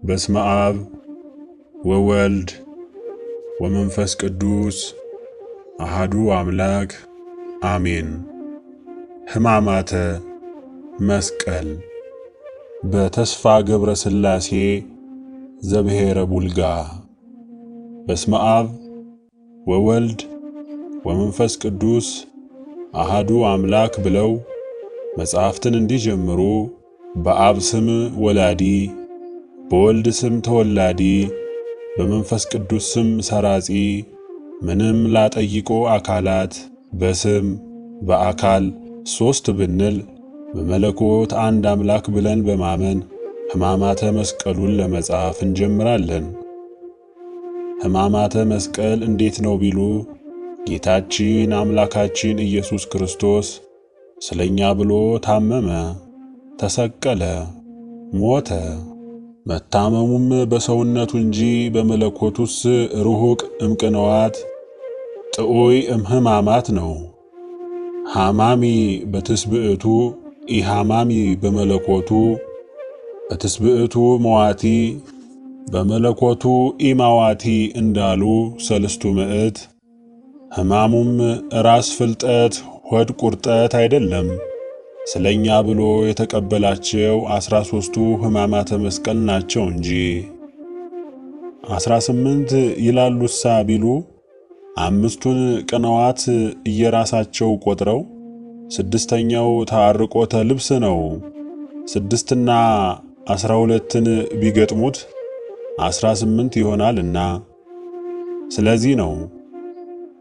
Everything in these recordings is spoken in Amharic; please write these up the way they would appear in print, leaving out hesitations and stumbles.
በስመ አብ ወወልድ ወመንፈስ ቅዱስ አሃዱ አምላክ አሜን። ሕማማተ መስቀል በተስፋ ገብረ ሥላሴ ዘብሔረ ቡልጋ። በስመ አብ ወወልድ ወመንፈስ ቅዱስ አሃዱ አምላክ ብለው መጻሕፍትን እንዲጀምሩ በአብ ስም ወላዲ፣ በወልድ ስም ተወላዲ፣ በመንፈስ ቅዱስ ስም ሰራጺ፣ ምንም ላጠይቆ አካላት በስም በአካል ሦስት ብንል በመለኮት አንድ አምላክ ብለን በማመን ሕማማተ መስቀሉን ለመጻፍ እንጀምራለን። ሕማማተ መስቀል እንዴት ነው ቢሉ ጌታችን አምላካችን ኢየሱስ ክርስቶስ ስለኛ ብሎ ታመመ፣ ተሰቀለ፣ ሞተ። መታመሙም በሰውነቱ እንጂ በመለኮቱስ ርሁቅ እምቅንዋት ጥዑይ እምሕማማት ነው። ሐማሚ በትስብእቱ ኢሐማሚ በመለኮቱ፣ በትስብእቱ መዋቲ በመለኮቱ ኢማዋቲ እንዳሉ ሰለስቱ ምዕት። ሕማሙም ራስ ፍልጠት ሆድ ቁርጠት አይደለም፣ ስለኛ ብሎ የተቀበላቸው 13ቱ ሕማማተ መስቀል ናቸው እንጂ። 18 ይላሉሳ ቢሉ አምስቱን ቅንዋት እየራሳቸው ቆጥረው ስድስተኛው ተአርቆተ ልብስ ነው። 6ና 12ን ቢገጥሙት 18 ይሆናልና። ስለዚህ ነው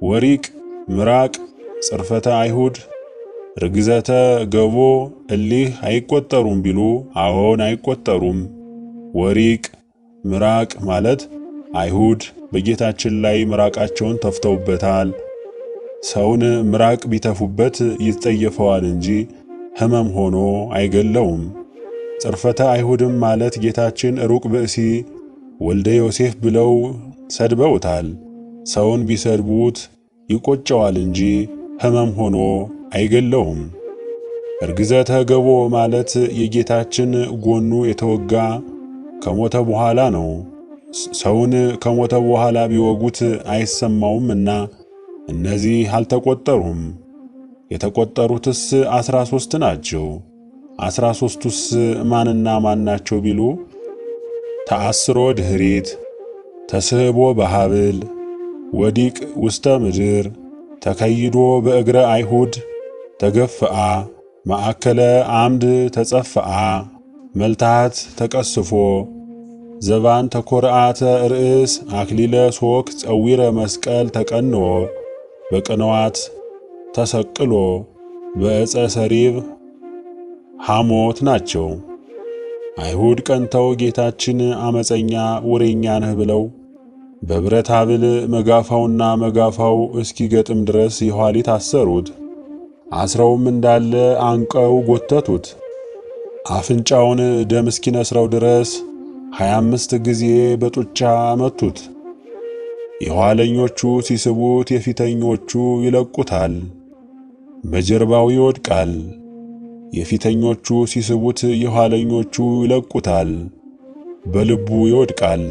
ወሪቅ፣ ምራቅ፣ ጽርፈተ አይሁድ፣ ርግዘተ ገቦ እሊህ አይቆጠሩም ቢሉ አዎን አይቆጠሩም። ወሪቅ ምራቅ ማለት አይሁድ በጌታችን ላይ ምራቃቸውን ተፍተውበታል። ሰውን ምራቅ ቢተፉበት ይጸየፈዋል እንጂ ሕመም ሆኖ አይገለውም። ጽርፈተ አይሁድም ማለት ጌታችን ሩቅ ብእሲ ወልደ ዮሴፍ ብለው ሰድበውታል። ሰውን ቢሰድቡት ይቆጨዋል እንጂ ሕመም ሆኖ አይገለውም። እርግዘተ ገቦ ማለት የጌታችን ጎኑ የተወጋ ከሞተ በኋላ ነው። ሰውን ከሞተ በኋላ ቢወጉት አይሰማውምና እነዚህ አልተቆጠሩም። የተቆጠሩትስ 13 ናቸው። 13ቱስ ማንና ማን ናቸው ቢሉ ተአስሮ ድኅሪት፣ ተስህቦ በሃብል፣ ወዲቅ ውስተ ምድር፣ ተከይዶ በእግረ አይሁድ፣ ተገፍአ፣ ማእከለ አምድ ተጸፍአ፣ መልታት ተቀስፎ፣ ዘባን ተኰርዓተ ርእስ፣ አክሊለ ሶክ ጸዊረ መስቀል ተቀንዎ፣ በቅንዋት ተሰቅሎ፣ በዕፀ ሰሪብ ሐሞት ናቸው። አይሁድ ቀንተው ጌታችን አመፀኛ ወሬኛ ነህ ብለው በብረት ሐብል መጋፋውና መጋፋው እስኪገጥም ድረስ የኋሊት አሰሩት። አስረውም እንዳለ አንቀው ጎተቱት። አፍንጫውን ደም እስኪነስረው ድረስ 25 ጊዜ በጡጫ መቱት። የኋለኞቹ ሲስቡት የፊተኞቹ ይለቁታል፣ በጀርባው ይወድቃል። የፊተኞቹ ሲስቡት የኋለኞቹ ይለቁታል፣ በልቡ ይወድቃል።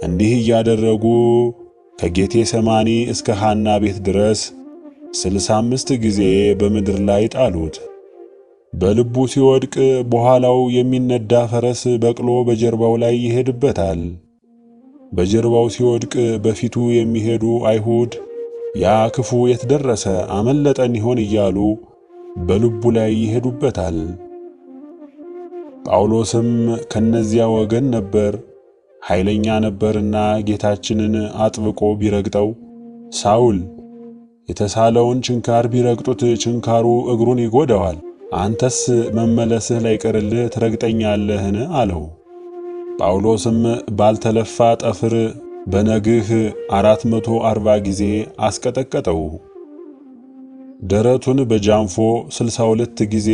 እንዲህ እያደረጉ ከጌቴ ሰማኒ እስከ ሐና ቤት ድረስ 65 ጊዜ በምድር ላይ ጣሉት። በልቡ ሲወድቅ በኋላው የሚነዳ ፈረስ በቅሎ በጀርባው ላይ ይሄድበታል። በጀርባው ሲወድቅ በፊቱ የሚሄዱ አይሁድ ያ ክፉ የት ደረሰ አመለጠን ይሆን እያሉ በልቡ ላይ ይሄዱበታል። ጳውሎስም ከነዚያ ወገን ነበር። ኃይለኛ ነበርና ጌታችንን አጥብቆ ቢረግጠው ሳውል የተሳለውን ችንካር ቢረግጡት ችንካሩ እግሩን ይጎዳዋል፣ አንተስ መመለስህ ላይቀርልህ ትረግጠኛለህን አለው። ጳውሎስም ባልተለፋ ጠፍር በነግህ 440 ጊዜ አስቀጠቀጠው። ደረቱን በጃንፎ 62 ጊዜ፣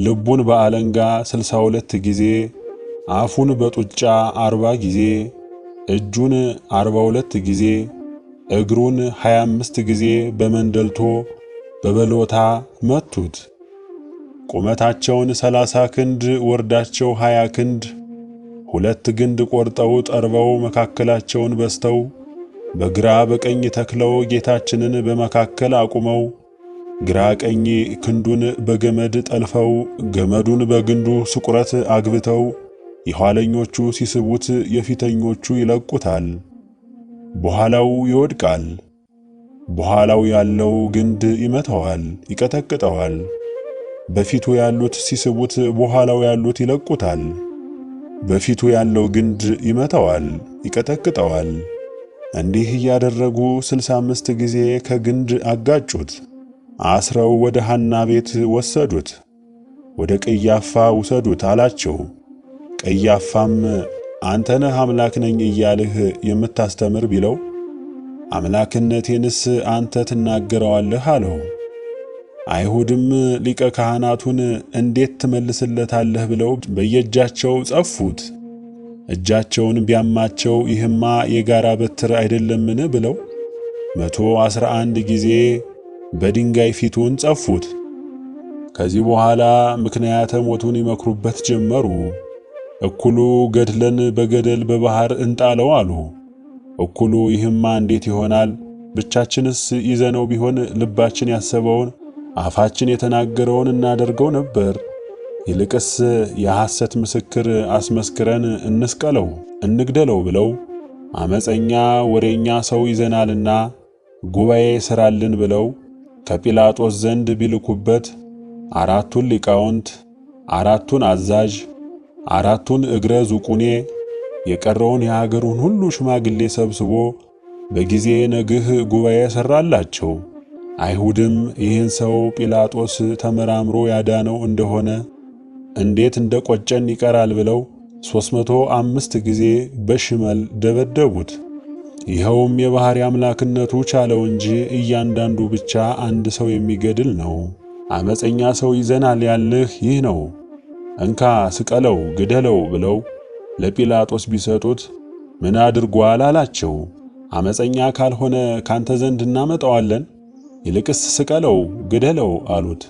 ልቡን በአለንጋ 62 ጊዜ፣ አፉን በጡጫ 40 ጊዜ፣ እጁን 42 ጊዜ፣ እግሩን 25 ጊዜ በመንደልቶ በበሎታ መቱት። ቁመታቸውን 30 ክንድ ወርዳቸው 20 ክንድ ሁለት ግንድ ቆርጠው ጠርበው መካከላቸውን በስተው በግራ በቀኝ ተክለው ጌታችንን በመካከል አቁመው ግራ ቀኝ ክንዱን በገመድ ጠልፈው ገመዱን በግንዱ ስቁረት አግብተው የኋለኞቹ ሲስቡት የፊተኞቹ ይለቁታል። በኋላው ይወድቃል። በኋላው ያለው ግንድ ይመታዋል፣ ይቀጠቅጠዋል። በፊቱ ያሉት ሲስቡት በኋላው ያሉት ይለቁታል። በፊቱ ያለው ግንድ ይመታዋል፣ ይቀጠቅጠዋል። እንዲህ እያደረጉ 65 ጊዜ ከግንድ አጋጩት። አስረው ወደ ሐና ቤት ወሰዱት። ወደ ቀያፋ ውሰዱት አላቸው። ቀያፋም አንተ ነህ አምላክ ነኝ እያልህ የምታስተምር ቢለው አምላክነቴንስ አንተ ትናገረዋለህ አለው። አይሁድም ሊቀ ካህናቱን እንዴት ትመልስለታለህ ብለው በየእጃቸው ጸፉት። እጃቸውን ቢያማቸው ይህማ የጋራ በትር አይደለምን ብለው 111 ጊዜ በድንጋይ ፊቱን ጸፉት። ከዚህ በኋላ ምክንያተ ሞቱን ይመክሩበት ጀመሩ። እኩሉ ገድለን በገደል በባህር እንጣለው አሉ። እኩሉ ይህማ እንዴት ይሆናል? ብቻችንስ ይዘነው ቢሆን ልባችን ያሰበውን አፋችን የተናገረውን እናደርገው ነበር። ይልቅስ የሐሰት ምስክር አስመስክረን እንስቀለው እንግደለው ብለው አመፀኛ ወሬኛ ሰው ይዘናልና ጉባኤ ስራልን ብለው ከጲላጦስ ዘንድ ቢልኩበት 4ቱን ሊቃውንት፣ 4ቱን አዛዥ፣ 4ቱን እግረ ዙቁኔ የቀረውን የሀገሩን ሁሉ ሽማግሌ ሰብስቦ በጊዜ ነግህ ጉባኤ ሰራላቸው። አይሁድም ይህን ሰው ጲላጦስ ተመራምሮ ያዳነው እንደሆነ እንዴት እንደቆጨን ይቀራል ብለው 305 ጊዜ በሽመል ደበደቡት። ይኸውም የባሕርይ አምላክነቱ ቻለው እንጂ እያንዳንዱ ብቻ አንድ ሰው የሚገድል ነው። አመፀኛ ሰው ይዘናል ያልህ ይህ ነው፣ እንካ ስቀለው ግደለው ብለው ለጲላጦስ ቢሰጡት ምን አድርጓል አላቸው። አመፀኛ ካልሆነ ካንተ ዘንድ እናመጣዋለን፣ ይልቅስ ስቀለው ግደለው አሉት።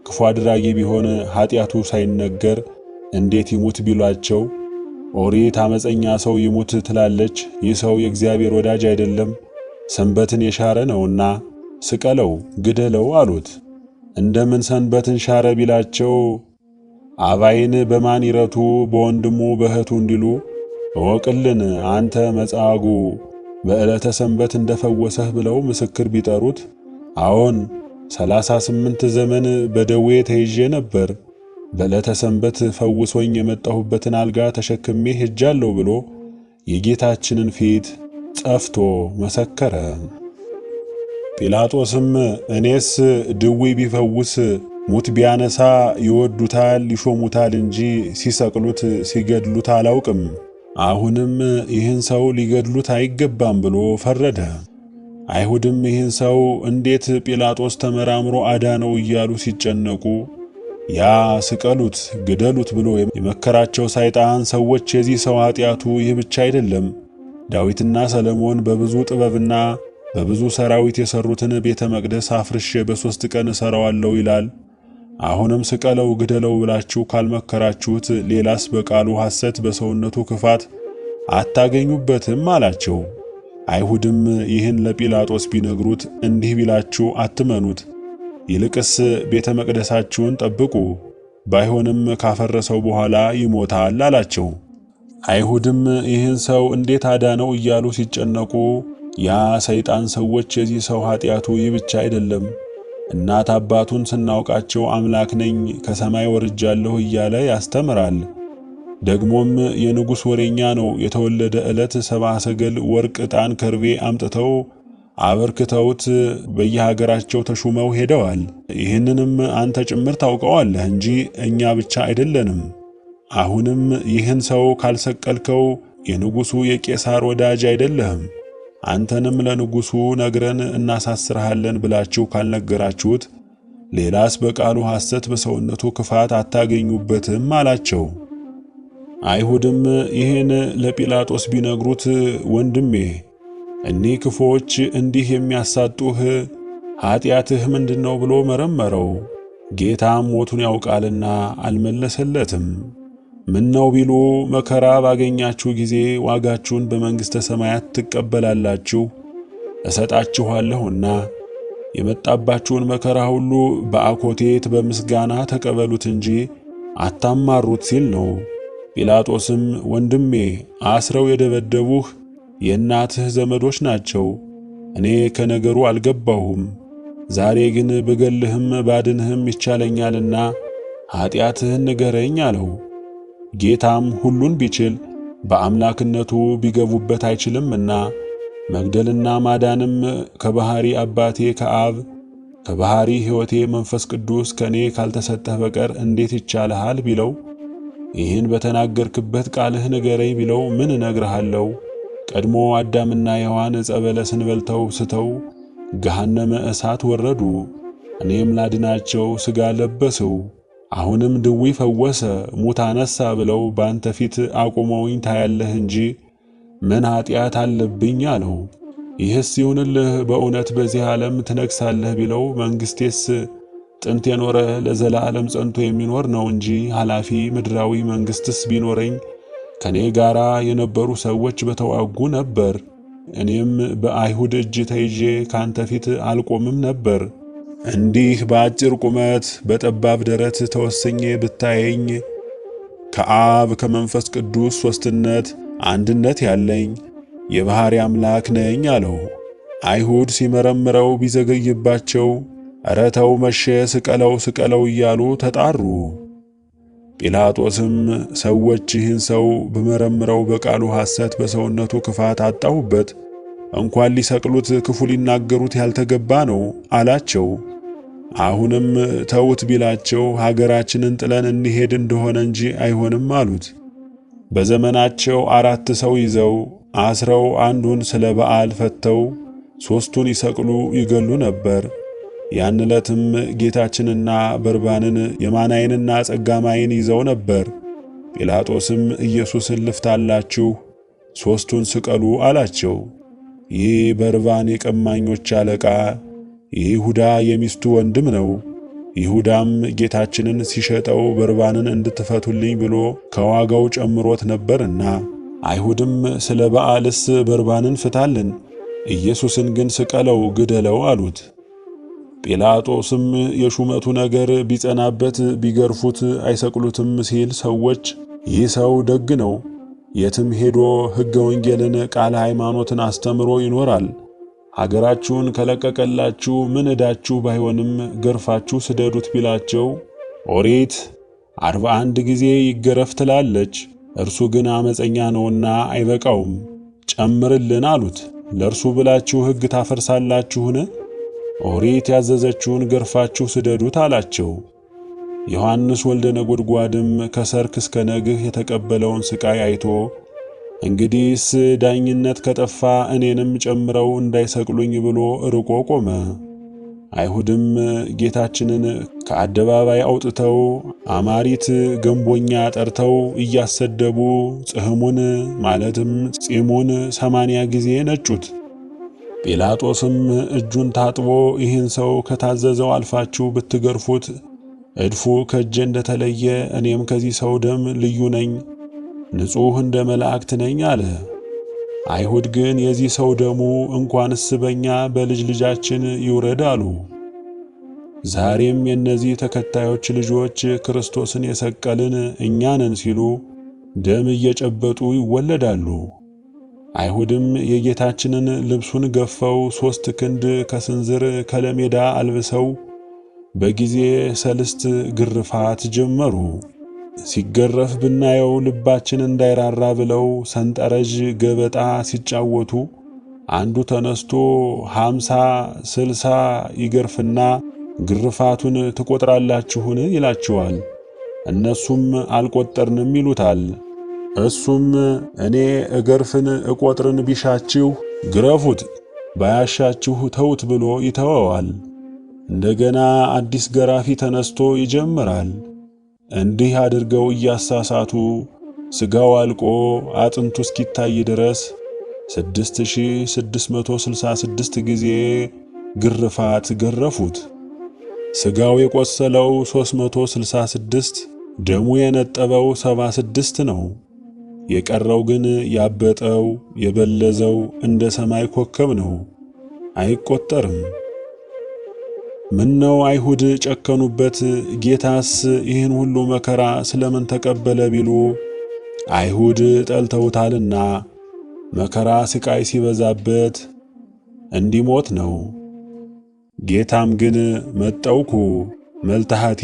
ክፉ አድራጊ ቢሆን ኃጢአቱ ሳይነገር እንዴት ይሙት ቢሏቸው ኦሪት አመፀኛ ሰው ይሙት ትላለች፣ ይህ ሰው የእግዚአብሔር ወዳጅ አይደለም፣ ሰንበትን የሻረ ነውና ስቀለው ግደለው አሉት። እንደምን ሰንበትን ሻረ ቢላቸው አባይን በማን ይረቱ በወንድሙ በእህቱ እንዲሉ እወቅልን አንተ መጻጉዕ በዕለተ ሰንበት እንደፈወሰህ ብለው ምስክር ቢጠሩት አዎን 38 ዘመን በደዌ ተይዤ ነበር፣ በዕለተ ሰንበት ፈውሶኝ የመጣሁበትን አልጋ ተሸክሜ ሄጃለሁ ብሎ የጌታችንን ፊት ጸፍቶ መሰከረ። ጲላጦስም እኔስ ድዊ ቢፈውስ ሙት ቢያነሳ ይወዱታል ይሾሙታል እንጂ ሲሰቅሉት ሲገድሉት አላውቅም። አሁንም ይህን ሰው ሊገድሉት አይገባም ብሎ ፈረደ። አይሁድም ይህን ሰው እንዴት ጲላጦስ ተመራምሮ አዳነው እያሉ ሲጨነቁ ያ ስቀሉት ግደሉት ብሎ የመከራቸው ሰይጣን ሰዎች የዚህ ሰው ኃጢአቱ ይህ ብቻ አይደለም፣ ዳዊትና ሰለሞን በብዙ ጥበብና በብዙ ሰራዊት የሰሩትን ቤተ መቅደስ አፍርሼ በ3 ቀን እሰራዋለሁ ይላል። አሁንም ስቀለው ግደለው ብላችሁ ካልመከራችሁት ሌላስ በቃሉ ሐሰት በሰውነቱ ክፋት አታገኙበትም አላቸው። አይሁድም ይህን ለጲላጦስ ቢነግሩት እንዲህ ቢላችሁ አትመኑት፣ ይልቅስ ቤተ መቅደሳችሁን ጠብቁ፣ ባይሆንም ካፈረሰው በኋላ ይሞታል አላቸው። አይሁድም ይህን ሰው እንዴት አዳነው እያሉ ሲጨነቁ ያ ሰይጣን ሰዎች የዚህ ሰው ኃጢአቱ ይህ ብቻ አይደለም፣ እናት አባቱን ስናውቃቸው አምላክ ነኝ ከሰማይ ወርጃለሁ እያለ ያስተምራል። ደግሞም የንጉሥ ወሬኛ ነው። የተወለደ ዕለት 70 ሰገል ወርቅ፣ ዕጣን፣ ከርቤ አምጥተው አበርክተውት በየሀገራቸው ተሹመው ሄደዋል። ይህንንም አንተ ጭምር ታውቀዋለህ እንጂ እኛ ብቻ አይደለንም። አሁንም ይህን ሰው ካልሰቀልከው የንጉሡ የቄሳር ወዳጅ አይደለህም፣ አንተንም ለንጉሡ ነግረን እናሳስርሃለን ብላችሁ ካልነገራችሁት ሌላስ በቃሉ ሐሰት በሰውነቱ ክፋት አታገኙበትም አላቸው። አይሁድም ይህን ለጲላጦስ ቢነግሩት ወንድሜ እኒህ ክፉዎች እንዲህ የሚያሳጡህ ኃጢአትህ ምንድነው ብሎ መረመረው። ጌታም ሞቱን ያውቃልና አልመለሰለትም። ምነው ቢሉ መከራ ባገኛችሁ ጊዜ ዋጋችሁን በመንግሥተ ሰማያት ትቀበላላችሁ እሰጣችኋለሁና የመጣባችሁን መከራ ሁሉ በአኮቴት በምስጋና ተቀበሉት እንጂ አታማሩት ሲል ነው። ጲላጦስም ወንድሜ አስረው የደበደቡህ የእናትህ ዘመዶች ናቸው፣ እኔ ከነገሩ አልገባሁም። ዛሬ ግን ብገልህም ባድንህም ይቻለኛልና ኀጢአትህን ንገረኝ አለው። ጌታም ሁሉን ቢችል በአምላክነቱ ቢገቡበት አይችልምና መግደልና ማዳንም ከባሕሪ አባቴ ከአብ ከባሕሪ ሕይወቴ መንፈስ ቅዱስ ከኔ ካልተሰጠህ በቀር እንዴት ይቻልሃል ቢለው፣ ይህን በተናገርክበት ቃልህ ንገረኝ ቢለው ምን እነግርሃለሁ? ቀድሞ አዳምና ሔዋን ዕፀ በለስን በልተው ስተው ገሃነመ እሳት ወረዱ። እኔም ላድናቸው ሥጋ ለበስው። አሁንም ድዊ ፈወሰ፣ ሙት አነሣ ብለው ባንተ ፊት አቁመውኝ ታያለህ እንጂ ምን ኀጢአት አለብኝ አለው። ይህስ ይሁንልህ በእውነት በዚህ ዓለም ትነግሣለህ ቢለው፣ መንግሥቴስ ጥንት የኖረ ለዘላለም ጸንቶ የሚኖር ነው እንጂ ኃላፊ ምድራዊ መንግሥትስ ቢኖረኝ ከኔ ጋር የነበሩ ሰዎች በተዋጉ ነበር። እኔም በአይሁድ እጅ ተይዤ ካንተ ፊት አልቆምም ነበር። እንዲህ በአጭር ቁመት በጠባብ ደረት ተወስኜ ብታየኝ ከአብ ከመንፈስ ቅዱስ ሦስትነት አንድነት ያለኝ የባሕሪ አምላክ ነኝ አለው። አይሁድ ሲመረምረው ቢዘገይባቸው ኧረ ተው መሸ፣ ስቀለው ስቀለው እያሉ ተጣሩ። ጲላጦስም ሰዎች ይህን ሰው በመረምረው በቃሉ ሐሰት በሰውነቱ ክፋት አጣሁበት፣ እንኳን ሊሰቅሉት ክፉ ሊናገሩት ያልተገባ ነው አላቸው። አሁንም ተውት ቢላቸው ሀገራችንን ጥለን እንሄድ እንደሆነ እንጂ አይሆንም አሉት። በዘመናቸው 4 ሰው ይዘው አስረው አንዱን ስለ በዓል ፈተው 3ቱን ይሰቅሉ ይገሉ ነበር። ያን ዕለትም ጌታችንና በርባንን የማናይንና ጸጋማይን ይዘው ነበር። ጲላጦስም ኢየሱስን ልፍታላችሁ፣ 3ቱን ስቀሉ አላቸው። ይህ በርባን የቀማኞች አለቃ ይሁዳ የሚስቱ ወንድም ነው። ይሁዳም ጌታችንን ሲሸጠው በርባንን እንድትፈቱልኝ ብሎ ከዋጋው ጨምሮት ነበርና፣ አይሁድም ስለ በዓልስ በርባንን ፍታልን፣ ኢየሱስን ግን ስቀለው ግደለው አሉት። ጲላጦስም የሹመቱ ነገር ቢጸናበት ቢገርፉት አይሰቅሉትም ሲል ሰዎች ይህ ሰው ደግ ነው፣ የትም ሄዶ ሕገ ወንጌልን ቃለ ሃይማኖትን አስተምሮ ይኖራል፣ ሀገራችሁን ከለቀቀላችሁ ምን ዕዳችሁ ባይሆንም ገርፋችሁ ስደዱት ቢላቸው፣ ኦሪት 41 ጊዜ ይገረፍ ትላለች፣ እርሱ ግን አመፀኛ ነውና አይበቃውም፣ ጨምርልን አሉት። ለእርሱ ብላችሁ ሕግ ታፈርሳላችሁን? ኦሪት ያዘዘችውን ገርፋችሁ ስደዱት አላቸው። ዮሐንስ ወልደ ነጎድጓድም ከሰርክ እስከ ነግህ የተቀበለውን ሥቃይ አይቶ እንግዲህስ ዳኝነት ከጠፋ እኔንም ጨምረው እንዳይሰቅሉኝ ብሎ ርቆ ቆመ። አይሁድም ጌታችንን ከአደባባይ አውጥተው አማሪት ገንቦኛ ጠርተው እያሰደቡ ጽሕሙን ማለትም ጺሙን 80 ጊዜ ነጩት። ጲላጦስም እጁን ታጥቦ ይህን ሰው ከታዘዘው አልፋችሁ ብትገርፉት እድፉ ከእጄ እንደተለየ እኔም ከዚህ ሰው ደም ልዩ ነኝ፣ ንጹሕ እንደ መላእክት ነኝ አለ። አይሁድ ግን የዚህ ሰው ደሙ እንኳንስ በእኛ በልጅ ልጃችን ይውረድ አሉ። ዛሬም የእነዚህ ተከታዮች ልጆች ክርስቶስን የሰቀልን እኛ ነን ሲሉ ደም እየጨበጡ ይወለዳሉ። አይሁድም የጌታችንን ልብሱን ገፈው 3 ክንድ ከስንዝር ከለሜዳ አልብሰው በጊዜ ሰልስት ግርፋት ጀመሩ። ሲገረፍ ብናየው ልባችን እንዳይራራ ብለው ሰንጠረዥ ገበጣ ሲጫወቱ አንዱ ተነስቶ 50 60 ይገርፍና ግርፋቱን ትቆጥራላችሁን ይላቸዋል። እነሱም አልቆጠርንም ይሉታል። እሱም እኔ እገርፍን እቆጥርን ቢሻችሁ ግረፉት፣ ባያሻችሁ ተውት ብሎ ይተወዋል። እንደገና አዲስ ገራፊ ተነስቶ ይጀምራል። እንዲህ አድርገው እያሳሳቱ ሥጋው አልቆ አጥንቱ እስኪታይ ድረስ 6666 ጊዜ ግርፋት ገረፉት። ሥጋው የቆሰለው 366፣ ደሙ የነጠበው 76 ነው። የቀረው ግን ያበጠው የበለዘው እንደ ሰማይ ኮከብ ነው፣ አይቆጠርም። ምነው አይሁድ ጨከኑበት፣ ጌታስ ይህን ሁሉ መከራ ስለምን ተቀበለ ቢሉ አይሁድ ጠልተውታልና መከራ ስቃይ ሲበዛበት እንዲሞት ነው። ጌታም ግን መጠውኩ መልታሃቴ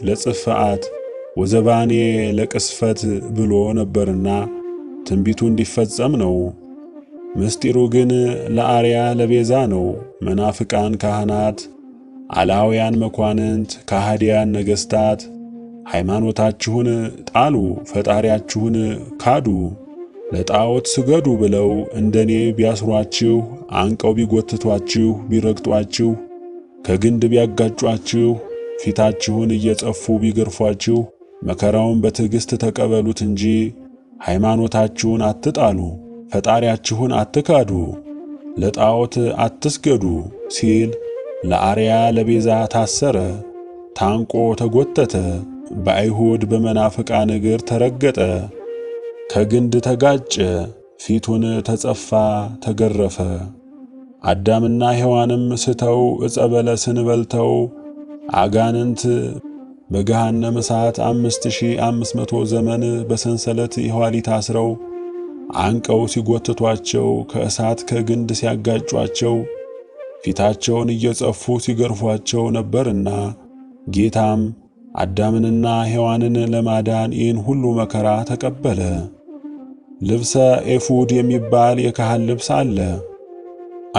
ለጽፍዓት ወዘባኔ ለቅስፈት ብሎ ነበርና ትንቢቱ እንዲፈጸም ነው። ምስጢሩ ግን ለአርያ ለቤዛ ነው። መናፍቃን ካህናት፣ አላውያን መኳንንት፣ ከሃዲያን ነገሥታት ሃይማኖታችሁን ጣሉ፣ ፈጣሪያችሁን ካዱ፣ ለጣዖት ስገዱ ብለው እንደኔ ቢያስሯችሁ፣ አንቀው ቢጎትቷችሁ፣ ቢረግጧችሁ፣ ከግንድ ቢያጋጯችሁ፣ ፊታችሁን እየጸፉ ቢገርፏችሁ መከራውን በትዕግሥት ተቀበሉት እንጂ ሃይማኖታችሁን አትጣሉ፣ ፈጣሪያችሁን አትካዱ፣ ለጣዖት አትስገዱ ሲል ለአርያ ለቤዛ ታሰረ፣ ታንቆ ተጎተተ፣ በአይሁድ በመናፍቃን እግር ተረገጠ፣ ከግንድ ተጋጨ፣ ፊቱን ተጸፋ፣ ተገረፈ። አዳምና ሔዋንም ስተው ዕፀ በለስን በልተው አጋንንት በገሃነመ እሳት 5500 ዘመን በሰንሰለት የኋሊት አስረው አንቀው ሲጎትቷቸው ከእሳት ከግንድ ሲያጋጯቸው ፊታቸውን እየጸፉ ሲገርፏቸው ነበርና ጌታም አዳምንና ሔዋንን ለማዳን ይህን ሁሉ መከራ ተቀበለ። ልብሰ ኤፉድ የሚባል የካህን ልብስ አለ።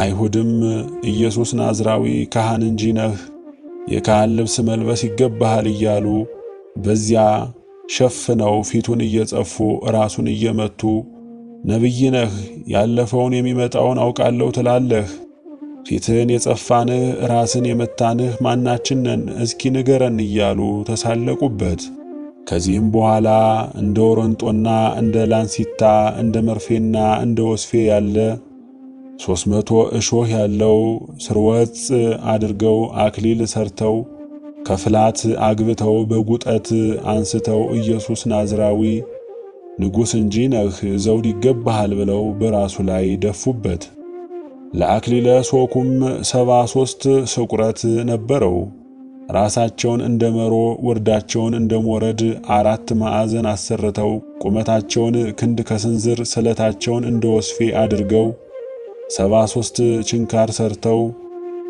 አይሁድም ኢየሱስ ናዝራዊ ካህን እንጂ ነህ፣ የካህን ልብስ መልበስ ይገባሃል እያሉ በዚያ ሸፍነው ፊቱን እየጸፉ ራሱን እየመቱ ነቢይ ነህ፣ ያለፈውን የሚመጣውን አውቃለሁ ትላለህ፣ ፊትህን የጸፋንህ ራስን የመታንህ ማናችን ነን? እስኪ ንገረን እያሉ ተሳለቁበት። ከዚህም በኋላ እንደ ወረንጦና እንደ ላንሲታ እንደ መርፌና እንደ ወስፌ ያለ 300 እሾህ ያለው ስርወጽ አድርገው አክሊል ሰርተው ከፍላት አግብተው በጉጠት አንስተው ኢየሱስ ናዝራዊ ንጉሥ እንጂ ነህ፣ ዘውድ ይገባሃል ብለው በራሱ ላይ ደፉበት። ለአክሊለ ሦኩም 73 ስቁረት ነበረው። ራሳቸውን እንደ መሮ ወርዳቸውን እንደ ሞረድ 4 ማዕዘን አሰርተው ቁመታቸውን ክንድ ከስንዝር ስለታቸውን እንደ ወስፌ አድርገው 73 ችንካር ሰርተው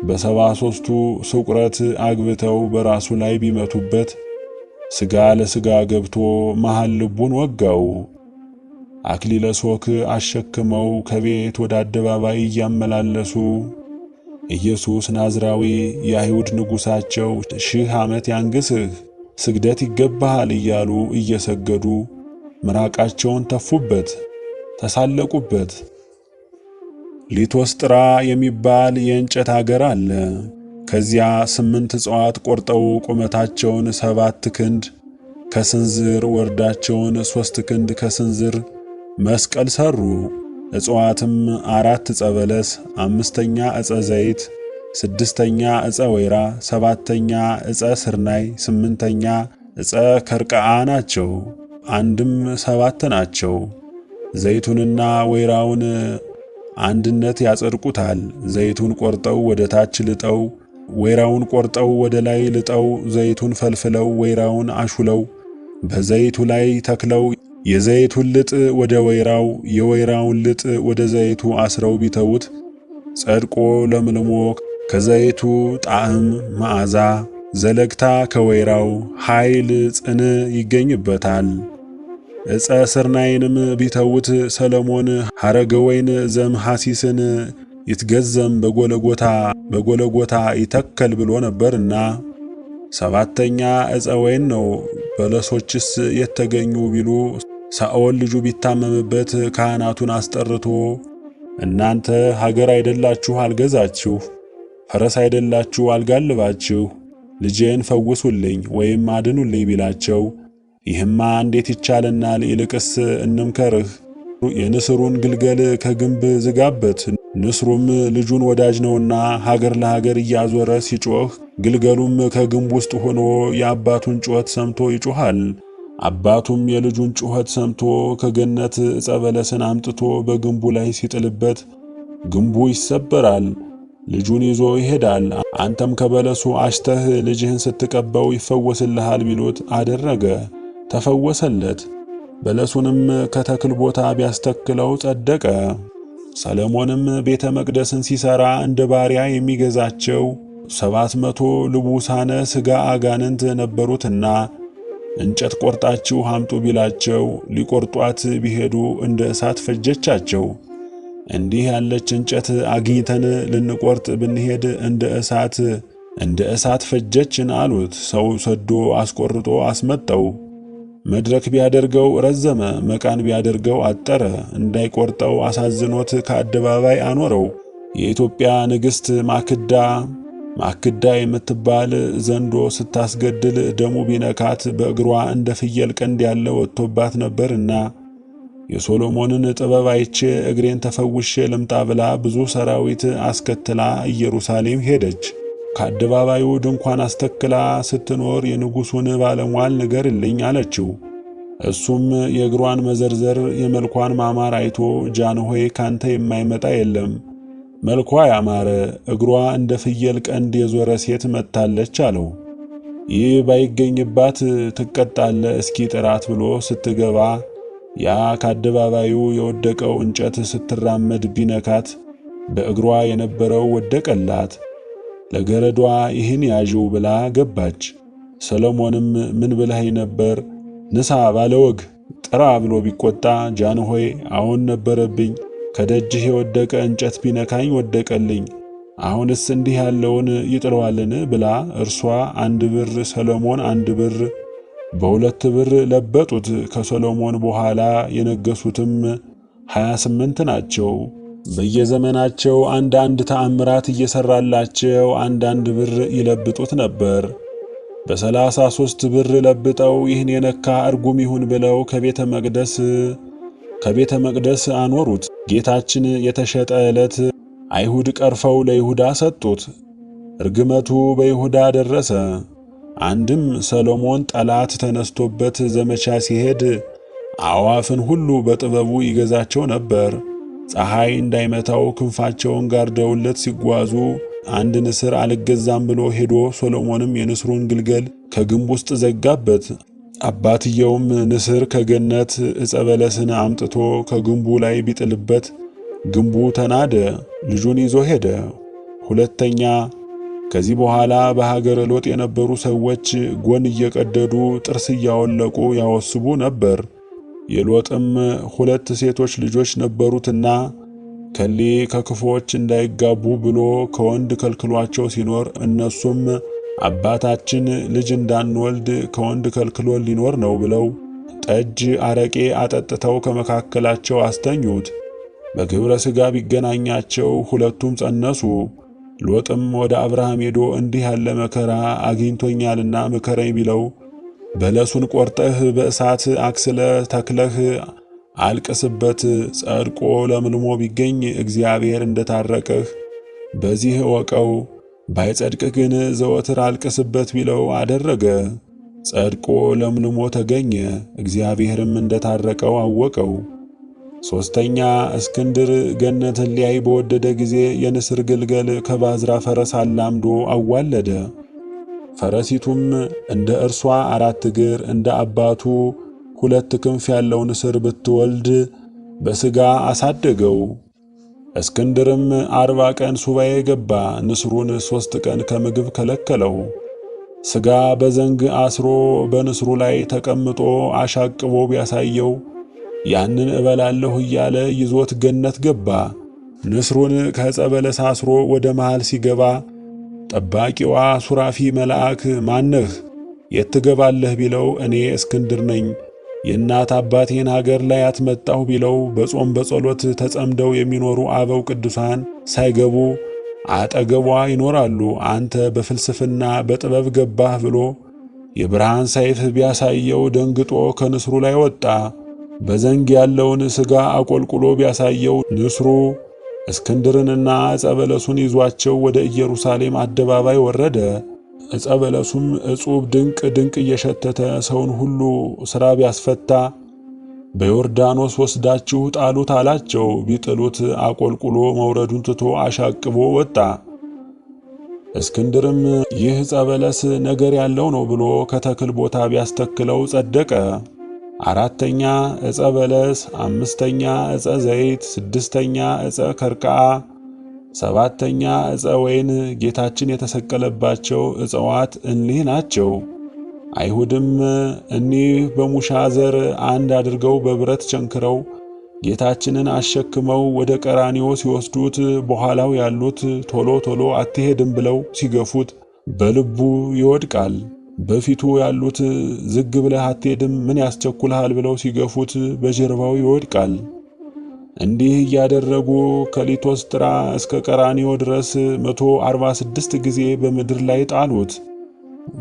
በ73ቱ ስቁረት አግብተው በራሱ ላይ ቢመቱበት ሥጋ ለሥጋ ገብቶ መሃል ልቡን ወጋው። አክሊለ ሦክ አሸክመው ከቤት ወደ አደባባይ እያመላለሱ ኢየሱስ ናዝራዊ የአይሁድ ንጉሣቸው 1000 ዓመት ያንግሥህ፣ ስግደት ይገባሃል እያሉ እየሰገዱ ምራቃቸውን ተፉበት፣ ተሳለቁበት። ሊቶስጥራ የሚባል የእንጨት አገር አለ። ከዚያ 8 እጽዋት ቆርጠው ቁመታቸውን 7 ክንድ ከስንዝር ወርዳቸውን 3 ክንድ ከስንዝር መስቀል ሰሩ። እጽዋትም 4 ዕፀ በለስ፣ 5ኛ ዕፀ ዘይት፣ 6ኛ ዕፀ ወይራ፣ 7ኛ ዕፀ ስርናይ፣ 8ኛ ዕፀ ከርቀዓ ናቸው። አንድም 7 ናቸው። ዘይቱንና ወይራውን አንድነት ያጸድቁታል። ዘይቱን ቆርጠው ወደ ታች ልጠው፣ ወይራውን ቆርጠው ወደ ላይ ልጠው፣ ዘይቱን ፈልፍለው ወይራውን አሹለው በዘይቱ ላይ ተክለው የዘይቱን ልጥ ወደ ወይራው የወይራውን ልጥ ወደ ዘይቱ አስረው ቢተውት ጸድቆ ለምልሞ ከዘይቱ ጣዕም መዓዛ ዘለግታ ከወይራው ኃይል ጽን ይገኝበታል። ዕፀ ስርናይንም ቢተውት ሰለሞን ሐረገ ወይን ዘምሐሲስን ይትገዘም በጎለጎታ ይተከል ብሎ ነበርና 7ኛ ዕፀ ወይን ነው። በለሶችስ የተገኙ ቢሉ ሳኦል ልጁ ቢታመምበት ካህናቱን አስጠርቶ እናንተ ሀገር አይደላችሁ አልገዛችሁ፣ ፈረስ አይደላችሁ አልጋልባችሁ፣ ልጄን ፈውሱልኝ ወይም አድኑልኝ ቢላቸው ይህማ እንዴት ይቻለናል? ይልቅስ እንምከርህ፣ የንስሩን ግልገል ከግንብ ዝጋበት። ንስሩም ልጁን ወዳጅ ነውና ሀገር ለሀገር እያዞረ ሲጮህ ግልገሉም ከግንብ ውስጥ ሆኖ የአባቱን ጩኸት ሰምቶ ይጮኻል። አባቱም የልጁን ጩኸት ሰምቶ ከገነት ዕፀ በለስን አምጥቶ በግንቡ ላይ ሲጥልበት ግንቡ ይሰበራል። ልጁን ይዞ ይሄዳል። አንተም ከበለሱ አሽተህ ልጅህን ስትቀባው ይፈወስልሃል ቢሉት አደረገ፣ ተፈወሰለት። በለሱንም ከተክል ቦታ ቢያስተክለው ጸደቀ። ሰሎሞንም ቤተ መቅደስን ሲሰራ እንደ ባሪያ የሚገዛቸው 700 ልቡሳነ ሥጋ አጋንንት ነበሩትና እንጨት ቆርጣችሁ አምጡ ቢላቸው ሊቆርጧት ቢሄዱ እንደ እሳት ፈጀቻቸው። እንዲህ ያለች እንጨት አግኝተን ልንቆርጥ ብንሄድ እንደ እሳት ፈጀችን አሉት። ሰው ሰዶ አስቆርጦ አስመጣው። መድረክ ቢያደርገው ረዘመ፣ መቃን ቢያደርገው አጠረ። እንዳይቆርጠው አሳዝኖት ከአደባባይ አኖረው። የኢትዮጵያ ንግሥት ማክዳ የምትባል ዘንዶ ስታስገድል ደሙ ቢነካት በእግሯ እንደ ፍየል ቀንድ ያለ ወጥቶባት ነበርና የሶሎሞንን ጥበብ አይቼ እግሬን ተፈውሼ ልምጣ ብላ ብዙ ሰራዊት አስከትላ ኢየሩሳሌም ሄደች። ከአደባባዩ ድንኳን አስተክላ ስትኖር የንጉሡን ባለሟል ንገርልኝ አለችው። እሱም የእግሯን መዘርዘር የመልኳን ማማር አይቶ ጃንሆይ ካንተ የማይመጣ የለም፣ መልኳ ያማረ እግሯ እንደ ፍየል ቀንድ የዞረ ሴት መጥታለች አለው። ይህ ባይገኝባት ትቀጣለ እስኪ ጥራት ብሎ ስትገባ ያ ከአደባባዩ የወደቀው እንጨት ስትራመድ ቢነካት በእግሯ የነበረው ወደቀላት። ለገረዷ ይህን ያዥው ብላ ገባች። ሰሎሞንም ምን ብለኸኝ ነበር? ንሳ ባለወግ ጥራ ብሎ ቢቆጣ ጃንሆይ አሁን ነበረብኝ፣ ከደጅህ የወደቀ እንጨት ቢነካኝ ወደቀልኝ፣ አሁንስ እንዲህ ያለውን ይጥለዋልን ብላ እርሷ 1 ብር ሰሎሞን 1 ብር በ2 ብር ለበጡት። ከሰሎሞን በኋላ የነገሱትም 28 ናቸው። በየዘመናቸው አንዳንድ ተአምራት እየሰራላቸው አንዳንድ ብር ይለብጡት ነበር። በ33 ብር ለብጠው ይህን የነካ እርጉም ይሁን ብለው ከቤተ መቅደስ አኖሩት። ጌታችን የተሸጠ ዕለት አይሁድ ቀርፈው ለይሁዳ ሰጡት። እርግመቱ በይሁዳ ደረሰ። አንድም ሰሎሞን ጠላት ተነስቶበት ዘመቻ ሲሄድ አዕዋፍን ሁሉ በጥበቡ ይገዛቸው ነበር። ፀሐይ እንዳይመታው ክንፋቸውን ጋርደውለት ሲጓዙ አንድ ንስር አልገዛም ብሎ ሄዶ ሰሎሞንም የንስሩን ግልገል ከግንብ ውስጥ ዘጋበት። አባትየውም ንስር ከገነት ዕፀ በለስን አምጥቶ ከግንቡ ላይ ቢጥልበት ግንቡ ተናደ፣ ልጁን ይዞ ሄደ። ሁለተኛ ከዚህ በኋላ በሀገረ ሎጥ የነበሩ ሰዎች ጎን እየቀደዱ ጥርስ እያወለቁ ያወስቡ ነበር። የሎጥም 2 ሴቶች ልጆች ነበሩትና ከሊ ከክፎች እንዳይጋቡ ብሎ ከወንድ ከልክሏቸው ሲኖር እነሱም አባታችን ልጅ እንዳንወልድ ከወንድ ከልክሎን ሊኖር ነው ብለው ጠጅ አረቄ አጠጥተው ከመካከላቸው አስተኙት። በግብረ ሥጋ ቢገናኛቸው 2ቱም ጸነሱ። ሎጥም ወደ አብርሃም ሄዶ እንዲህ ያለ መከራ አግኝቶኛልና ምከረኝ ቢለው በለሱን ቆርጠህ በእሳት አክስለ ተክለህ አልቅስበት፣ ጸድቆ ለምልሞ ቢገኝ እግዚአብሔር እንደታረቀህ በዚህ እወቀው፣ ባይጸድቅ ግን ዘወትር አልቅስበት ቢለው አደረገ። ጸድቆ ለምልሞ ተገኘ፣ እግዚአብሔርም እንደታረቀው አወቀው። ሶስተኛ እስክንድር ገነትን ሊያይ በወደደ ጊዜ የንስር ግልገል ከባዝራ ፈረስ አላምዶ አዋለደ። ፈረሲቱም እንደ እርሷ 4 እግር እንደ አባቱ 2 ክንፍ ያለው ንስር ብትወልድ በሥጋ አሳደገው። እስክንድርም 40 ቀን ሱባኤ ገባ። ንስሩን 3 ቀን ከምግብ ከለከለው። ሥጋ በዘንግ አስሮ በንስሩ ላይ ተቀምጦ አሻቅቦ ቢያሳየው ያንን እበላለሁ እያለ ይዞት ገነት ገባ። ንስሩን ከዕፀ በለስ አስሮ ወደ መሃል ሲገባ ጠባቂዋ ሱራፊ መልአክ ማነህ? የት ትገባለህ ቢለው እኔ እስክንድር ነኝ፣ የእናት አባቴን ሀገር ላይ አትመጣሁ ቢለው በጾም በጸሎት ተጸምደው የሚኖሩ አበው ቅዱሳን ሳይገቡ አጠገቧ ይኖራሉ። አንተ በፍልስፍና በጥበብ ገባህ ብሎ የብርሃን ሰይፍ ቢያሳየው ደንግጦ ከንስሩ ላይ ወጣ። በዘንግ ያለውን ሥጋ አቆልቁሎ ቢያሳየው ንስሩ እስክንድርንና ዕፀ በለሱን ይዟቸው ወደ ኢየሩሳሌም አደባባይ ወረደ። ዕፀ በለሱም እጹብ ድንቅ ድንቅ እየሸተተ ሰውን ሁሉ ሥራ ቢያስፈታ በዮርዳኖስ ወስዳችሁ ጣሉት አላቸው። ቢጥሉት አቆልቁሎ መውረዱን ትቶ አሻቅቦ ወጣ። እስክንድርም ይህ ዕፀ በለስ ነገር ያለው ነው ብሎ ከተክል ቦታ ቢያስተክለው ጸደቀ። አራተኛ ዕፀ በለስ፣ አምስተኛ ዕፀ ዘይት፣ ስድስተኛ ዕፀ ከርቃ፣ ሰባተኛ ዕፀ ወይን ጌታችን የተሰቀለባቸው ዕፀዋት እኒህ ናቸው። አይሁድም እኒህ በሙሻ ዘር አንድ አድርገው በብረት ቸንክረው ጌታችንን አሸክመው ወደ ቀራንዮ ሲወስዱት በኋላው ያሉት ቶሎ ቶሎ አትሄድም ብለው ሲገፉት በልቡ ይወድቃል። በፊቱ ያሉት ዝግ ብለህ አትሄድም ምን ያስቸኩልሃል ብለው ሲገፉት በጀርባው ይወድቃል። እንዲህ እያደረጉ ከሊቶስጥራ እስከ ቀራንዮ ድረስ 146 ጊዜ በምድር ላይ ጣሉት።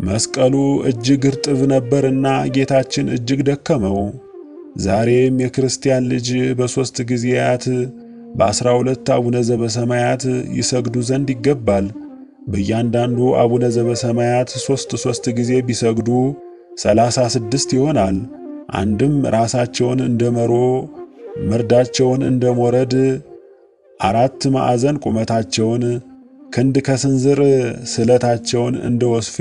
መስቀሉ እጅግ እርጥብ ነበርና ጌታችን እጅግ ደከመው። ዛሬም የክርስቲያን ልጅ በሦስት ጊዜያት በ12 አቡነ ዘበሰማያት ይሰግዱ ዘንድ ይገባል። በእያንዳንዱ አቡነ ዘበሰማያት ሦስት ጊዜ ቢሰግዱ 36 ይሆናል። አንድም ራሳቸውን እንደ መሮ መርዳቸውን እንደ ሞረድ 4 ማዕዘን ቁመታቸውን ክንድ ከስንዝር ስለታቸውን እንደ ወስፌ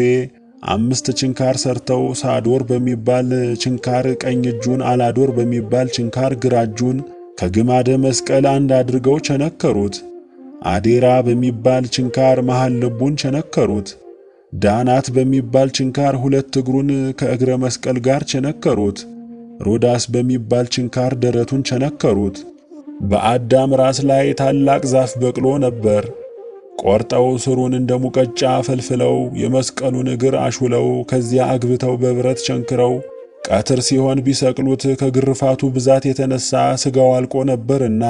5 ችንካር ሰርተው ሳዶር በሚባል ችንካር ቀኝ እጁን አላዶር በሚባል ችንካር ግራ እጁን ከግማደ መስቀል አንድ አድርገው ቸነከሩት። አዴራ በሚባል ችንካር መሃል ልቡን ቸነከሩት። ዳናት በሚባል ችንካር 2 እግሩን ከእግረ መስቀል ጋር ቸነከሩት። ሮዳስ በሚባል ችንካር ደረቱን ቸነከሩት። በአዳም ራስ ላይ ታላቅ ዛፍ በቅሎ ነበር። ቆርጠው ስሩን እንደ ሙቀጫ ፈልፍለው የመስቀሉን እግር አሹለው ከዚያ አግብተው በብረት ቸንክረው ቀትር ሲሆን ቢሰቅሉት ከግርፋቱ ብዛት የተነሳ ሥጋው አልቆ ነበርና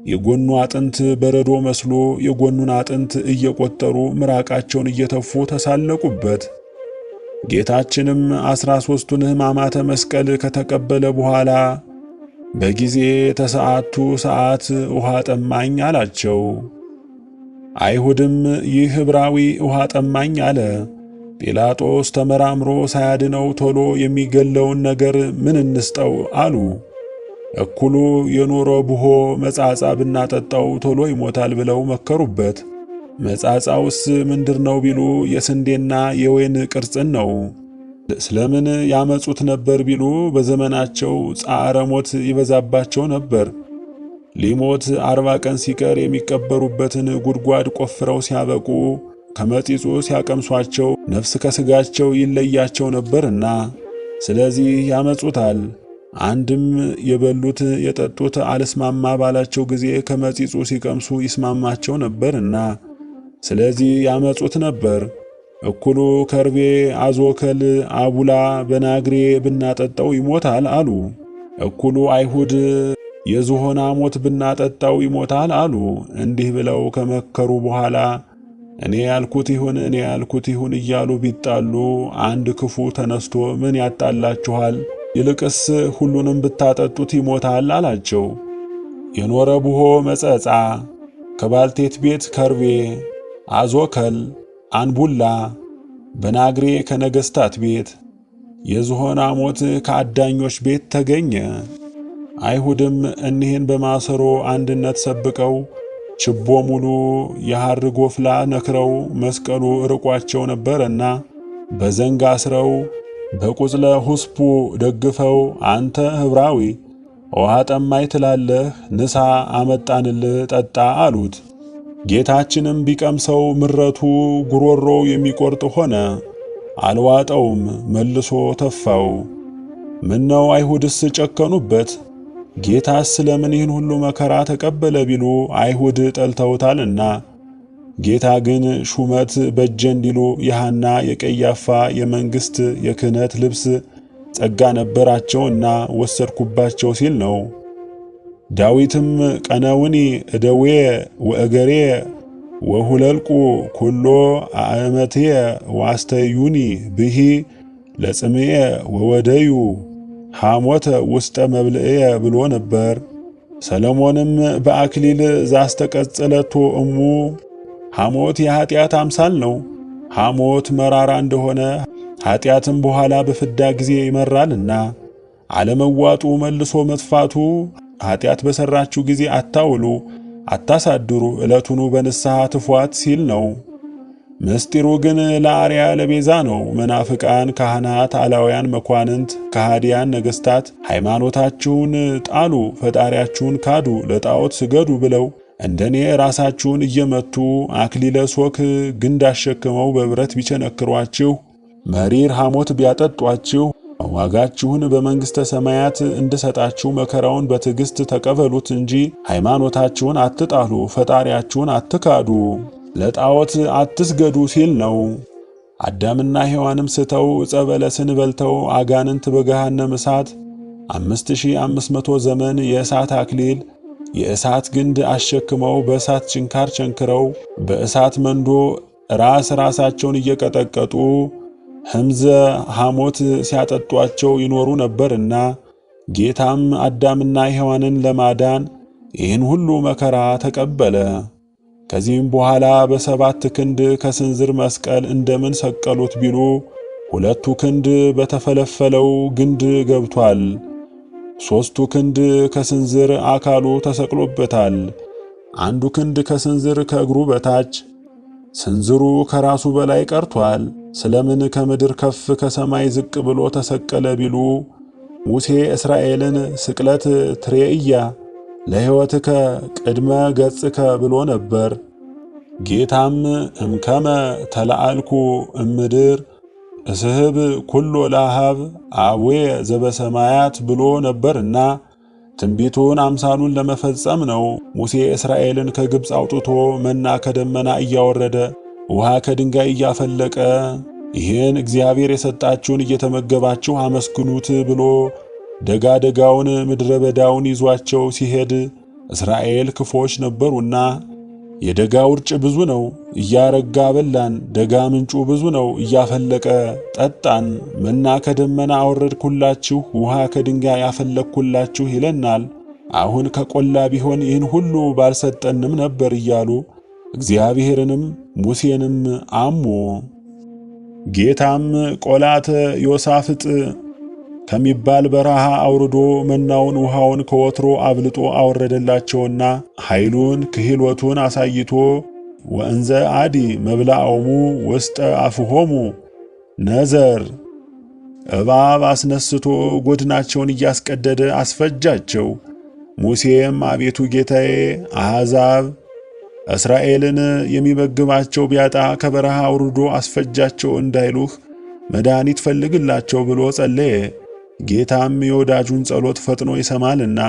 የጎኑ አጥንት በረዶ መስሎ የጎኑን አጥንት እየቆጠሩ ምራቃቸውን እየተፉ ተሳለቁበት። ጌታችንም 13ቱን ሕማማተ መስቀል ከተቀበለ በኋላ በጊዜ ተሰዓቱ ሰዓት ውሃ ጠማኝ አላቸው። አይሁድም ይህ ዕብራዊ ውሃ ጠማኝ አለ። ጲላጦስ ተመራምሮ ሳያድነው ቶሎ የሚገለውን ነገር ምን እንስጠው አሉ። እኩሉ የኖረ ቡሆ መጻጻ ብናጠጣው ቶሎ ይሞታል ብለው መከሩበት። መጻጻውስ ምንድር ነው ቢሉ የስንዴና የወይን ቅርጽን ነው። ስለምን ያመጹት ነበር ቢሉ በዘመናቸው ጻዕረ ሞት ይበዛባቸው ነበር። ሊሞት 40 ቀን ሲቀር የሚቀበሩበትን ጉድጓድ ቆፍረው ሲያበቁ ከመጢጹ ሲያቀምሷቸው ነፍስ ከሥጋቸው ይለያቸው ነበርና ስለዚህ ያመጹታል። አንድም የበሉት የጠጡት አልስማማ ባላቸው ጊዜ ከመጢጹ ሲቀምሱ ይስማማቸው ነበርና ስለዚህ ያመጹት ነበር። እኩሉ ከርቤ፣ አዞከል፣ አቡላ በናግሬ ብናጠጣው ይሞታል አሉ። እኩሉ አይሁድ የዝሆን ሞት ብናጠጣው ይሞታል አሉ። እንዲህ ብለው ከመከሩ በኋላ እኔ ያልኩት ይሁን እያሉ ቢጣሉ አንድ ክፉ ተነስቶ ምን ያጣላችኋል? ይልቅስ ሁሉንም ብታጠጡት ይሞታል አላቸው። የኖረ ቡሆ መጸጻ፣ ከባልቴት ቤት ከርቤ፣ አዞከል፣ አንቡላ በናግሬ ከነገሥታት ቤት፣ የዝሆን ሞት ከአዳኞች ቤት ተገኘ። አይሁድም እኒህን በማሰሮ አንድነት ሰብቀው ችቦ ሙሉ የሐር ጎፍላ ነክረው መስቀሉ ርቋቸው ነበርና በዘንግ አስረው በቁጽለ ሁስፑ ደግፈው አንተ ዕብራዊ ውሃ ጠማኝ ትላለህ፣ ንሳ አመጣንልህ ጠጣ አሉት። ጌታችንም ቢቀምሰው ምረቱ ጉሮሮ የሚቆርጥ ሆነ። አልዋጠውም፣ መልሶ ተፋው። ምነው አይሁድስ ጨከኑበት? ጌታስ ስለምን ይህን ሁሉ መከራ ተቀበለ ቢሉ አይሁድ ጠልተውታልና። ጌታ ግን ሹመት በጀ እንዲሉ የሐና የቀያፋ የመንግሥት የክህነት ልብስ ጸጋ ነበራቸውና ወሰድኩባቸው ሲል ነው። ዳዊትም ቀነውኒ እደዌ ወእገሬ ወሁለልቁ ኩሎ አእመቴ ዋስተዩኒ ብሂ ለጽምኤ ወወደዩ ሐሞተ ውስጠ መብልዕየ ብሎ ነበር። ሰለሞንም በአክሊል ዛስተቀጸለቶ እሙ ሐሞት የኀጢአት አምሳል ነው፣ ሐሞት መራራ እንደሆነ ኃጢአትም በኋላ በፍዳ ጊዜ ይመራልና አለመዋጡ መልሶ መጥፋቱ ኃጢአት በሰራችሁ ጊዜ አታውሉ አታሳድሩ ዕለቱኑ በንስሐ ትፏት ሲል ነው። ምስጢሩ ግን ለአርያ ለቤዛ ነው። መናፍቃን ካህናት፣ አላውያን መኳንንት፣ ከሃዲያን ነገሥታት ሃይማኖታችሁን ጣሉ፣ ፈጣሪያችሁን ካዱ፣ ለጣዖት ስገዱ ብለው እንደኔ ራሳችሁን እየመቱ አክሊለ ሦክ ግንድ አሸክመው በብረት ቢቸነክሯችሁ መሪር ሐሞት ቢያጠጧችሁ ዋጋችሁን በመንግሥተ ሰማያት እንድሰጣችሁ መከራውን በትዕግሥት ተቀበሉት እንጂ ሃይማኖታችሁን አትጣሉ፣ ፈጣሪያችሁን አትካዱ፣ ለጣዖት አትስገዱ ሲል ነው። አዳምና ሔዋንም ስተው ዕፀ በለስን በልተው አጋንንት በገሃነመ እሳት 5500 ዘመን የእሳት አክሊል የእሳት ግንድ አሸክመው በእሳት ችንካር ቸንክረው በእሳት መንዶ ራሳቸውን እየቀጠቀጡ ሕምዘ ሐሞት ሲያጠጧቸው ይኖሩ ነበርና ጌታም አዳምና ሔዋንን ለማዳን ይህን ሁሉ መከራ ተቀበለ። ከዚህም በኋላ በሰባት ክንድ ከስንዝር መስቀል እንደምን ሰቀሉት ቢሉ 2 ክንድ በተፈለፈለው ግንድ ገብቷል። 3 ክንድ ከስንዝር አካሉ ተሰቅሎበታል። 1 ክንድ ከስንዝር ከእግሩ በታች ስንዝሩ ከራሱ በላይ ቀርቷል። ስለምን ከምድር ከፍ ከሰማይ ዝቅ ብሎ ተሰቀለ ቢሉ ሙሴ እስራኤልን ስቅለት ትሬእያ ለሕይወትከ ቅድመ ገጽከ ብሎ ነበር። ጌታም እምከመ ተለአልኩ እምድር እስህብ ኩሎ ለአሃብ አቡየ ዘበሰማያት ብሎ ነበርና ትንቢቱን አምሳሉን ለመፈጸም ነው። ሙሴ እስራኤልን ከግብፅ አውጥቶ መና ከደመና እያወረደ ውሃ ከድንጋይ እያፈለቀ ይህን እግዚአብሔር የሰጣችሁን እየተመገባችሁ አመስግኑት ብሎ ደጋ ደጋውን ምድረ በዳውን ይዟቸው ሲሄድ እስራኤል ክፎች ነበሩና የደጋ ውርጭ ብዙ ነው እያረጋ በላን፣ ደጋ ምንጩ ብዙ ነው እያፈለቀ ጠጣን፣ መና ከደመና አወረድኩላችሁ፣ ውሃ ከድንጋይ ያፈለቅኩላችሁ ይለናል። አሁን ከቆላ ቢሆን ይህን ሁሉ ባልሰጠንም ነበር እያሉ እግዚአብሔርንም ሙሴንም አሙ። ጌታም ቆላተ ዮሳፍጥ ከሚባል በረሃ አውርዶ መናውን ውሃውን ከወትሮ አብልጦ አወረደላቸውና ኃይሉን ክህሎቱን አሳይቶ ወእንዘ አዲ መብላዖሙ ውስጠ አፍሆሙ ነዘር እባብ አስነስቶ ጎድናቸውን እያስቀደደ አስፈጃቸው። ሙሴም አቤቱ ጌታዬ አሕዛብ እስራኤልን የሚመግባቸው ቢያጣ ከበረሃ አውርዶ አስፈጃቸው እንዳይሉህ መድኃኒት ፈልግላቸው ብሎ ጸለየ። ጌታም የወዳጁን ጸሎት ፈጥኖ ይሰማልና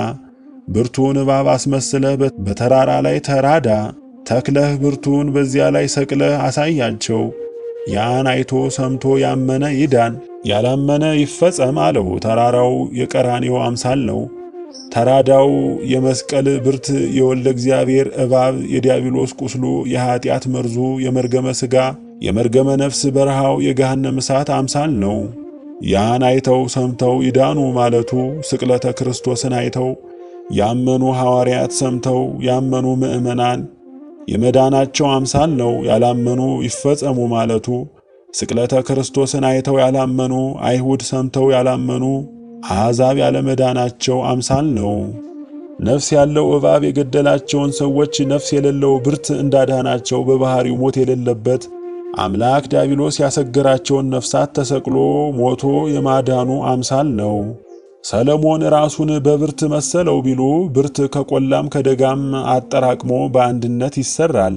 ብርቱን እባብ አስመስለህ በተራራ ላይ ተራዳ ተክለህ ብርቱን በዚያ ላይ ሰቅለህ አሳያቸው። ያን አይቶ ሰምቶ ያመነ ይዳን፣ ያላመነ ይፈጸም አለው። ተራራው የቀራንዮ አምሳል ነው። ተራዳው የመስቀል ብርት የወልደ እግዚአብሔር እባብ የዲያብሎስ ቁስሉ የኀጢአት መርዙ የመርገመ ሥጋ የመርገመ ነፍስ በረሃው የገሃነመ እሳት አምሳል ነው። ያን አይተው ሰምተው ይዳኑ ማለቱ ስቅለተ ክርስቶስን አይተው ያመኑ ሐዋርያት ሰምተው ያመኑ ምእመናን የመዳናቸው አምሳል ነው። ያላመኑ ይፈጸሙ ማለቱ ስቅለተ ክርስቶስን አይተው ያላመኑ አይሁድ ሰምተው ያላመኑ አሕዛብ ያለመዳናቸው አምሳል ነው። ነፍስ ያለው እባብ የገደላቸውን ሰዎች ነፍስ የሌለው ብርት እንዳዳናቸው በባህሪው ሞት የሌለበት አምላክ ዲያብሎስ ያሰገራቸውን ነፍሳት ተሰቅሎ ሞቶ የማዳኑ አምሳል ነው። ሰለሞን ራሱን በብርት መሰለው ቢሉ ብርት ከቆላም ከደጋም አጠራቅሞ በአንድነት ይሰራል።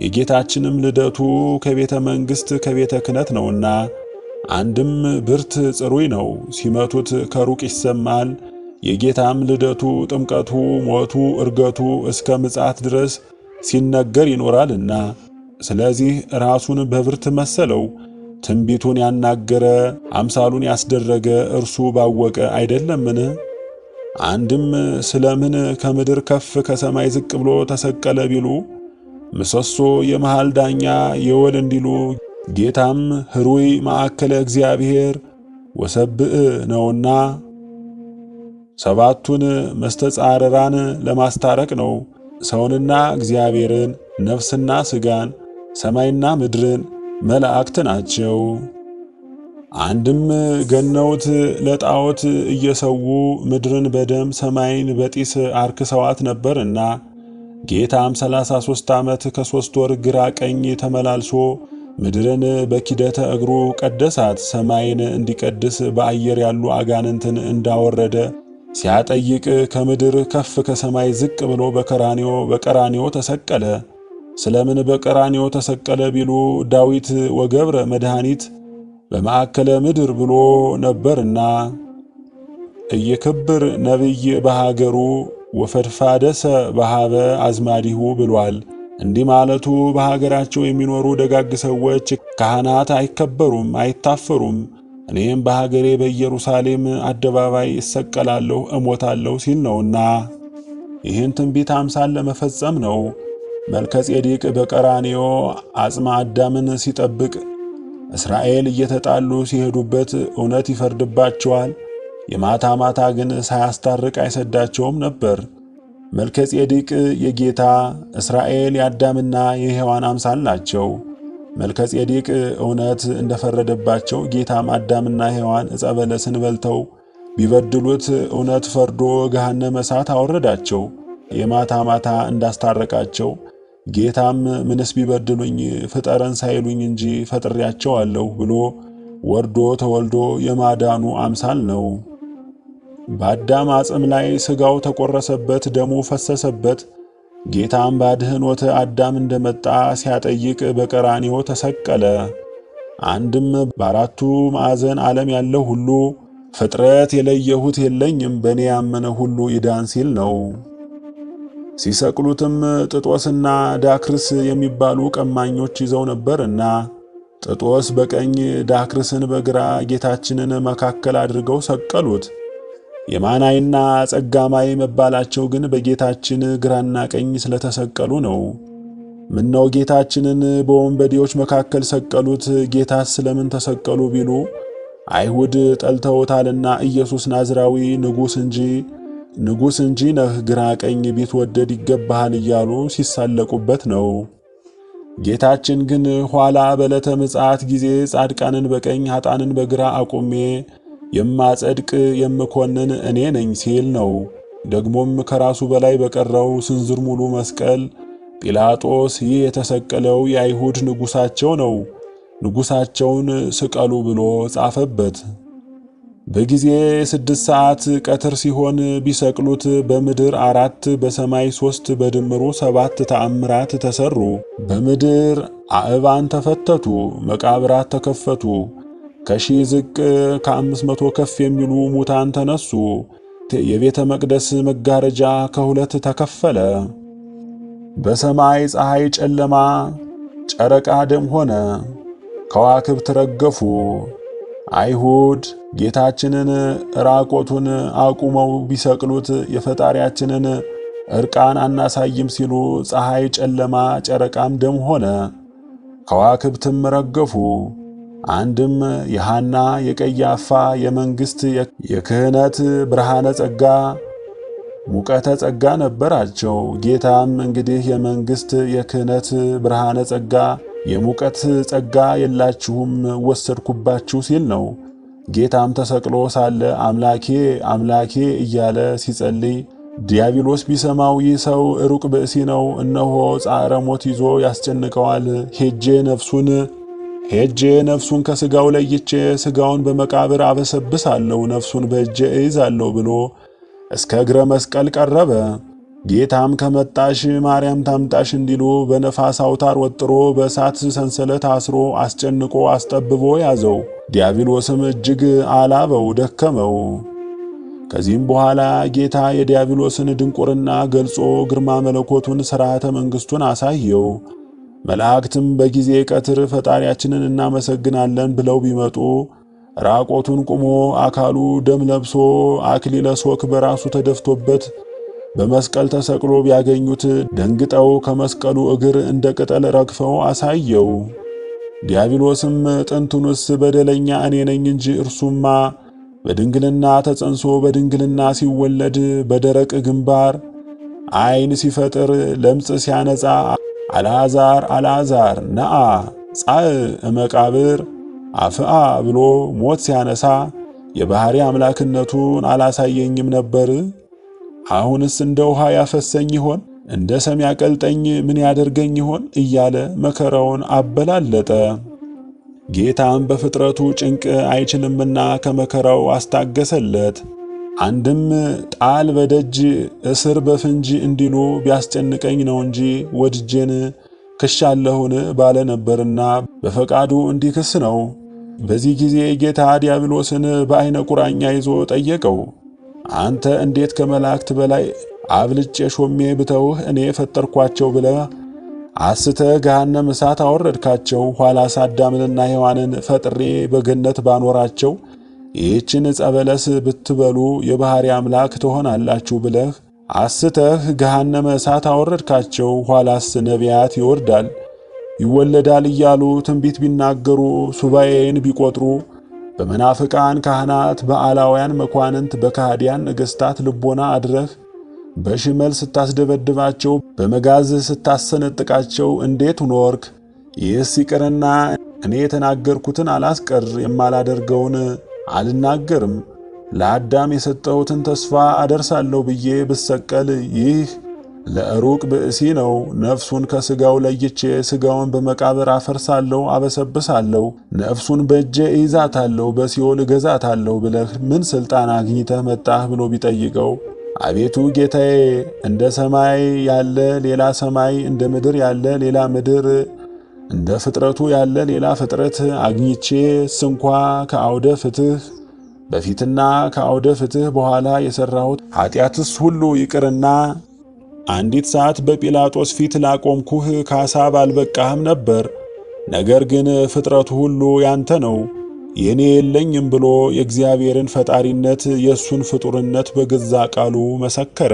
የጌታችንም ልደቱ ከቤተ መንግሥት ከቤተ ክህነት ነውና አንድም ብርት ጽሩይ ነው፣ ሲመቱት ከሩቅ ይሰማል። የጌታም ልደቱ፣ ጥምቀቱ፣ ሞቱ፣ ዕርገቱ እስከ ምጽአት ድረስ ሲነገር ይኖራልና ስለዚህ ራሱን በብርት መሰለው። ትንቢቱን ያናገረ አምሳሉን ያስደረገ እርሱ ባወቀ አይደለምን? አንድም ስለምን ከምድር ከፍ ከሰማይ ዝቅ ብሎ ተሰቀለ ቢሉ ምሰሶ የመሃል ዳኛ የወል እንዲሉ ጌታም ህሩይ ማዕከለ እግዚአብሔር ወሰብእ ነውና ሰባቱን መስተጻረራን ለማስታረቅ ነው። ሰውንና እግዚአብሔርን፣ ነፍስና ሥጋን፣ ሰማይና ምድርን፣ መላእክት ናቸው። አንድም ገነውት ለጣዖት እየሰዉ ምድርን በደም ሰማይን በጢስ አርክሰዋት ነበርና ጌታም 33 ዓመት ከ3 ወር ግራ ቀኝ ተመላልሶ ምድርን በኪደተ እግሩ ቀደሳት። ሰማይን እንዲቀድስ በአየር ያሉ አጋንንትን እንዳወረደ ሲያጠይቅ ከምድር ከፍ ከሰማይ ዝቅ ብሎ በቀራንዮ ተሰቀለ። ስለምን በቀራንዮ ተሰቀለ ቢሉ ዳዊት ወገብረ መድኃኒት በማዕከለ ምድር ብሎ ነበርና እየክብር ነቢይ በሃገሩ ወፈድፋደሰ በሃበ አዝማዲሁ ብሏል። እንዲህ ማለቱ በሀገራቸው የሚኖሩ ደጋግ ሰዎች ካህናት አይከበሩም፣ አይታፈሩም። እኔም በሀገሬ በኢየሩሳሌም አደባባይ እሰቀላለሁ፣ እሞታለሁ ሲል ነውና ይህን ትንቢት አምሳል ለመፈጸም ነው። መልከጼዴቅ በቀራንዮ አጽመ አዳምን ሲጠብቅ እስራኤል እየተጣሉ ሲሄዱበት እውነት ይፈርድባቸዋል። የማታ ማታ ግን ሳያስታርቅ አይሰዳቸውም ነበር። መልከጼዴቅ የጌታ እስራኤል የአዳምና የሔዋን አምሳል ናቸው። መልከጼዴቅ እውነት እንደፈረደባቸው ጌታም አዳምና ሔዋን ዕፀ በለስን በልተው ቢበድሉት እውነት ፈርዶ ገሃነመ እሳት አወረዳቸው። የማታ ማታ እንዳስታረቃቸው ጌታም ምንስ ቢበድሉኝ ፍጠረን ሳይሉኝ እንጂ ፈጥሬያቸዋለሁ ብሎ ወርዶ ተወልዶ የማዳኑ አምሳል ነው። በአዳም አጽም ላይ ሥጋው ተቆረሰበት፣ ደሙ ፈሰሰበት። ጌታም ባድኅኖተ አዳም እንደመጣ ሲያጠይቅ በቀራንዮ ተሰቀለ። አንድም በአራቱ ማዕዘን ዓለም ያለው ሁሉ ፍጥረት የለየሁት የለኝም በእኔ ያመነ ሁሉ ይዳን ሲል ነው። ሲሰቅሉትም ጥጦስና ዳክርስ የሚባሉ ቀማኞች ይዘው ነበርና ጥጦስ በቀኝ ዳክርስን በግራ ጌታችንን መካከል አድርገው ሰቀሉት። የማናይና ጸጋማይ መባላቸው ግን በጌታችን ግራና ቀኝ ስለተሰቀሉ ነው። ምነው ጌታችንን በወንበዴዎች መካከል ሰቀሉት? ጌታስ ስለምን ተሰቀሉ ቢሉ አይሁድ ጠልተውታልና ኢየሱስ ናዝራዊ ንጉሥ እንጂ ነህ፣ ግራ ቀኝ ቢትወደድ ይገባሃል እያሉ ሲሳለቁበት ነው። ጌታችን ግን ኋላ በዕለተ ምጽአት ጊዜ ጻድቃንን በቀኝ ኃጥአንን በግራ አቁሜ የማጸድቅ የምኮንን እኔ ነኝ ሲል ነው። ደግሞም ከራሱ በላይ በቀረው ስንዝር ሙሉ መስቀል ጲላጦስ ይህ የተሰቀለው የአይሁድ ንጉሣቸው ነው፣ ንጉሣቸውን ስቀሉ ብሎ ጻፈበት። በጊዜ 6 ሰዓት ቀትር ሲሆን ቢሰቅሉት በምድር 4 በሰማይ 3 በድምሩ 7 ተአምራት ተሰሩ። በምድር አእባን ተፈተቱ፣ መቃብራት ተከፈቱ። ከሺህ ዝቅ ከ500 ከፍ የሚሉ ሙታን ተነሱ። የቤተ መቅደስ መጋረጃ ከሁለት ተከፈለ። በሰማይ ፀሐይ ጨለማ፣ ጨረቃ ደም ሆነ፣ ከዋክብት ረገፉ። አይሁድ ጌታችንን ራቆቱን አቁመው ቢሰቅሉት የፈጣሪያችንን ዕርቃን አናሳይም ሲሉ ፀሐይ ጨለማ፣ ጨረቃም ደም ሆነ፣ ከዋክብትም ረገፉ። አንድም የሐና የቀያፋ የመንግሥት የክህነት ብርሃነ ጸጋ ሙቀተ ጸጋ ነበራቸው። ጌታም እንግዲህ የመንግሥት የክህነት ብርሃነ ጸጋ የሙቀት ጸጋ የላችሁም ወሰድኩባችሁ ሲል ነው። ጌታም ተሰቅሎ ሳለ አምላኬ አምላኬ እያለ ሲጸልይ ዲያብሎስ ቢሰማው ይህ ሰው ሩቅ ብእሲ ነው፣ እነሆ ጻዕረ ሞት ይዞ ያስጨንቀዋል፣ ሄጄ ነፍሱን ከሥጋው ለይቼ ሥጋውን በመቃብር አበሰብሳለሁ፣ ነፍሱን በእጄ እይዛለሁ ብሎ እስከ እግረ መስቀል ቀረበ። ጌታም ከመጣሽ ማርያም ታምጣሽ እንዲሉ በነፋስ አውታር ወጥሮ በእሳት ሰንሰለት አስሮ አስጨንቆ አስጠብቦ ያዘው። ዲያብሎስም እጅግ አላበው፣ ደከመው። ከዚህም በኋላ ጌታ የዲያብሎስን ድንቁርና ገልጾ ግርማ መለኮቱን ሥርዓተ መንግሥቱን አሳየው። መላእክትም በጊዜ ቀትር ፈጣሪያችንን እናመሰግናለን ብለው ቢመጡ ራቆቱን ቁሞ አካሉ ደም ለብሶ አክሊለ ሦክ በራሱ ተደፍቶበት በመስቀል ተሰቅሎ ቢያገኙት ደንግጠው ከመስቀሉ እግር እንደ ቅጠል ረግፈው አሳየው። ዲያብሎስም ጥንቱንስ በደለኛ እኔ ነኝ እንጂ እርሱማ በድንግልና ተጸንሶ በድንግልና ሲወለድ በደረቅ ግንባር ዓይን ሲፈጥር ለምጽ ሲያነጻ አልዓዛር ነአ ጻእ እመቃብር አፍአ ብሎ ሞት ሲያነሳ የባህሪ አምላክነቱን አላሳየኝም ነበር? አሁንስ እንደ ውሃ ያፈሰኝ ይሆን? እንደ ሰም ያቀልጠኝ ምን ያደርገኝ ይሆን? እያለ መከራውን አበላለጠ። ጌታም በፍጥረቱ ጭንቅ አይችልምና ከመከራው አስታገሰለት። አንድም ጣል በደጅ እስር በፍንጅ እንዲሉ ቢያስጨንቀኝ ነው እንጂ ወድጄን ክሻለሁን ባለ ነበርና በፈቃዱ እንዲክስ ነው። በዚህ ጊዜ ጌታ ዲያብሎስን በዐይነ ቁራኛ ይዞ ጠየቀው። አንተ እንዴት ከመላእክት በላይ አብልጬ ሾሜ ብተውህ እኔ ፈጠርኳቸው ብለህ አስተህ ገሃነመ እሳት አወረድካቸው? ኋላስ አዳምንና ሔዋንን ፈጥሬ በገነት ባኖራቸው ይህችን ዕፀ በለስ ብትበሉ የባሕርይ አምላክ ትሆናላችሁ ብለህ አስተህ ገሃነመ እሳት አወረድካቸው። ኋላስ ነቢያት ይወርዳል ይወለዳል እያሉ ትንቢት ቢናገሩ ሱባኤን ቢቆጥሩ በመናፍቃን ካህናት በአላውያን መኳንንት በካህዲያን ነገሥታት ልቦና አድረህ በሽመል ስታስደበድባቸው በመጋዝ ስታሰነጥቃቸው እንዴት ኖርክ? ይህስ ይቅርና እኔ የተናገርኩትን አላስቀር የማላደርገውን አልናገርም። ለአዳም የሰጠሁትን ተስፋ አደርሳለሁ ብዬ ብሰቀል ይህ ለሩቅ ብእሲ ነው። ነፍሱን ከሥጋው ለይቼ ሥጋውን በመቃብር አፈርሳለሁ፣ አበሰብሳለሁ። ነፍሱን በእጄ እይዛታለሁ፣ በሲኦል እገዛታለሁ ብለህ ምን ሥልጣን አግኝተህ መጣህ ብሎ ቢጠይቀው አቤቱ ጌታዬ፣ እንደ ሰማይ ያለ ሌላ ሰማይ፣ እንደ ምድር ያለ ሌላ ምድር፣ እንደ ፍጥረቱ ያለ ሌላ ፍጥረት አግኝቼ ስንኳ ከአውደ ፍትህ በፊትና ከአውደ ፍትህ በኋላ የሠራሁት ኃጢአትስ ሁሉ ይቅርና አንዲት ሰዓት በጲላጦስ ፊት ላቆምኩህ ካሳ ባልበቃህም ነበር። ነገር ግን ፍጥረቱ ሁሉ ያንተ ነው፣ የኔ የለኝም ብሎ የእግዚአብሔርን ፈጣሪነት የእሱን ፍጡርነት በገዛ ቃሉ መሰከረ።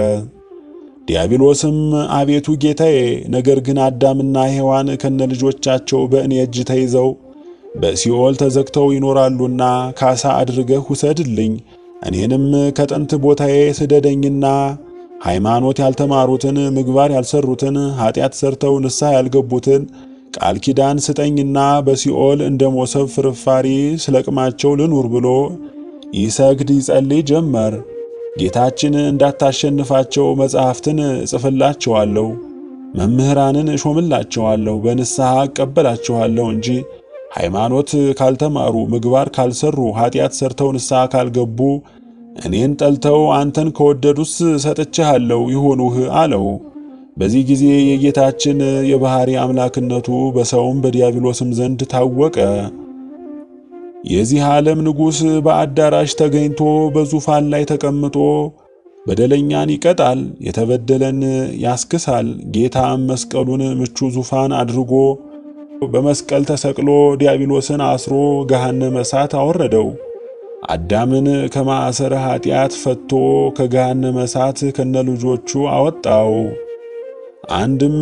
ዲያብሎስም አቤቱ ጌታዬ፣ ነገር ግን አዳምና ሔዋን ከነልጆቻቸው በእኔ እጅ ተይዘው በሲኦል ተዘግተው ይኖራሉና ካሳ አድርገህ ውሰድልኝ፣ እኔንም ከጥንት ቦታዬ ስደደኝና ሃይማኖት ያልተማሩትን ምግባር ያልሰሩትን ኃጢአት ሰርተው ንስሐ ያልገቡትን ቃል ኪዳን ስጠኝና በሲኦል እንደ ሞሰብ ፍርፋሪ ስለቅማቸው ልኑር ብሎ ይሰግድ ይጸልይ ጀመር። ጌታችን እንዳታሸንፋቸው መጻሕፍትን እጽፍላቸዋለሁ፣ መምህራንን እሾምላቸዋለሁ፣ በንስሐ እቀበላቸዋለሁ እንጂ ሃይማኖት ካልተማሩ ምግባር ካልሰሩ ኃጢአት ሰርተው ንስሐ ካልገቡ እኔን ጠልተው አንተን ከወደዱስ ሰጥቼሃለሁ ይሆኑህ አለው። በዚህ ጊዜ የጌታችን የባሕርይ አምላክነቱ በሰውም በዲያብሎስም ዘንድ ታወቀ። የዚህ ዓለም ንጉሥ በአዳራሽ ተገኝቶ በዙፋን ላይ ተቀምጦ በደለኛን ይቀጣል፣ የተበደለን ያስክሳል። ጌታም መስቀሉን ምቹ ዙፋን አድርጎ በመስቀል ተሰቅሎ ዲያብሎስን አስሮ ገሃነመ እሳት አወረደው። አዳምን ከማዕሰረ ኃጢአት ፈቶ ከገሃነመ እሳት ከነልጆቹ አወጣው። አንድም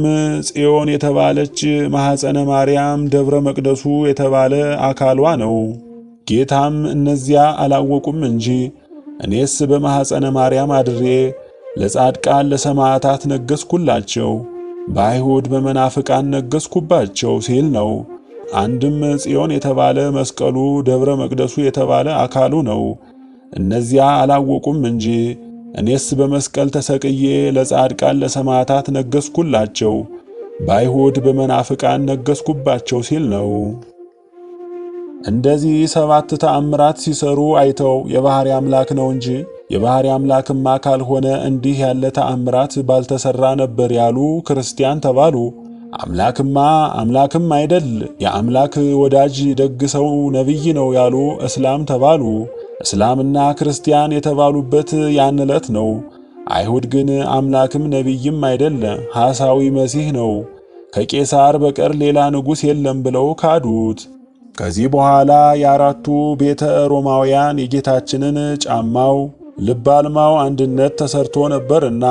ጽዮን የተባለች ማኅፀነ ማርያም ደብረ መቅደሱ የተባለ አካሏ ነው። ጌታም እነዚያ አላወቁም እንጂ እኔስ በማኅፀነ ማርያም አድሬ ለጻድቃን ለሰማዕታት ነገሥኩላቸው፣ በአይሁድ በመናፍቃን ነገሥኩባቸው ሲል ነው። አንድም ጽዮን የተባለ መስቀሉ ደብረ መቅደሱ የተባለ አካሉ ነው። እነዚያ አላወቁም እንጂ እኔስ በመስቀል ተሰቅዬ ለጻድቃን ለሰማዕታት ነገሥኩላቸው፣ በአይሁድ በመናፍቃን ነገሥኩባቸው ሲል ነው። እንደዚህ 7 ተአምራት ሲሰሩ አይተው የባሕርይ አምላክ ነው እንጂ የባሕርይ አምላክማ ካልሆነ እንዲህ ያለ ተአምራት ባልተሰራ ነበር ያሉ ክርስቲያን ተባሉ። አምላክም አይደል የአምላክ ወዳጅ ደግ ሰው ነቢይ ነው ያሉ እስላም ተባሉ። እስላምና ክርስቲያን የተባሉበት ያን ዕለት ነው። አይሁድ ግን አምላክም ነቢይም አይደል ሐሳዊ መሲህ ነው፣ ከቄሳር በቀር ሌላ ንጉሥ የለም ብለው ካዱት። ከዚህ በኋላ የአራቱ ቤተ ሮማውያን የጌታችንን ጫማው ልብ አልማው አንድነት ተሰርቶ ነበርና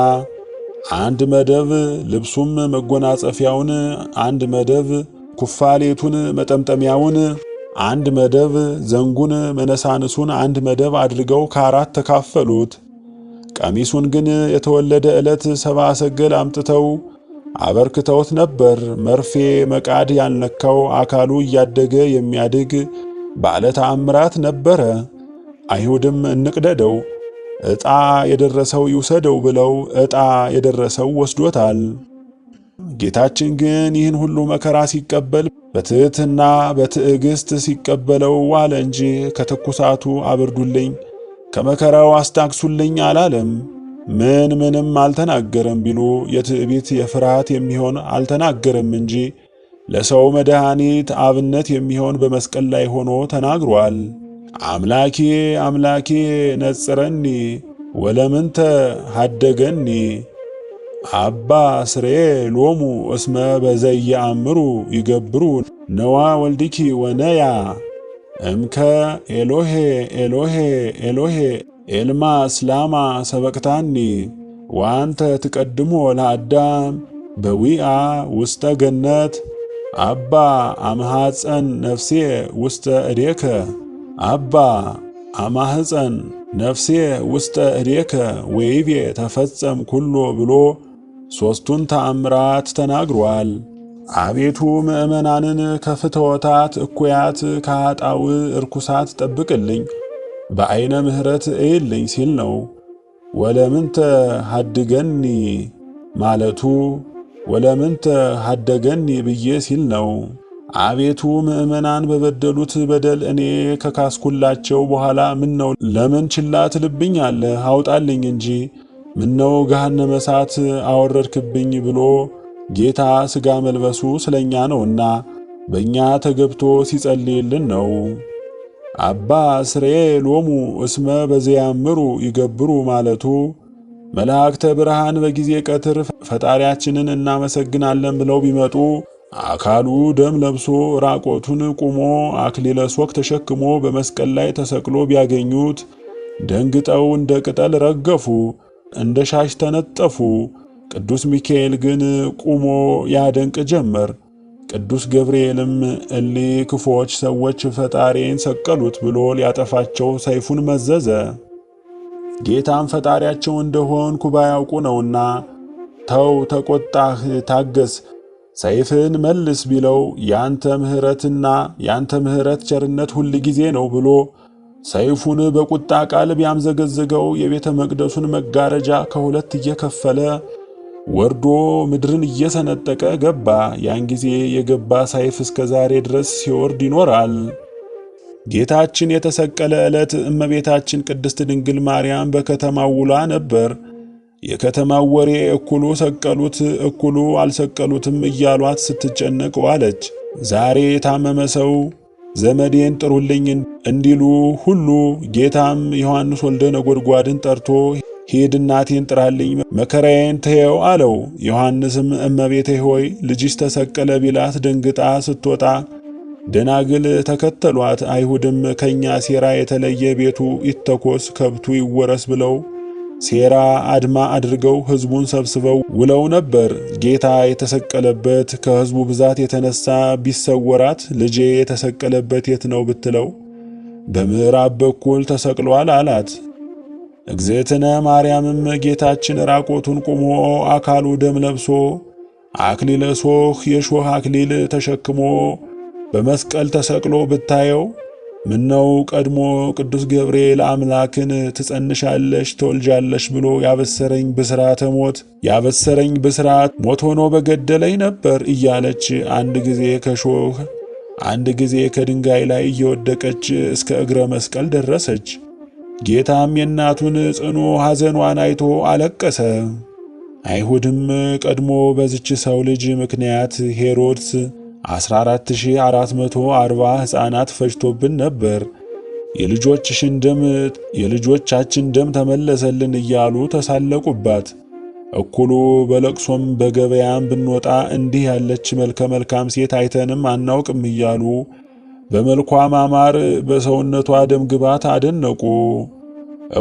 አንድ መደብ ልብሱም መጎናጸፊያውን፣ አንድ መደብ ኩፋሌቱን መጠምጠሚያውን፣ አንድ መደብ ዘንጉን መነሳንሱን አንድ መደብ አድርገው ከአራት ተካፈሉት። ቀሚሱን ግን የተወለደ ዕለት ሰብአ ሰገል አምጥተው አበርክተውት ነበር። መርፌ መቃድ ያልነካው አካሉ እያደገ የሚያድግ ባለ ተአምራት ነበረ። አይሁድም እንቅደደው፣ ዕጣ የደረሰው ይውሰደው ብለው ዕጣ የደረሰው ወስዶታል። ጌታችን ግን ይህን ሁሉ መከራ ሲቀበል በትሕትና በትዕግሥት ሲቀበለው ዋለ እንጂ ከትኩሳቱ አብርዱልኝ፣ ከመከራው አስታግሱልኝ አላለም። ምንም አልተናገረም ቢሉ የትዕቢት የፍርሃት የሚሆን አልተናገረም እንጂ ለሰው መድኃኒት አብነት የሚሆን በመስቀል ላይ ሆኖ ተናግሯል። አምላኬ አምላኬ ነጽረኒ ወለምንተ ሀደገኒ አባ ስሬ ሎሙ እስመ በዘየአምሩ ይገብሩ ነዋ ወልድኪ ወነያ እምከ ኤሎሄ ኤሎሄ ኤሎሄ ኤልማስ ላማ ሰበቅታኒ ወአንተ ትቀድሞ ለአዳም በዊአ ውስተ ገነት አባ አምሐፀን ነፍሴ ውስተ እዴከ አባ አማህፀን ነፍሴ ውስተ እዴከ ወይቤ ተፈጸም ኩሎ ብሎ ሦስቱን ተአምራት ተናግሯል። አቤቱ ምእመናንን ከፍትወታት እኩያት ከኃጣው እርኩሳት ጠብቅልኝ፣ በዐይነ ምሕረት እይልኝ ሲል ነው። ወለምንተ ሀድገኒ ማለቱ ወለምንተ ሀደገኒ ብዬ ሲል ነው። አቤቱ ምእመናን በበደሉት በደል እኔ ከካስኩላቸው በኋላ ምነው ለምን ችላ ትልብኛለህ? አውጣልኝ እንጂ ምነው ገሃነመ እሳት አወረድክብኝ ብሎ ጌታ ሥጋ መልበሱ ስለኛ ነውና በእኛ ተገብቶ ሲጸልይልን ነው። አባ ስሬ ሎሙ እስመ በዘያምሩ ይገብሩ ማለቱ መላእክተ ብርሃን በጊዜ ቀትር ፈጣሪያችንን እናመሰግናለን ብለው ቢመጡ አካሉ ደም ለብሶ ራቆቱን ቁሞ አክሊለ ሦክ ተሸክሞ በመስቀል ላይ ተሰቅሎ ቢያገኙት ደንግጠው እንደ ቅጠል ረገፉ፣ እንደ ሻሽ ተነጠፉ። ቅዱስ ሚካኤል ግን ቁሞ ያደንቅ ጀመር። ቅዱስ ገብርኤልም እሊ ክፎች ሰዎች ፈጣሪን ሰቀሉት ብሎ ሊያጠፋቸው ሰይፉን መዘዘ። ጌታም ፈጣሪያቸው እንደሆንኩ ባያውቁ ነውና ተው፣ ተቆጣህ፣ ታገስ፣ ሰይፍን መልስ ቢለው ያንተ ምሕረት ቸርነት ሁል ጊዜ ነው ብሎ ሰይፉን በቁጣ ቃል ቢያምዘገዝገው የቤተ መቅደሱን መጋረጃ ከሁለት እየከፈለ ወርዶ ምድርን እየሰነጠቀ ገባ። ያን ጊዜ የገባ ሰይፍ እስከ ዛሬ ድረስ ሲወርድ ይኖራል። ጌታችን የተሰቀለ ዕለት እመቤታችን ቅድስት ድንግል ማርያም በከተማው ውላ ነበር። የከተማው ወሬ እኩሉ ሰቀሉት፣ እኩሉ አልሰቀሉትም እያሏት ስትጨነቅ ዋለች። ዛሬ የታመመ ሰው ዘመዴን ጥሩልኝ እንዲሉ ሁሉ ጌታም ዮሐንስ ወልደ ነጎድጓድን ጠርቶ ሂድ እናቴን ጥራልኝ መከራዬን ተየው አለው። ዮሐንስም እመቤቴ ሆይ ልጅሽ ተሰቀለ ቢላት ደንግጣ ስትወጣ ደናግል ተከተሏት። አይሁድም ከኛ ሴራ የተለየ ቤቱ ይተኮስ ከብቱ ይወረስ ብለው ሴራ አድማ አድርገው ሕዝቡን ሰብስበው ውለው ነበር። ጌታ የተሰቀለበት ከሕዝቡ ብዛት የተነሳ ቢሰወራት ልጄ የተሰቀለበት የት ነው ብትለው በምዕራብ በኩል ተሰቅሏል አላት። እግዝእትነ ማርያምም ጌታችን ራቆቱን ቁሞ አካሉ ደም ለብሶ አክሊለ ሦክ የሾህ አክሊል ተሸክሞ በመስቀል ተሰቅሎ ብታየው ምነው ቀድሞ ቅዱስ ገብርኤል አምላክን ትጸንሻለሽ ትወልጃለሽ ብሎ ያበሰረኝ ብስራት ሞት ሆኖ በገደለኝ ነበር እያለች አንድ ጊዜ ከሾህ አንድ ጊዜ ከድንጋይ ላይ እየወደቀች እስከ እግረ መስቀል ደረሰች። ጌታም የእናቱን ጽኑ ሐዘኗን አይቶ አለቀሰ። አይሁድም ቀድሞ በዚች ሰው ልጅ ምክንያት ሄሮድስ 14440 ሕፃናት ፈጅቶብን ነበር፣ የልጆቻችን ደም ተመለሰልን እያሉ ተሳለቁባት። እኩሉ በለቅሶም በገበያም ብንወጣ እንዲህ ያለች መልከ መልካም ሴት አይተንም አናውቅም እያሉ በመልኳ ማማር በሰውነቷ ደም ግባት አደነቁ።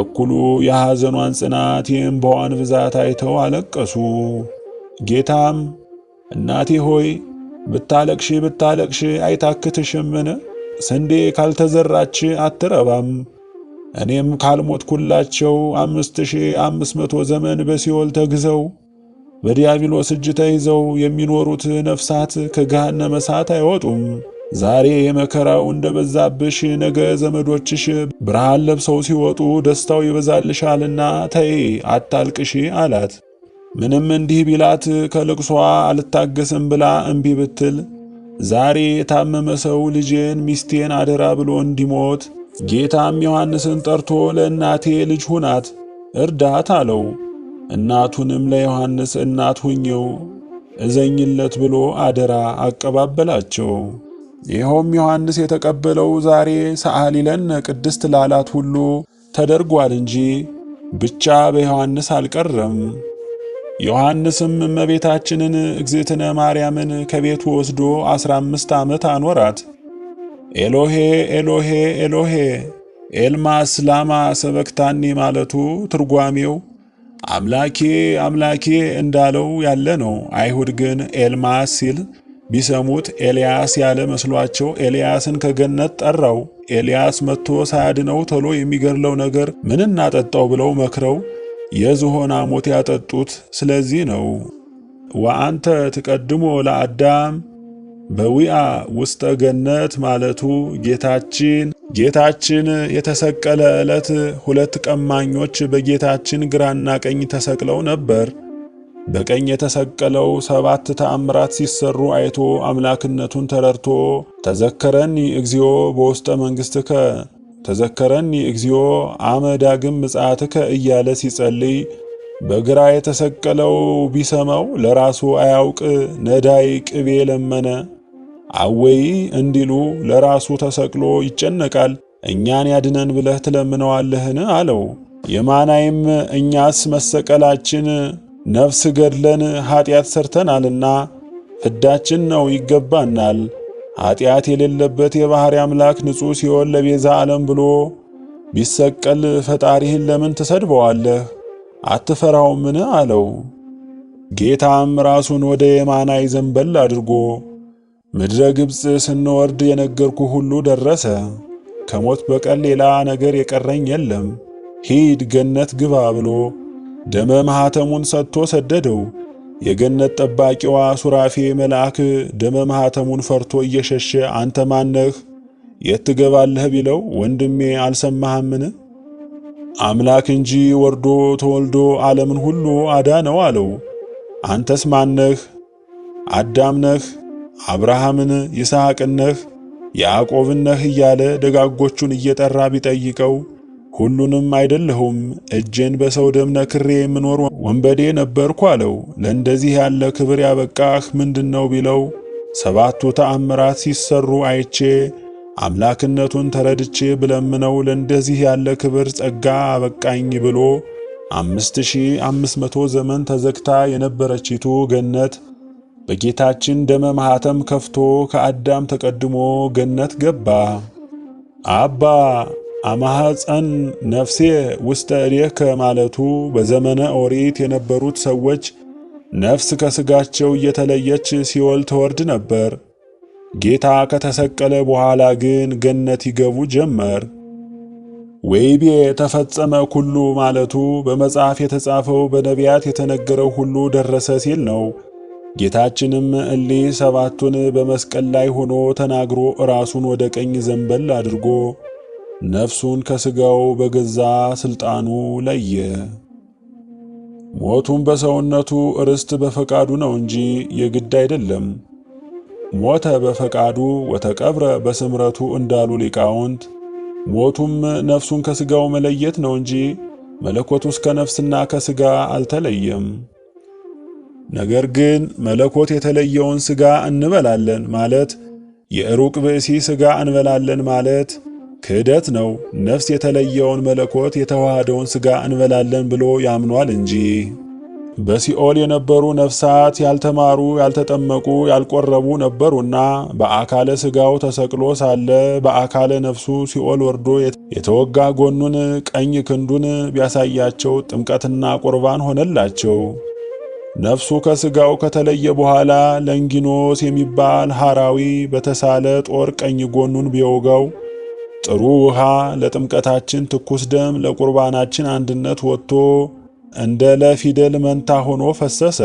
እኩሉ የሐዘኗን ጽናት የእንባዋን ብዛት አይተው አለቀሱ። ጌታም እናቴ ሆይ ብታለቅሽ አይታክትሽምን? ስንዴ ካልተዘራች አትረባም። እኔም ካልሞትኩላቸው 5500 ዘመን በሲኦል ተግዘው በዲያብሎስ እጅ ተይዘው የሚኖሩት ነፍሳት ከገሃነመ እሳት አይወጡም። ዛሬ መከራው እንደበዛብሽ ነገ ዘመዶችሽ ብርሃን ለብሰው ሲወጡ ደስታው ይበዛልሻልና ተይ አታልቅሺ አላት። ምንም እንዲህ ቢላት ከልቅሷ አልታገስም ብላ እምቢ ብትል ዛሬ የታመመ ሰው ልጄን ሚስቴን አደራ ብሎ እንዲሞት ጌታም ዮሐንስን ጠርቶ ለእናቴ ልጅ ሁናት እርዳት አለው። እናቱንም ለዮሐንስ እናት ሁኘው እዘኝለት ብሎ አደራ አቀባበላቸው። ይኸውም ዮሐንስ የተቀበለው ዛሬ ሰአሊ ለነ ቅድስት ላላት ሁሉ ተደርጓል እንጂ ብቻ በዮሐንስ አልቀረም። ዮሐንስም እመቤታችንን እግዝእትነ ማርያምን ከቤቱ ወስዶ 15 ዓመት አኖራት። ኤሎሄ ኤሎሄ ኤሎሄ ኤልማስ ላማ ሰበክታኒ ማለቱ ትርጓሜው አምላኬ አምላኬ እንዳለው ያለ ነው። አይሁድ ግን ኤልማስ ሲል ቢሰሙት ኤልያስ ያለ መስሏቸው ኤልያስን ከገነት ጠራው። ኤልያስ መጥቶ ሳያድነው ቶሎ የሚገድለው ነገር ምን እናጠጣው ብለው መክረው የዝሆን ሞት ያጠጡት ስለዚህ ነው። ወአንተ ትቀድሞ ለአዳም በዊአ ውስተ ገነት ማለቱ ጌታችን የተሰቀለ ዕለት ሁለት ቀማኞች በጌታችን ግራና ቀኝ ተሰቅለው ነበር። በቀኝ የተሰቀለው 7 ተአምራት ሲሰሩ አይቶ አምላክነቱን ተረድቶ ተዘከረኒ እግዚኦ በውስተ መንግሥትከ ተዘከረኒ እግዚኦ አመ ዳግም ምጽአትከ እያለ ሲጸልይ በግራ የተሰቀለው ቢሰማው ለራሱ አያውቅ ነዳይ ቅቤ ለመነ። አወይ እንዲሉ ለራሱ ተሰቅሎ ይጨነቃል፣ እኛን ያድነን ብለህ ትለምነዋለህን አለው። የማናይም እኛስ መሰቀላችን ነፍስ ገድለን ኃጢአት ሰርተናልና ፍዳችን ነው ይገባናል። ኃጢአት የሌለበት የባሕርይ አምላክ ንጹሕ ሲሆን ለቤዛ ዓለም ብሎ ቢሰቀል ፈጣሪህን ለምን ትሰድበዋለህ? አትፈራውምን አለው። ጌታም ራሱን ወደ የማናይ ዘንበል አድርጎ ምድረ ግብፅ ስንወርድ የነገርኩ ሁሉ ደረሰ። ከሞት በቀር ሌላ ነገር የቀረኝ የለም። ሂድ ገነት ግባ ብሎ ደመ ማኅተሙን ሰጥቶ ሰደደው። የገነት ጠባቂዋ ሱራፌ መልአክ ደመ ማኅተሙን ፈርቶ እየሸሸ አንተ ማነህ? የት ትገባለህ ቢለው ወንድሜ አልሰማህምን? አምላክ እንጂ ወርዶ ተወልዶ ዓለምን ሁሉ አዳነው አለው። አንተስ ማነህ? አዳም ነህ? አብርሃምን ይስሐቅን ነህ? ያዕቆብን ነህ? እያለ ደጋጎቹን እየጠራ ቢጠይቀው ሁሉንም አይደለሁም፣ እጄን በሰው ደም ነክሬ የምኖር ወንበዴ ነበርኩ አለው። ለእንደዚህ ያለ ክብር ያበቃህ ምንድነው ቢለው 7ቱ ተአምራት ሲሰሩ አይቼ አምላክነቱን ተረድቼ ብለምነው ለእንደዚህ ያለ ክብር ጸጋ አበቃኝ ብሎ 5500 ዘመን ተዘግታ የነበረችቱ ገነት በጌታችን ደመ ማኅተም ከፍቶ ከአዳም ተቀድሞ ገነት ገባ። አባ አማሐፀን ነፍሴ ውስተ እዴከ ማለቱ በዘመነ ኦሪት የነበሩት ሰዎች ነፍስ ከሥጋቸው እየተለየች ሲኦል ትወርድ ነበር። ጌታ ከተሰቀለ በኋላ ግን ገነት ይገቡ ጀመር። ወይቤ ተፈጸመ ኩሉ ማለቱ በመጽሐፍ የተጻፈው በነቢያት የተነገረው ሁሉ ደረሰ ሲል ነው። ጌታችንም እሊህ 7ቱን በመስቀል ላይ ሆኖ ተናግሮ ራሱን ወደ ቀኝ ዘንበል አድርጎ ነፍሱን ከሥጋው በገዛ ሥልጣኑ ለየ። ሞቱም በሰውነቱ ርስት በፈቃዱ ነው እንጂ የግድ አይደለም። ሞተ በፈቃዱ ወተቀብረ በስምረቱ እንዳሉ ሊቃውንት፣ ሞቱም ነፍሱን ከሥጋው መለየት ነው እንጂ መለኮቱስ ከነፍስና ከሥጋ አልተለየም። ነገር ግን መለኮት የተለየውን ሥጋ እንበላለን ማለት የሩቅ ብእሲ ሥጋ እንበላለን ማለት ክህደት ነው። ነፍስ የተለየውን መለኮት የተዋሃደውን ሥጋ እንበላለን ብሎ ያምኗል እንጂ። በሲኦል የነበሩ ነፍሳት ያልተማሩ፣ ያልተጠመቁ፣ ያልቆረቡ ነበሩና በአካለ ሥጋው ተሰቅሎ ሳለ በአካለ ነፍሱ ሲኦል ወርዶ የተወጋ ጎኑን ቀኝ ክንዱን ቢያሳያቸው ጥምቀትና ቁርባን ሆነላቸው። ነፍሱ ከሥጋው ከተለየ በኋላ ለንጊኖስ የሚባል ሐራዊ በተሳለ ጦር ቀኝ ጎኑን ቢወጋው ጥሩ ውሃ ለጥምቀታችን ትኩስ ደም ለቁርባናችን አንድነት ወጥቶ እንደ ለፊደል መንታ ሆኖ ፈሰሰ።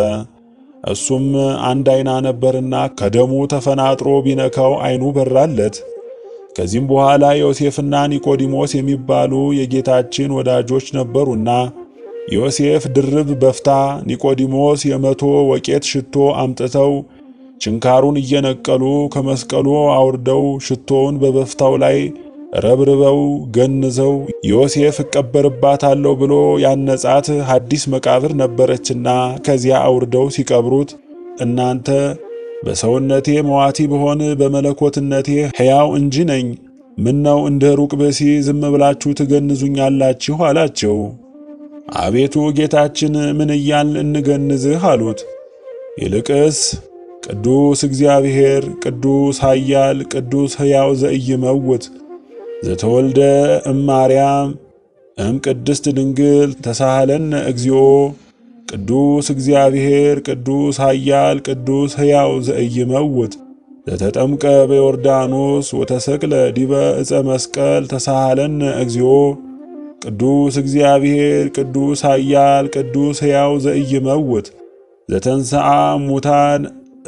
እሱም አንድ ዓይና ነበርና ከደሙ ተፈናጥሮ ቢነካው ዓይኑ በራለት። ከዚህም በኋላ ዮሴፍና ኒቆዲሞስ የሚባሉ የጌታችን ወዳጆች ነበሩና ዮሴፍ ድርብ በፍታ፣ ኒቆዲሞስ የ100 ወቄት ሽቶ አምጥተው ችንካሩን እየነቀሉ ከመስቀሉ አውርደው ሽቶውን በበፍታው ላይ ረብርበው ገንዘው ዮሴፍ እቀበርባታለሁ ብሎ ያነጻት ሐዲስ መቃብር ነበረችና ከዚያ አውርደው ሲቀብሩት እናንተ በሰውነቴ መዋቲ ብሆን በመለኮትነቴ ሕያው እንጂ ነኝ፣ ምነው እንደ ሩቅ ብእሲ ዝም ብላችሁ ትገንዙኛላችሁ አላቸው። አቤቱ ጌታችን ምን እያልን እንገንዝህ አሉት። ይልቅስ ቅዱስ እግዚአብሔር ቅዱስ ኃያል ቅዱስ ሕያው ዘኢይመውት ዘተወልደ እማርያም ቅድስት ድንግል ተሳሃለነ እግዚኦ ቅዱስ እግዚአብሔር ቅዱስ ኃያል ቅዱስ ሕያው ዘኢይመውት ዘተጠምቀ በዮርዳኖስ ወተሰቅለ ዲበ ዕፀ መስቀል ተሳሃለነ እግዚኦ ቅዱስ እግዚአብሔር ቅዱስ ኃያል ቅዱስ ሕያው ዘኢይመውት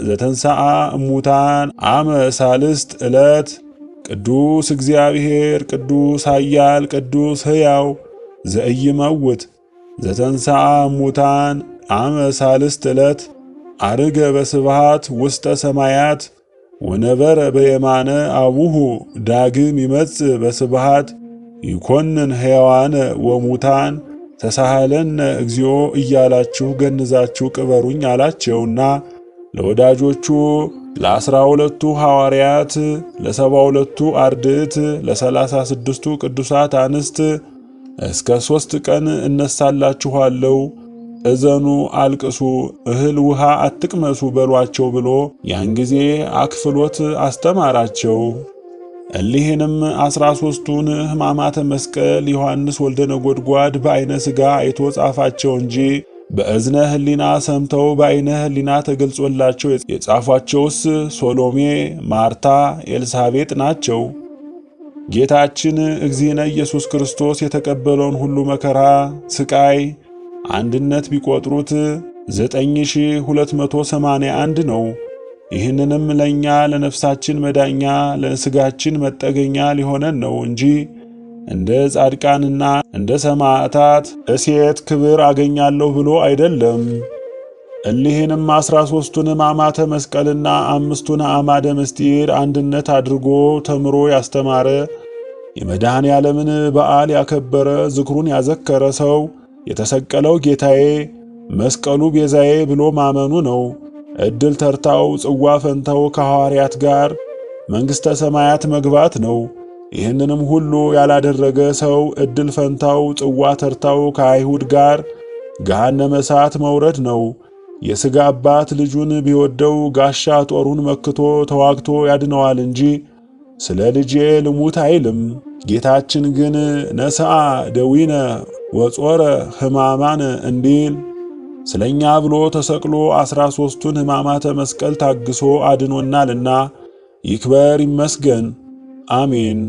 ዘተንሥአ እሙታን አመ ሳልስት ዕለት ቅዱስ እግዚአብሔር ቅዱስ ኃያል ቅዱስ ሕያው ዘኢይመውት ዘተንሥአ እሙታን አመ ሳልስት ዕለት አርገ በስብሃት ውስተ ሰማያት ወነበረ በየማነ አቡሁ ዳግም ይመጽእ በስብሃት ይኮንን ሕያዋነ ወሙታን ተሳሃለነ እግዚኦ እያላችሁ ገንዛችሁ ቅበሩኝ አላቸውና ለወዳጆቹ ለ12ቱ ሐዋርያት ለ72ቱ አርድእት ለ36ቱ ቅዱሳት አንስት እስከ 3 ቀን እነሳላችኋለሁ፣ እዘኑ፣ አልቅሱ፣ እህል ውሃ አትቅመሱ በሏቸው ብሎ ያን ጊዜ አክፍሎት አስተማራቸው። እሊህንም 13ቱን ሕማማተ መስቀል ዮሐንስ ወልደ ነጎድጓድ በዐይነ ሥጋ አይቶ ጻፋቸው እንጂ በእዝነ ሕሊና ሰምተው በዐይነ ሕሊና ተገልጾላቸው የጻፏቸውስ ሶሎሜ፣ ማርታ፣ ኤልሳቤጥ ናቸው። ጌታችን እግዚእነ ኢየሱስ ክርስቶስ የተቀበለውን ሁሉ መከራ፣ ስቃይ አንድነት ቢቆጥሩት 9281 ነው። ይህንንም ለእኛ ለነፍሳችን መዳኛ ለሥጋችን መጠገኛ ሊሆነን ነው እንጂ እንደ ጻድቃንና እንደ ሰማዕታት እሴት ክብር አገኛለሁ ብሎ አይደለም። እሊህንም 13ቱን ሕማማተ መስቀልና 5ቱን አዕማደ ምስጢር አንድነት አድርጎ ተምሮ ያስተማረ የመድኃኔ ዓለምን በዓል ያከበረ ዝክሩን ያዘከረ ሰው የተሰቀለው ጌታዬ መስቀሉ ቤዛዬ ብሎ ማመኑ ነው። ዕድል ተርታው ጽዋ ፈንታው ከሐዋርያት ጋር መንግሥተ ሰማያት መግባት ነው። ይህንንም ሁሉ ያላደረገ ሰው ዕድል ፈንታው ጽዋ ተርታው ከአይሁድ ጋር ገሃነመ እሳት መውረድ ነው። የሥጋ አባት ልጁን ቢወደው ጋሻ ጦሩን መክቶ ተዋግቶ ያድነዋል እንጂ ስለ ልጄ ልሙት አይልም። ጌታችን ግን ነሥአ ደዊነ ወጾረ ሕማማነ እንዲል ስለኛ ብሎ ተሰቅሎ 13ቱን ሕማማተ መስቀል ታግሶ አድኖናልና ይክበር ይመስገን፣ አሜን።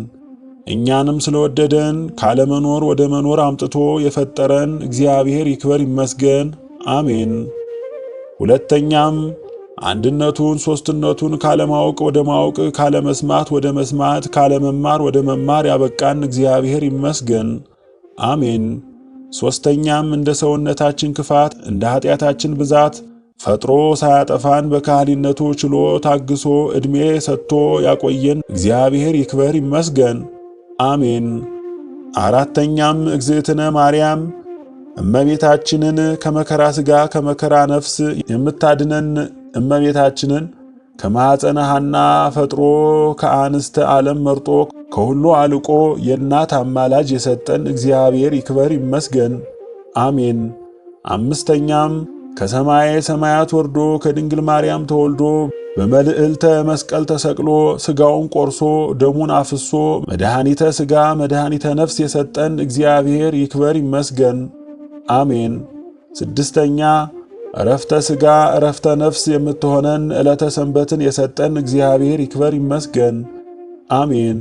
እኛንም ስለወደደን ካለመኖር ወደ መኖር አምጥቶ የፈጠረን እግዚአብሔር ይክበር ይመስገን፣ አሜን። ሁለተኛም አንድነቱን ሦስትነቱን ካለማወቅ ወደ ማወቅ ካለመስማት ወደ መስማት ካለመማር ወደ መማር ያበቃን እግዚአብሔር ይመስገን፣ አሜን። ሦስተኛም እንደ ሰውነታችን ክፋት እንደ ኃጢአታችን ብዛት ፈጥሮ ሳያጠፋን በካህሊነቱ ችሎ ታግሶ ዕድሜ ሰጥቶ ያቆየን እግዚአብሔር ይክበር ይመስገን፣ አሜን። አራተኛም እግዝእትነ ማርያም እመቤታችንን ከመከራ ሥጋ ከመከራ ነፍስ የምታድነን እመቤታችንን ከማኅፀነ ሐና ፈጥሮ ከአንስተ ዓለም መርጦ ከሁሉ አልቆ የእናት አማላጅ የሰጠን እግዚአብሔር ይክበር ይመስገን፣ አሜን። አምስተኛም ከሰማየ ሰማያት ወርዶ ከድንግል ማርያም ተወልዶ በመልዕልተ መስቀል ተሰቅሎ ሥጋውን ቆርሶ ደሙን አፍሶ መድኃኒተ ሥጋ መድኃኒተ ነፍስ የሰጠን እግዚአብሔር ይክበር ይመስገን፣ አሜን። ስድስተኛ ዕረፍተ ሥጋ ዕረፍተ ነፍስ የምትሆነን ዕለተ ሰንበትን የሰጠን እግዚአብሔር ይክበር ይመስገን፣ አሜን።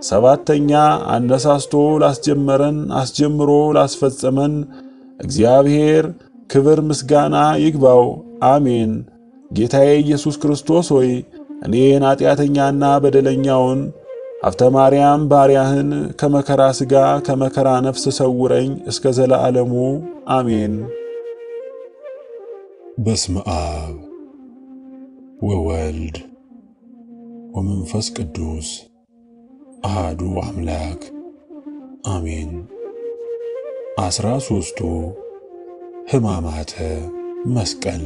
ሰባተኛ አነሳስቶ ላስጀመረን አስጀምሮ ላስፈጸመን እግዚአብሔር ክብር ምስጋና ይግባው፣ አሜን። ጌታዬ ኢየሱስ ክርስቶስ ሆይ እኔን ኃጢአተኛና በደለኛውን ሀብተ ማርያም ባሪያህን ከመከራ ሥጋ ከመከራ ነፍስ ሰውረኝ እስከ ዘለዓለሙ አሜን። በስመ አብ ወወልድ ወመንፈስ ቅዱስ አሐዱ አምላክ አሜን። 13ቱ ሕማማተ መስቀል።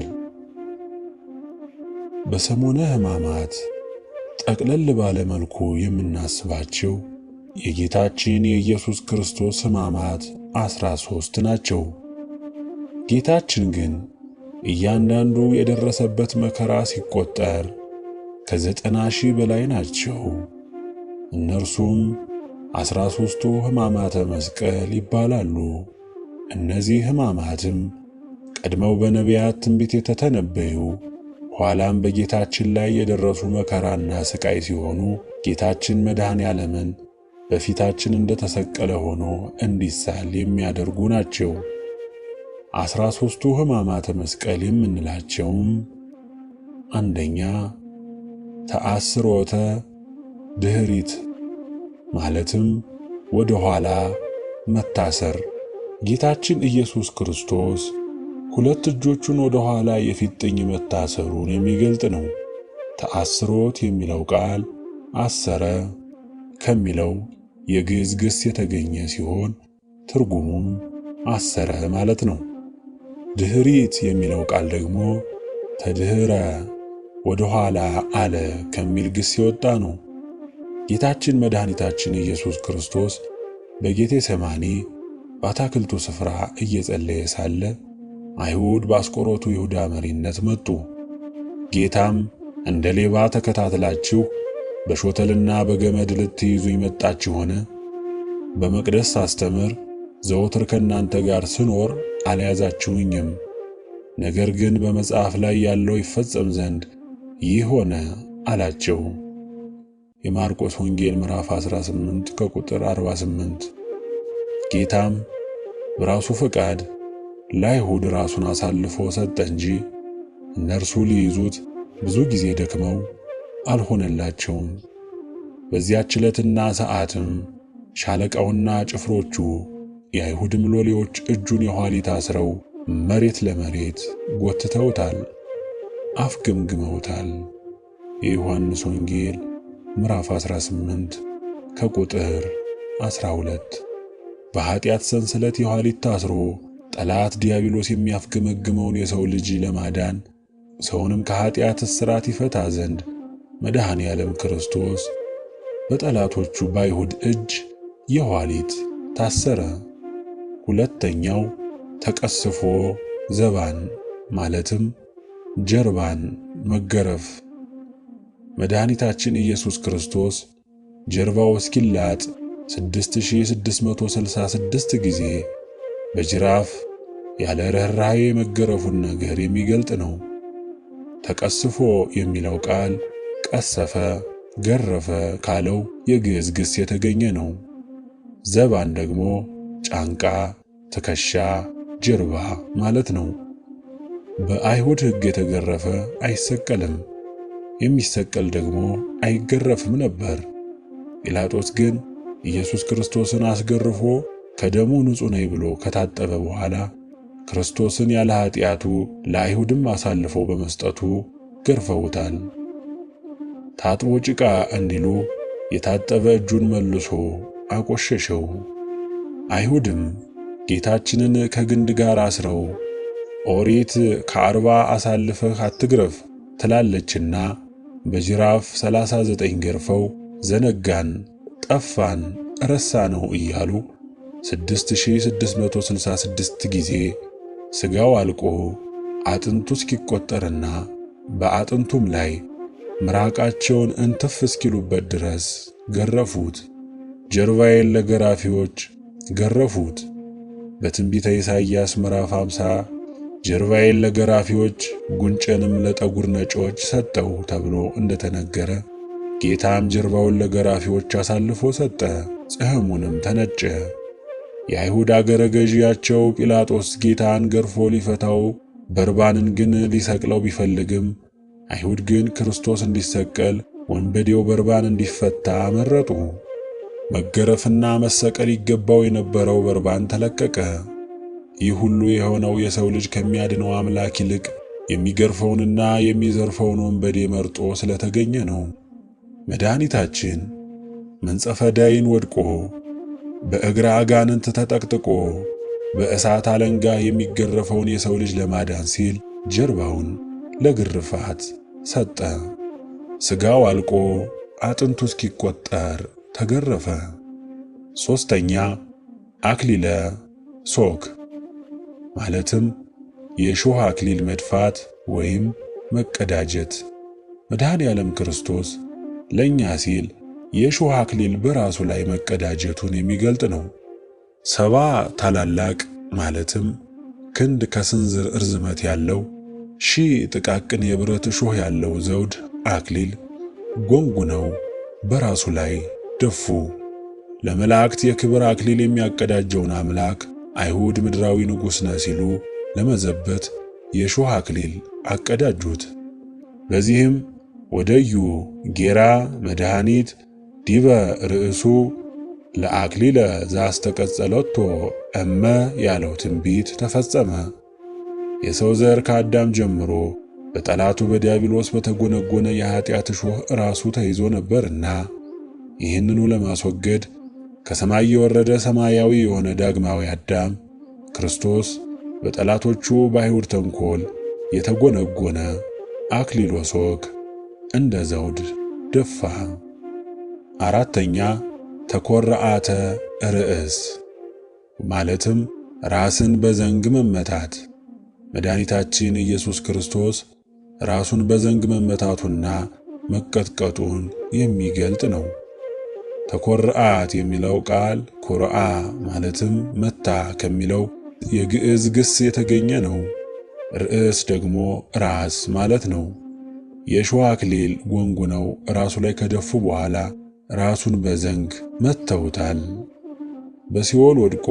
በሰሙነ ሕማማት ጠቅለል ባለ መልኩ የምናስባቸው የጌታችን የኢየሱስ ክርስቶስ ሕማማት 13 ናቸው። ጌታችን ግን እያንዳንዱ የደረሰበት መከራ ሲቆጠር ከ90,000 በላይ ናቸው። እነርሱም 13ቱ ሕማማተ መስቀል ይባላሉ። እነዚህ ሕማማትም ቀድመው በነቢያት ትንቢት የተተነበዩ ኋላም በጌታችን ላይ የደረሱ መከራና ሥቃይ ሲሆኑ ጌታችን መድኃኔ ዓለምን በፊታችን እንደተሰቀለ ሆኖ እንዲሳል የሚያደርጉ ናቸው። 13ቱ ሕማማተ መስቀል የምንላቸውም አንደኛ ተአስሮተ ድኅሪት ማለትም ወደ ኋላ መታሰር። ጌታችን ኢየሱስ ክርስቶስ ሁለት እጆቹን ወደ ኋላ የፊጥኝ መታሰሩን የሚገልጥ ነው። ተአስሮት የሚለው ቃል አሰረ ከሚለው የግዕዝ ግስ የተገኘ ሲሆን ትርጉሙም አሰረ ማለት ነው። ድኅሪት የሚለው ቃል ደግሞ ተድኅረ ወደ ኋላ አለ ከሚል ግስ የወጣ ነው። ጌታችን መድኃኒታችን ኢየሱስ ክርስቶስ በጌቴ ሰማኒ በአታክልቱ ስፍራ እየጸለየ ሳለ አይሁድ በአስቆሮቱ ይሁዳ መሪነት መጡ። ጌታም እንደ ሌባ ተከታትላችሁ በሾተልና በገመድ ልትይዙኝ መጣችሁን? በመቅደስ ሳስተምር ዘወትር ከእናንተ ጋር ስኖር አልያዛችሁኝም። ነገር ግን በመጽሐፍ ላይ ያለው ይፈጸም ዘንድ ይህ ሆነ አላቸው። የማርቆስ ወንጌል ምዕራፍ 18 ከቁጥር 48። ጌታም በራሱ ፈቃድ ለአይሁድ ራሱን አሳልፎ ሰጠ እንጂ እነርሱ ሊይዙት ብዙ ጊዜ ደክመው አልሆነላቸውም። በዚያች ዕለትና ሰዓትም ሻለቃውና ጭፍሮቹ የአይሁድም ሎሌዎች እጁን የኋሊት አስረው መሬት ለመሬት ጎትተውታል፣ አፍገምግመውታል። የዮሐንስ ወንጌል ምዕራፍ 18 ከቁጥር 12። በኃጢአት ሰንሰለት የኋሊት ታስሮ ጠላት ዲያብሎስ የሚያፍገመግመውን የሰው ልጅ ለማዳን ሰውንም ከኃጢአት እስራት ይፈታ ዘንድ መድኃኔ ዓለም ክርስቶስ በጠላቶቹ በአይሁድ እጅ የኋሊት ታሰረ። ሁለተኛው ተቀስፎ ዘባን ማለትም ጀርባን መገረፍ። መድኃኒታችን ኢየሱስ ክርስቶስ ጀርባው እስኪላጥ 6666 ጊዜ በጅራፍ ያለ ርኅራኄ መገረፉን ነገር የሚገልጥ ነው። ተቀስፎ የሚለው ቃል ቀሰፈ፣ ገረፈ ካለው የግዕዝ ግስ የተገኘ ነው። ዘባን ደግሞ ጫንቃ፣ ትከሻ፣ ጀርባ ማለት ነው። በአይሁድ ሕግ የተገረፈ አይሰቀልም፣ የሚሰቀል ደግሞ አይገረፍም ነበር። ጲላጦስ ግን ኢየሱስ ክርስቶስን አስገርፎ ከደሙ ንጹሕ ነኝ ብሎ ከታጠበ በኋላ ክርስቶስን ያለ ኃጢአቱ ለአይሁድም አሳልፎ በመስጠቱ ገርፈውታል። ታጥቦ ጭቃ እንዲሉ የታጠበ እጁን መልሶ አቆሸሸው። አይሁድም ጌታችንን ከግንድ ጋር አስረው ኦሪት ከ40 አሳልፈህ አትግረፍ ትላለችና በጅራፍ 39 ገርፈው ዘነጋን፣ ጠፋን፣ ረሳነው እያሉ 6666 ጊዜ ሥጋው አልቆ አጥንቱ እስኪቆጠርና በአጥንቱም ላይ ምራቃቸውን እንትፍ እስኪሉበት ድረስ ገረፉት። ጀርባዬን ለገራፊዎች ገረፉት። በትንቢተ ኢሳይያስ ምዕራፍ 50 ጀርባዬን ለገራፊዎች ጉንጨንም ለጠጉር ነጮች ሰጠው ተብሎ እንደተነገረ ጌታም ጀርባውን ለገራፊዎች አሳልፎ ሰጠ፣ ጽሕሙንም ተነጨ። የአይሁድ አገረ ገዢያቸው ጲላጦስ ጌታን ገርፎ ሊፈታው በርባንን ግን ሊሰቅለው ቢፈልግም አይሁድ ግን ክርስቶስ እንዲሰቀል ወንበዴው በርባን እንዲፈታ መረጡ። መገረፍና መሰቀል ይገባው የነበረው በርባን ተለቀቀ። ይህ ሁሉ የሆነው የሰው ልጅ ከሚያድነው አምላክ ይልቅ የሚገርፈውንና የሚዘርፈውን ወንበዴ መርጦ ስለተገኘ ነው። መድኃኒታችን መንጸፈ ዳይን ወድቆ በእግረ አጋንንት ተጠቅጥቆ በእሳት አለንጋ የሚገረፈውን የሰው ልጅ ለማዳን ሲል ጀርባውን ለግርፋት ሰጠ። ሥጋው አልቆ አጥንቱ እስኪቆጠር ተገረፈ። ሦስተኛ አክሊለ ሦክ ማለትም የእሾህ አክሊል መድፋት ወይም መቀዳጀት። መድኃኔ ዓለም ክርስቶስ ለእኛ ሲል የእሾህ አክሊል በራሱ ላይ መቀዳጀቱን የሚገልጥ ነው። 70 ታላላቅ ማለትም ክንድ ከስንዝር እርዝመት ያለው 1000 ጥቃቅን የብረት እሾህ ያለው ዘውድ አክሊል ጎንጉነው በራሱ ላይ ደፉ። ለመላእክት የክብር አክሊል የሚያቀዳጀውን አምላክ አይሁድ ምድራዊ ንጉሥ ነህ ሲሉ ለመዘበት የእሾህ አክሊል አቀዳጁት። በዚህም ወደዩ ጌራ መድኃኒት ዲበ ርእሱ ለአክሊለ ዘአስተቀጸለቶ እመ ያለው ትንቢት ተፈጸመ። የሰው ዘር ከአዳም ጀምሮ በጠላቱ በዲያብሎስ በተጎነጎነ የኃጢአት እሾህ ራሱ ተይዞ ነበርና ይህንኑ ለማስወገድ ከሰማይ የወረደ ሰማያዊ የሆነ ዳግማዊ አዳም ክርስቶስ በጠላቶቹ በአይሁድ ተንኮል የተጎነጎነ አክሊለ ሦክ እንደ ዘውድ ደፋ። አራተኛ ተኰርዓተ ርእስ ማለትም ራስን በዘንግ መመታት። መድኃኒታችን ኢየሱስ ክርስቶስ ራሱን በዘንግ መመታቱና መቀጥቀጡን የሚገልጥ ነው። ተኰርዓት የሚለው ቃል ኮርዓ ማለትም መታ ከሚለው የግዕዝ ግስ የተገኘ ነው። ርእስ ደግሞ ራስ ማለት ነው። የእሾህ አክሊል ጎንጉነው ራሱ ላይ ከደፉ በኋላ ራሱን በዘንግ መተውታል። በሲኦል ወድቆ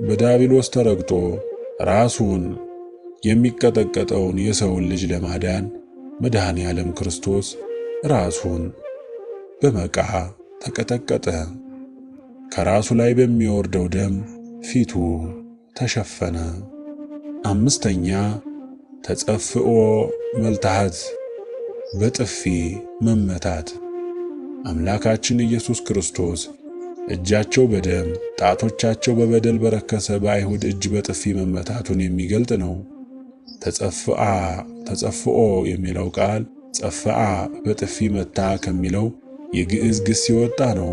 በዲያብሎስ ተረግጦ ራሱን የሚቀጠቀጠውን የሰውን ልጅ ለማዳን መድኃኔ ዓለም ክርስቶስ ራሱን በመቃ ተቀጠቀጠ። ከራሱ ላይ በሚወርደው ደም ፊቱ ተሸፈነ። አምስተኛ ተጸፍኦ መልታሃት በጥፊ መመታት። አምላካችን ኢየሱስ ክርስቶስ እጃቸው በደም ጣቶቻቸው በበደል በረከሰ በአይሁድ እጅ በጥፊ መመታቱን የሚገልጥ ነው። ተጸፍኦ የሚለው ቃል ጸፍአ በጥፊ መታ ከሚለው የግዕዝ ግስ የወጣ ነው።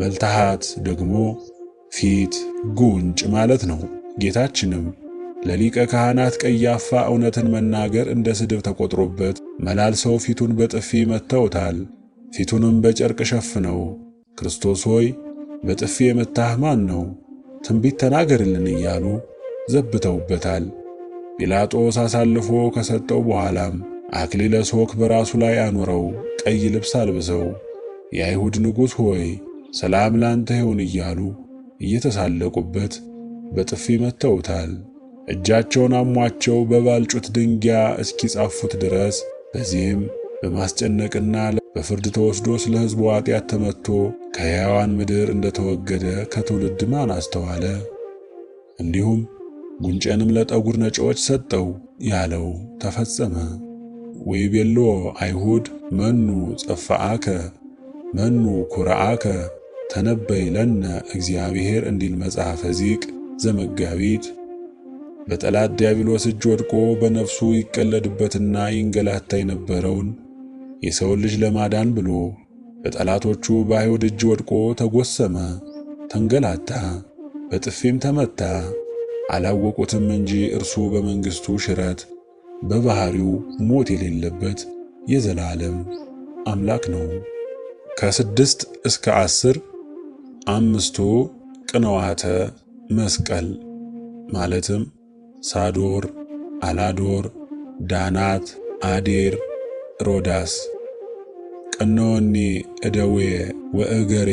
መልታሃት ደግሞ ፊት፣ ጉንጭ ማለት ነው። ጌታችንም ለሊቀ ካህናት ቀያፋ እውነትን መናገር እንደ ስድብ ተቆጥሮበት መላልሰው ፊቱን በጥፊ መተውታል። ፊቱንም በጨርቅ ሸፍነው ክርስቶስ ሆይ በጥፊ የመታህ ማን ነው? ትንቢት ተናገርልን እያሉ ዘብተውበታል። ጲላጦስ አሳልፎ ከሰጠው በኋላም አክሊለ ሦክ በራሱ ላይ አኖረው ቀይ ልብስ አልብሰው የአይሁድ ንጉሥ ሆይ ሰላም ላንተ ይሁን እያሉ እየተሳለቁበት በጥፊ መተውታል። እጃቸውን አሟቸው በባልጩት ድንጋይ እስኪጻፉት ድረስ። በዚህም በማስጨነቅና በፍርድ ተወስዶ ስለ ሕዝቡ ኃጢአት ተመትቶ ከሕያዋን ምድር እንደተወገደ ከትውልድ ማን አስተዋለ? እንዲሁም ጉንጨንም ለጠጉር ነጪዎች ሰጠው ያለው ተፈጸመ። ወይቤሎ አይሁድ መኑ ጸፍአከ መኑ ኩርዓከ ተነበይ ለነ እግዚአብሔር እንዲል መጽሐፈ ዚቅ ዘመጋቢት። በጠላት ዲያብሎስ እጅ ወድቆ በነፍሱ ይቀለድበትና ይንገላታ የነበረውን የሰው ልጅ ለማዳን ብሎ በጠላቶቹ በአይሁድ እጅ ወድቆ ተጎሰመ፣ ተንገላታ፣ በጥፊም ተመታ። አላወቁትም እንጂ እርሱ በመንግሥቱ ሽረት በባህሪው ሞት የሌለበት የዘላለም አምላክ ነው። ከ6 እስከ 10 አምስቱ ቅንዋተ መስቀል ማለትም ሳዶር፣ አላዶር፣ ዳናት፣ አዴር፣ ሮዳስ። ቀነወኒ እደዌ ወእገሬ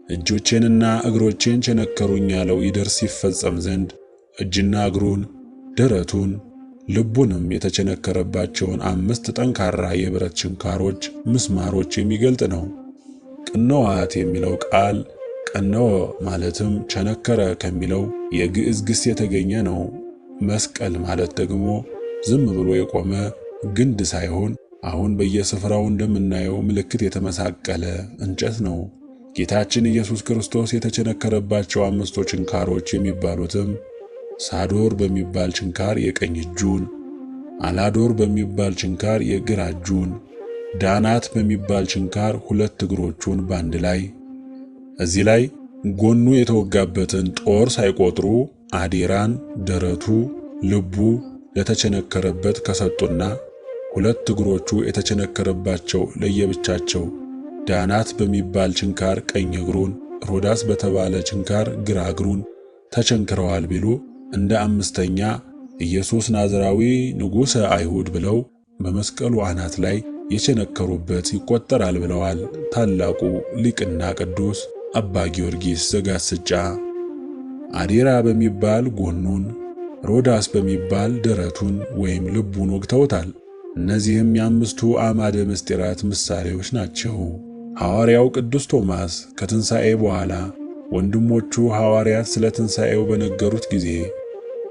እጆቼንና እግሮቼን ቸነከሩኝ ያለው ይደርስ ይፈጸም ዘንድ እጅና እግሩን፣ ደረቱን፣ ልቡንም የተቸነከረባቸውን 5 ጠንካራ የብረት ችንካሮች ምስማሮች የሚገልጥ ነው። ቅንዋት የሚለው ቃል ቀነወ ማለትም ቸነከረ ከሚለው የግዕዝ ግስ የተገኘ ነው። መስቀል ማለት ደግሞ ዝም ብሎ የቆመ ግንድ ሳይሆን አሁን በየስፍራው እንደምናየው ምልክት የተመሳቀለ እንጨት ነው። ጌታችን ኢየሱስ ክርስቶስ የተቸነከረባቸው 5 ችንካሮች የሚባሉትም ሳዶር በሚባል ችንካር የቀኝ እጁን፣ አላዶር በሚባል ችንካር የግራ እጁን፣ ዳናት በሚባል ችንካር 2 እግሮቹን ባንድ ላይ፣ እዚህ ላይ ጎኑ የተወጋበትን ጦር ሳይቆጥሩ አዴራን፣ ደረቱ፣ ልቡ ለተቸነከረበት ከሰጡና 2 እግሮቹ የተቸነከረባቸው ለየብቻቸው ዳናት በሚባል ችንካር ቀኝ እግሩን፣ ሮዳስ በተባለ ችንካር ግራ እግሩን ተቸንክረዋል ቢሉ እንደ 5ኛ ኢየሱስ ናዝራዊ ንጉሠ አይሁድ ብለው በመስቀሉ አናት ላይ የቸነከሩበት ይቆጠራል ብለዋል ታላቁ ሊቅና ቅዱስ አባ ጊዮርጊስ ዘጋስጫ። አዴራ በሚባል ጎኑን፣ ሮዳስ በሚባል ደረቱን ወይም ልቡን ወግተውታል። እነዚህም የ5ቱ አዕማደ ምስጢራት ምሳሌዎች ናቸው። ሐዋርያው ቅዱስ ቶማስ ከትንሣኤ በኋላ ወንድሞቹ ሐዋርያት ስለ ትንሣኤው በነገሩት ጊዜ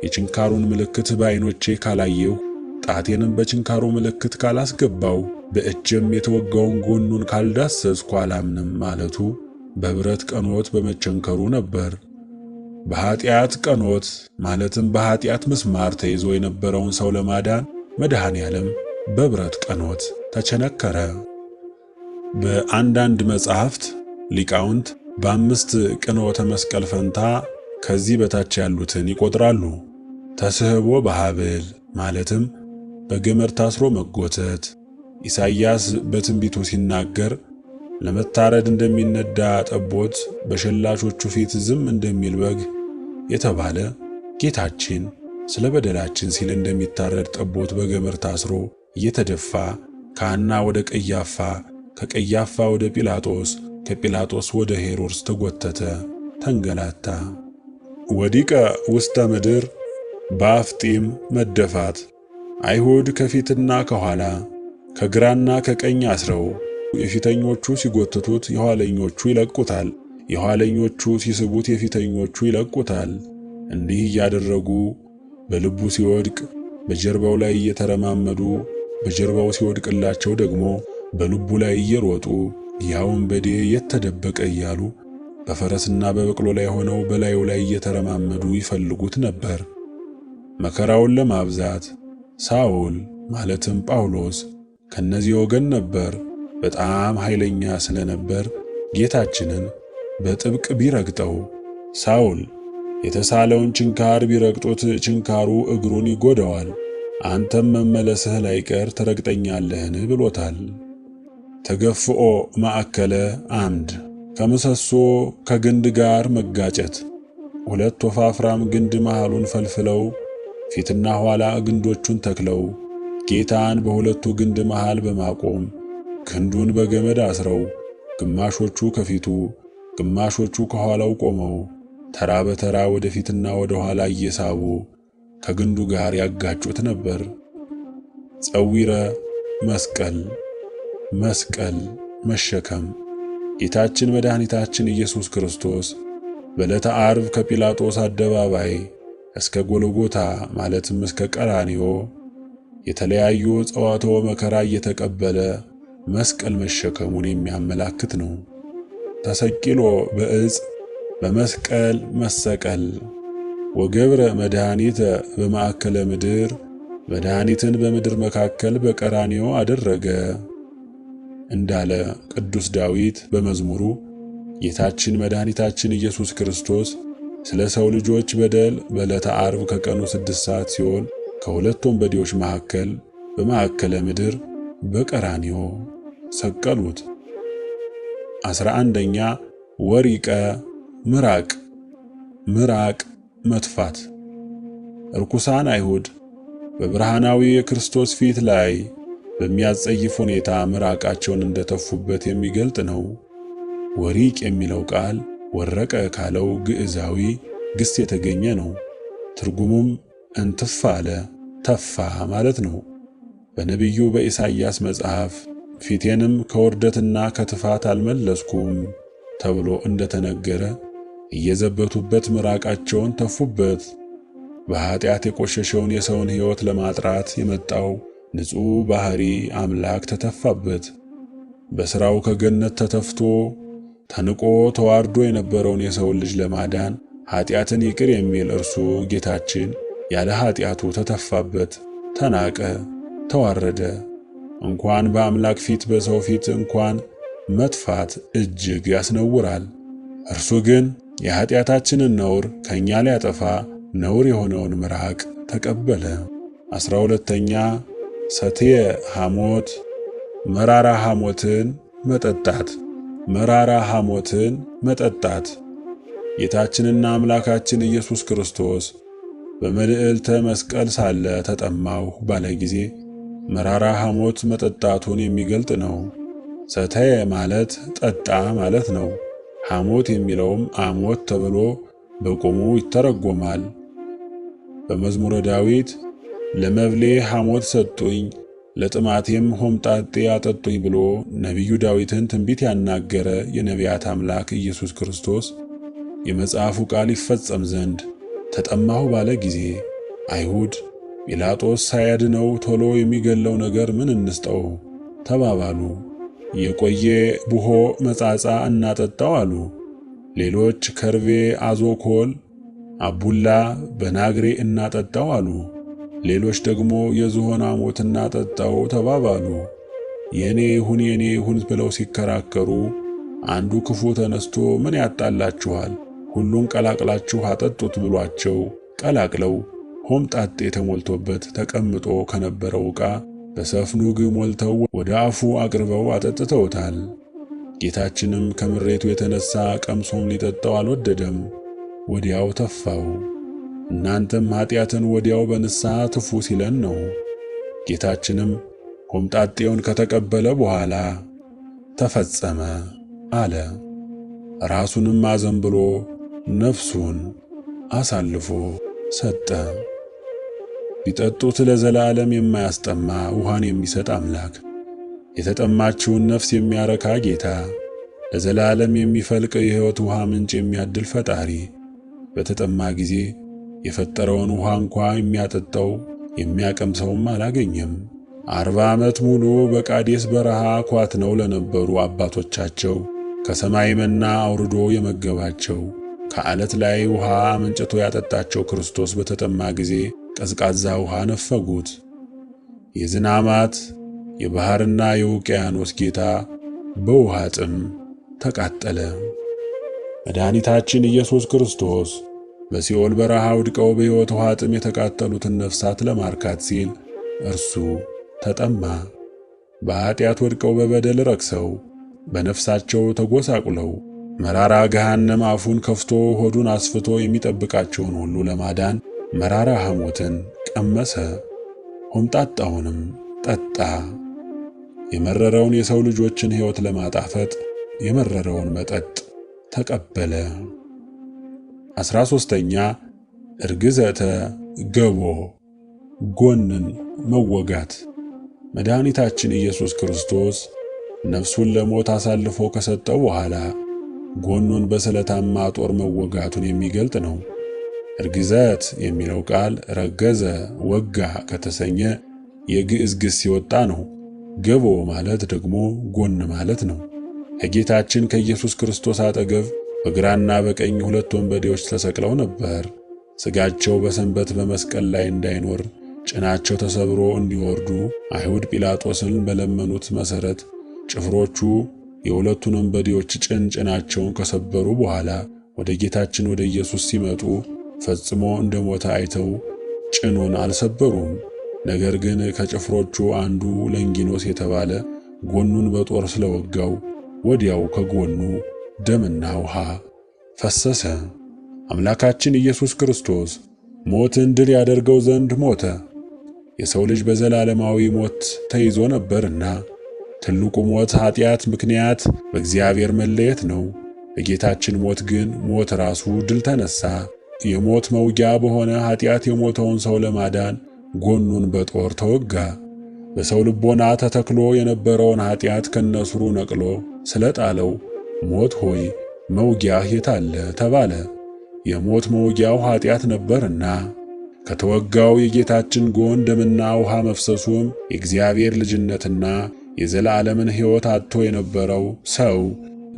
የችንካሩን ምልክት በዓይኖቼ ካላየሁ፣ ጣቴንም በችንካሩ ምልክት ካላስገባው፣ በእጄም የተወጋውን ጎኑን ካልዳሰስኩ አላምንም ማለቱ በብረት ቀኖት በመቸንከሩ ነበር። በኃጢአት ቀኖት ማለትም በኃጢአት ምስማር ተይዞ የነበረውን ሰው ለማዳን መድኃኔ ዓለም በብረት ቀኖት ተቸነከረ። በአንዳንድ መጻሕፍት ሊቃውንት በ5 ቅንወተ መስቀል ፈንታ ከዚህ በታች ያሉትን ይቆጥራሉ። ተስህቦ በሐብል ማለትም በገመድ ታስሮ መጎተት። ኢሳይያስ በትንቢቱ ሲናገር ለመታረድ እንደሚነዳ ጠቦት በሸላቾቹ ፊት ዝም እንደሚል በግ የተባለ ጌታችን ስለ በደላችን ሲል እንደሚታረድ ጠቦት በገመድ ታስሮ እየተደፋ ከሐና ወደ ቀያፋ፣ ከቀያፋ ወደ ጲላጦስ፣ ከጲላጦስ ወደ ሄሮድስ ተጎተተ፣ ተንገላታ። ወዲቀ ውስተ ምድር በአፍጢም መደፋት። አይሁድ ከፊትና ከኋላ ከግራና ከቀኝ አስረው የፊተኞቹ ሲጎትቱት የኋለኞቹ ይለቁታል፣ የኋለኞቹ ሲስቡት የፊተኞቹ ይለቁታል። እንዲህ እያደረጉ በልቡ ሲወድቅ በጀርባው ላይ እየተረማመዱ፣ በጀርባው ሲወድቅላቸው ደግሞ በልቡ ላይ እየሮጡ ያ ወንበዴ የት ተደበቀ እያሉ በፈረስና በበቅሎ ላይ ሆነው በላዩ ላይ እየተረማመዱ ይፈልጉት ነበር። መከራውን ለማብዛት ሳውል ማለትም ጳውሎስ ከነዚህ ወገን ነበር። በጣም ኃይለኛ ስለነበር ጌታችንን በጥብቅ ቢረግጠው ሳውል የተሳለውን ችንካር ቢረግጡት ችንካሩ እግሩን ይጎዳዋል፣ አንተም መመለስህ ላይቀር ትረግጠኛለህን ብሎታል። ተገፍኦ ማዕከለ አምድ ከምሰሶ ከግንድ ጋር መጋጨት። 2 ወፋፍራም ግንድ መሃሉን ፈልፍለው ፊትና ኋላ ግንዶቹን ተክለው ጌታን በሁለቱ ግንድ መሃል በማቆም ክንዱን በገመድ አስረው ግማሾቹ ከፊቱ ግማሾቹ ከኋላው ቆመው ተራ በተራ ወደፊትና ወደ ኋላ እየሳቡ ከግንዱ ጋር ያጋጩት ነበር። ጸዊረ መስቀል መስቀል መሸከም። ጌታችን መድኃኒታችን ኢየሱስ ክርስቶስ በዕለተ ዓርብ ከጲላጦስ አደባባይ እስከ ጎልጎታ ማለትም እስከ ቀራንዮ የተለያዩ ጸዋትወ መከራ እየተቀበለ መስቀል መሸከሙን የሚያመላክት ነው። ተሰቂሎ በዕፅ በመስቀል መሰቀል። ወገብረ መድኃኒተ በማዕከለ ምድር መድኃኒትን በምድር መካከል በቀራንዮ አደረገ እንዳለ ቅዱስ ዳዊት በመዝሙሩ ጌታችን መድኃኒታችን ኢየሱስ ክርስቶስ ስለ ሰው ልጆች በደል በዕለተ ዓርብ ከቀኑ 6 ሰዓት ሲሆን ከሁለት ወንበዴዎች መካከል በማዕከለ ምድር በቀራንዮ ሰቀሉት። 11ኛ ወሪቀ ምራቅ ምራቅ መትፋት። ርኩሳን አይሁድ በብርሃናዊ የክርስቶስ ፊት ላይ በሚያጸይፍ ሁኔታ ምራቃቸውን እንደተፉበት የሚገልጥ ነው። ወሪቅ የሚለው ቃል ወረቀ ካለው ግዕዛዊ ግስ የተገኘ ነው። ትርጉሙም እንትፍ አለ፣ ተፋ ማለት ነው። በነቢዩ በኢሳይያስ መጽሐፍ ፊቴንም ከውርደትና ከትፋት አልመለስኩም ተብሎ እንደተነገረ እየዘበቱበት ምራቃቸውን ተፉበት። በኃጢአት የቆሸሸውን የሰውን ሕይወት ለማጥራት የመጣው ንጹሕ ባሕሪ አምላክ ተተፋበት። በሥራው ከገነት ተተፍቶ ተንቆ ተዋርዶ የነበረውን የሰውን ልጅ ለማዳን ኃጢአትን ይቅር የሚል እርሱ ጌታችን ያለ ኃጢአቱ ተተፋበት፣ ተናቀ፣ ተዋረደ። እንኳን በአምላክ ፊት በሰው ፊት እንኳን መጥፋት እጅግ ያስነውራል። እርሱ ግን የኃጢአታችንን ነውር ከእኛ ሊያጠፋ ነውር የሆነውን ምራቅ ተቀበለ። 12ኛ ሰትየ ሐሞት፣ መራራ ሐሞትን መጠጣት። መራራ ሐሞትን መጠጣት ጌታችንና አምላካችን ኢየሱስ ክርስቶስ በመልዕልተ መስቀል ሳለ ተጠማሁ ባለ ጊዜ መራራ ሐሞት መጠጣቱን የሚገልጥ ነው። ሰተየ ማለት ጠጣ ማለት ነው። ሐሞት የሚለውም አሞት ተብሎ በቆሙ ይተረጎማል። በመዝሙረ ዳዊት ለመብሌ ሐሞት ሰጡኝ ለጥማቴም ሆምጣጤ አጠጡኝ ብሎ ነቢዩ ዳዊትን ትንቢት ያናገረ የነቢያት አምላክ ኢየሱስ ክርስቶስ የመጽሐፉ ቃል ይፈጸም ዘንድ ተጠማሁ ባለ ጊዜ አይሁድ ጲላጦስ ሳያድነው ቶሎ የሚገለው ነገር ምን እንስጠው ተባባሉ። የቆየ ቡሆ መጻጻ እናጠጣው አሉ። ሌሎች ከርቤ፣ አዞኮል፣ አቡላ በናግሬ እናጠጣው አሉ። ሌሎች ደግሞ የዝሆን ሐሞት እናጠጣው ተባባሉ። የኔ ይሁን ብለው ሲከራከሩ አንዱ ክፉ ተነስቶ ምን ያጣላችኋል? ሁሉን ቀላቅላችሁ አጠጡት ብሏቸው ቀላቅለው ሆምጣጤ ተሞልቶበት ተቀምጦ ከነበረው ዕቃ በሰፍኑግ ሞልተው ወደ አፉ አቅርበው አጠጥተውታል። ጌታችንም ከምሬቱ የተነሳ ቀምሶም ሊጠጣው አልወደደም፣ ወዲያው ተፋው። እናንተም ኃጢአትን ወዲያው በንስሐ ትፉ ሲለን ነው። ጌታችንም ሆምጣጤውን ከተቀበለ በኋላ ተፈጸመ አለ። ራሱንም አዘንብሎ ነፍሱን አሳልፎ ሰጠ። ቢጠጡት ለዘላለም የማያስጠማ ውሃን የሚሰጥ አምላክ፣ የተጠማችውን ነፍስ የሚያረካ ጌታ፣ ለዘላለም የሚፈልቅ የሕይወት ውሃ ምንጭ የሚያድል ፈጣሪ በተጠማ ጊዜ የፈጠረውን ውሃ እንኳ የሚያጠጣው የሚያቀምሰውም አላገኘም። 40 ዓመት ሙሉ በቃዴስ በረሃ ኳትነው ለነበሩ አባቶቻቸው ከሰማይ መና አውርዶ የመገባቸው ከዓለት ላይ ውሃ መንጭቶ ያጠጣቸው ክርስቶስ በተጠማ ጊዜ ቀዝቃዛ ውሃ ነፈጉት። የዝናማት የባሕርና የውቅያኖስ ጌታ በውሃ ጥም ተቃጠለ። መድኃኒታችን ኢየሱስ ክርስቶስ በሲኦል በረሃ ወድቀው በሕይወት ውሃ ጥም የተቃጠሉትን ነፍሳት ለማርካት ሲል እርሱ ተጠማ። በኃጢአት ወድቀው በበደል ረክሰው በነፍሳቸው ተጎሳቁለው መራራ ገሃነም አፉን ከፍቶ ሆዱን አስፍቶ የሚጠብቃቸውን ሁሉ ለማዳን መራራ ሐሞትን ቀመሰ፣ ሆምጣጣውንም ጠጣ። የመረረውን የሰው ልጆችን ሕይወት ለማጣፈጥ የመረረውን መጠጥ ተቀበለ። 13ኛ እርግዘተ ገቦ፣ ጎንን መወጋት። መድኃኒታችን ኢየሱስ ክርስቶስ ነፍሱን ለሞት አሳልፎ ከሰጠው በኋላ ጎኑን በስለታማ ጦር መወጋቱን የሚገልጥ ነው። እርግዘት የሚለው ቃል ረገዘ፣ ወጋ ከተሰኘ የግዕዝ ግስ የወጣ ነው። ገቦ ማለት ደግሞ ጎን ማለት ነው። ከጌታችን ከኢየሱስ ክርስቶስ አጠገብ በግራና በቀኝ 2 ወንበዴዎች ተሰቅለው ነበር። ሥጋቸው በሰንበት በመስቀል ላይ እንዳይኖር ጭናቸው ተሰብሮ እንዲወርዱ አይሁድ ጲላጦስን በለመኑት መሠረት ጭፍሮቹ የ2ቱን ወንበዴዎች ጭናቸውን ከሰበሩ በኋላ ወደ ጌታችን ወደ ኢየሱስ ሲመጡ ፈጽሞ እንደሞተ አይተው ጭኑን አልሰበሩም። ነገር ግን ከጭፍሮቹ አንዱ ለንጊኖስ የተባለ ጎኑን በጦር ስለወጋው ወዲያው ከጎኑ ደምና ውሃ ፈሰሰ። አምላካችን ኢየሱስ ክርስቶስ ሞትን ድል ያደርገው ዘንድ ሞተ። የሰው ልጅ በዘላለማዊ ሞት ተይዞ ነበርና ትልቁ ሞት ኃጢአት ምክንያት በእግዚአብሔር መለየት ነው። በጌታችን ሞት ግን ሞት ራሱ ድል ተነሳ። የሞት መውጊያ በሆነ ኃጢአት የሞተውን ሰው ለማዳን ጎኑን በጦር ተወጋ። በሰው ልቦና ተተክሎ የነበረውን ኃጢአት ከነስሩ ነቅሎ ስለጣለው ሞት ሆይ መውጊያህ የታለ ተባለ። የሞት መውጊያው ኃጢአት ነበርና። ከተወጋው የጌታችን ጎን ደምና ውሃ መፍሰሱም የእግዚአብሔር ልጅነትና የዘላለምን ሕይወት አጥቶ የነበረው ሰው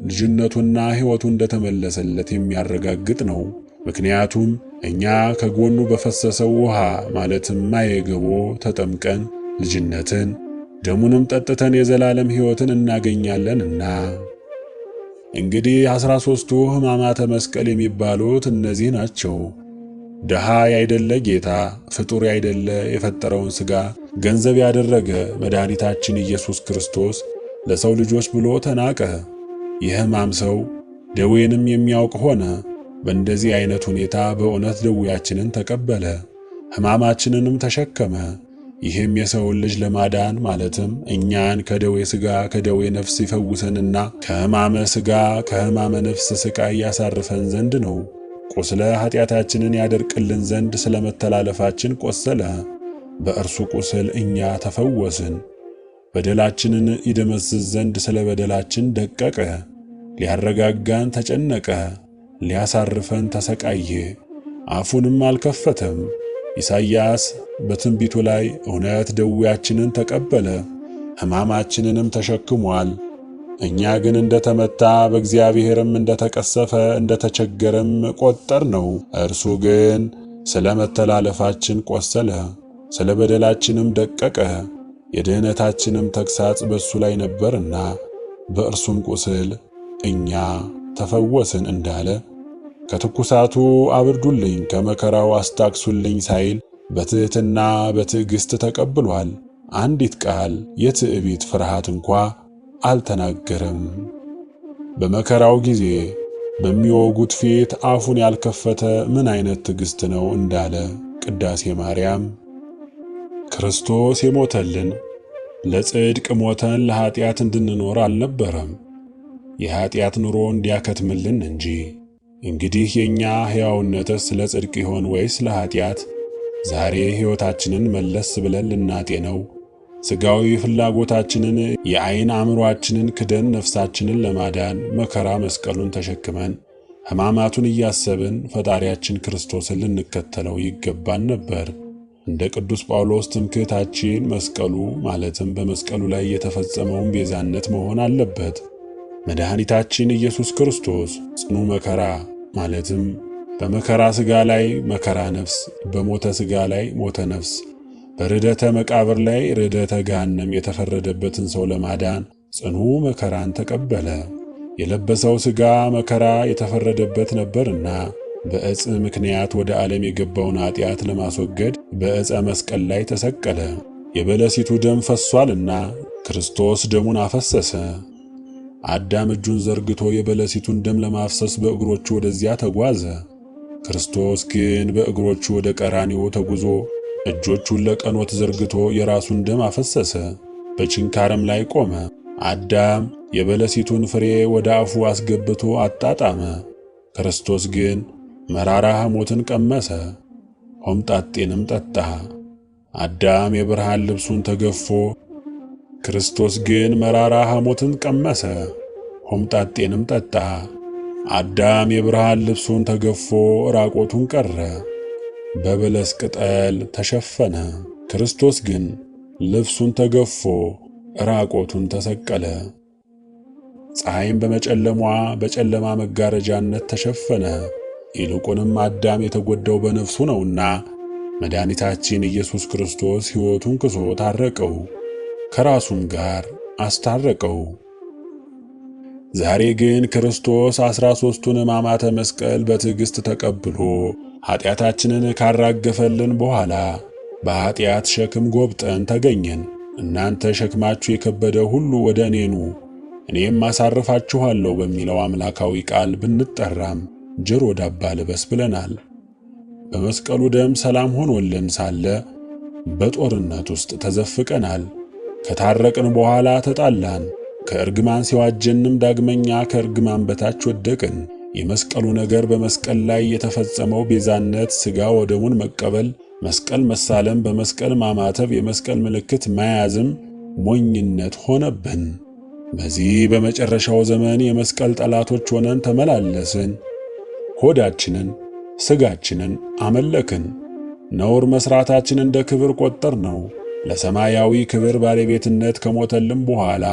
ልጅነቱና ሕይወቱ እንደተመለሰለት የሚያረጋግጥ ነው። ምክንያቱም እኛ ከጎኑ በፈሰሰው ውሃ ማለትም ማየገቦ ተጠምቀን ልጅነትን ደሙንም ጠጥተን የዘላለም ሕይወትን እናገኛለንና። እንግዲህ 13ቱ ሕማማተ መስቀል የሚባሉት እነዚህ ናቸው። ድሃ ያይደለ ጌታ ፍጡር ያይደለ የፈጠረውን ሥጋ ገንዘብ ያደረገ መድኃኒታችን ኢየሱስ ክርስቶስ ለሰው ልጆች ብሎ ተናቀ። የሕማም ሰው ደዌንም የሚያውቅ ሆነ። በእንደዚህ አይነት ሁኔታ በእውነት ደዌያችንን ተቀበለ፣ ሕማማችንንም ተሸከመ። ይህም የሰውን ልጅ ለማዳን ማለትም እኛን ከደዌ ሥጋ ከደዌ ነፍስ ይፈውሰንና ከሕማመ ሥጋ ከሕማመ ነፍስ ሥቃይ ያሳርፈን ዘንድ ነው። ቁስለ ኃጢአታችንን ያደርቅልን ዘንድ ስለ መተላለፋችን ቆሰለ፣ በእርሱ ቁስል እኛ ተፈወስን። በደላችንን ይደመስስ ዘንድ ስለ በደላችን ደቀቀ፣ ሊያረጋጋን ተጨነቀ፣ ሊያሳርፈን ተሰቃየ፣ አፉንም አልከፈተም። ኢሳይያስ በትንቢቱ ላይ እውነት ደዌያችንን ተቀበለ ሕማማችንንም ተሸክሟል፣ እኛ ግን እንደተመታ በእግዚአብሔርም እንደተቀሰፈ እንደተቸገረም ቆጠርነው። እርሱ ግን ስለ መተላለፋችን ቆሰለ፣ ስለ በደላችንም ደቀቀ። የድኅነታችንም ተግሣጽ በእሱ ላይ ነበርና በእርሱም ቁስል እኛ ተፈወስን እንዳለ ከትኩሳቱ አብርዱልኝ ከመከራው አስታክሱልኝ ሳይል በትሕትና በትዕግሥት ተቀብሏል። አንዲት ቃል የትዕቢት ፍርሃት እንኳ አልተናገረም። በመከራው ጊዜ በሚወጉት ፊት አፉን ያልከፈተ ምን አይነት ትዕግሥት ነው እንዳለ ቅዳሴ ማርያም። ክርስቶስ የሞተልን ለጽድቅ ሞተን ለኀጢአት እንድንኖር አልነበረም፣ የኀጢአት ኑሮ እንዲያከትምልን እንጂ። እንግዲህ የእኛ ሕያውነትስ ለጽድቅ ይሆን ወይስ ለኀጢአት? ዛሬ ሕይወታችንን መለስ ብለን ልናጤነው፣ ሥጋዊ ፍላጎታችንን የዐይን አእምሮአችንን ክደን ነፍሳችንን ለማዳን መከራ መስቀሉን ተሸክመን ሕማማቱን እያሰብን ፈጣሪያችን ክርስቶስን ልንከተለው ይገባን ነበር። እንደ ቅዱስ ጳውሎስ ትምክህታችን መስቀሉ ማለትም በመስቀሉ ላይ የተፈጸመውን ቤዛነት መሆን አለበት። መድኃኒታችን ኢየሱስ ክርስቶስ ጽኑ መከራ ማለትም በመከራ ሥጋ ላይ መከራ ነፍስ፣ በሞተ ሥጋ ላይ ሞተ ነፍስ፣ በርደተ መቃብር ላይ ርደተ ገሃነም የተፈረደበትን ሰው ለማዳን ጽኑ መከራን ተቀበለ። የለበሰው ሥጋ መከራ የተፈረደበት ነበርና በዕፀ ምክንያት ወደ ዓለም የገባውን ኀጢአት ለማስወገድ በዕፀ መስቀል ላይ ተሰቀለ። የበለሲቱ ደም ፈሷልና ክርስቶስ ደሙን አፈሰሰ። አዳም እጁን ዘርግቶ የበለሲቱን ደም ለማፍሰስ በእግሮቹ ወደዚያ ተጓዘ። ክርስቶስ ግን በእግሮቹ ወደ ቀራንዮ ተጉዞ እጆቹን ለቀኖት ዘርግቶ የራሱን ደም አፈሰሰ፣ በችንካርም ላይ ቆመ። አዳም የበለሲቱን ፍሬ ወደ አፉ አስገብቶ አጣጣመ። ክርስቶስ ግን መራራ ሐሞትን ቀመሰ፣ ሆምጣጤንም ጠጣ። አዳም የብርሃን ልብሱን ተገፎ፣ ክርስቶስ ግን መራራ ሐሞትን ቀመሰ፣ ሆምጣጤንም ጠጣ። አዳም የብርሃን ልብሱን ተገፎ ራቆቱን ቀረ፣ በበለስ ቅጠል ተሸፈነ። ክርስቶስ ግን ልብሱን ተገፎ ራቆቱን ተሰቀለ። ፀሐይም በመጨለሟ በጨለማ መጋረጃነት ተሸፈነ። ይልቁንም አዳም የተጎዳው በነፍሱ ነውና መድኃኒታችን ኢየሱስ ክርስቶስ ሕይወቱን ክሶ ታረቀው፣ ከራሱም ጋር አስታረቀው። ዛሬ ግን ክርስቶስ 13ቱን ሕማማተ መስቀል በትዕግሥት ተቀብሎ ኀጢአታችንን ካራገፈልን በኋላ በኀጢአት ሸክም ጎብጠን ተገኘን። እናንተ ሸክማችሁ የከበደ ሁሉ ወደ እኔ ኑ እኔም አሳርፋችኋለሁ በሚለው አምላካዊ ቃል ብንጠራም ጆሮ ዳባ ልበስ ብለናል። በመስቀሉ ደም ሰላም ሆኖልን ሳለ በጦርነት ውስጥ ተዘፍቀናል። ከታረቅን በኋላ ተጣላን። ከእርግማን ሲዋጀንም ዳግመኛ ከእርግማን በታች ወደቅን። የመስቀሉ ነገር በመስቀል ላይ የተፈጸመው ቤዛነት፣ ሥጋ ወደሙን መቀበል፣ መስቀል መሳለም፣ በመስቀል ማማተብ፣ የመስቀል ምልክት መያዝም ሞኝነት ሆነብን። በዚህ በመጨረሻው ዘመን የመስቀል ጠላቶች ሆነን ተመላለስን። ሆዳችንን፣ ሥጋችንን አመለክን። ነውር መሥራታችን እንደ ክብር ቆጠርነው። ለሰማያዊ ክብር ባለቤትነት ከሞተልን በኋላ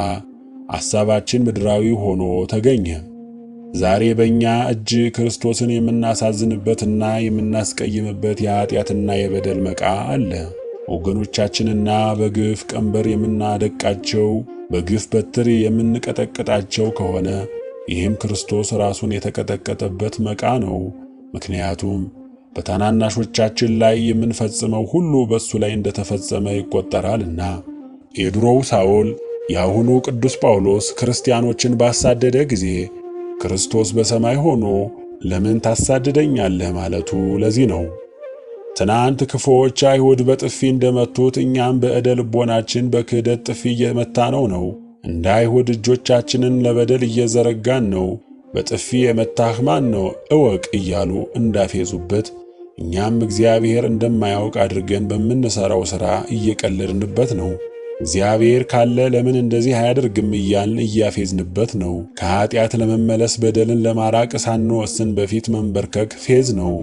ሐሳባችን ምድራዊ ሆኖ ተገኘ። ዛሬ በእኛ እጅ ክርስቶስን የምናሳዝንበትና የምናስቀይምበት የኀጢአትና የበደል መቃ አለ። ወገኖቻችንና በግፍ ቀንበር የምናደቃቸው፣ በግፍ በትር የምንቀጠቅጣቸው ከሆነ ይህም ክርስቶስ ራሱን የተቀጠቀጠበት መቃ ነው። ምክንያቱም በታናናሾቻችን ላይ የምንፈጽመው ሁሉ በእሱ ላይ እንደተፈጸመ ይቆጠራልና። የድሮው ሳውል የአሁኑ ቅዱስ ጳውሎስ ክርስቲያኖችን ባሳደደ ጊዜ ክርስቶስ በሰማይ ሆኖ ለምን ታሳድደኛለህ ማለቱ ለዚህ ነው። ትናንት ክፉዎች አይሁድ በጥፊ እንደመቱት እኛም በዕደ ልቦናችን በክህደት ጥፊ እየመታነው ነው። እንደ አይሁድ እጆቻችንን ለበደል እየዘረጋን ነው። በጥፊ የመታህ ማን ነው እወቅ እያሉ እንዳፌዙበት እኛም እግዚአብሔር እንደማያውቅ አድርገን በምንሰራው ሥራ እየቀለድንበት ነው። እግዚአብሔር ካለ ለምን እንደዚህ አያደርግም እያልን እያፌዝንበት ነው። ከኀጢአት ለመመለስ በደልን ለማራቅ ሳንወስን በፊት መንበርከክ ፌዝ ነው።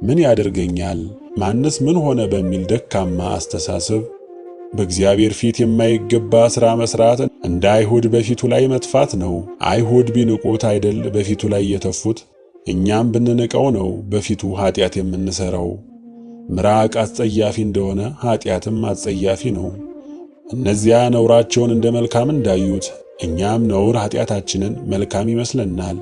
ምን ያደርገኛል ማንስ ምን ሆነ በሚል ደካማ አስተሳሰብ በእግዚአብሔር ፊት የማይገባ ሥራ መሥራት እንደ አይሁድ በፊቱ ላይ መጥፋት ነው። አይሁድ ቢንቁት አይደል በፊቱ ላይ የተፉት? እኛም ብንንቀው ነው በፊቱ ኀጢአት የምንሠራው። ምራቅ አስጸያፊ እንደሆነ ኀጢአትም አስጸያፊ ነው። እነዚያ ነውራቸውን እንደ መልካም እንዳዩት እኛም ነውር ኀጢአታችንን መልካም ይመስለናል።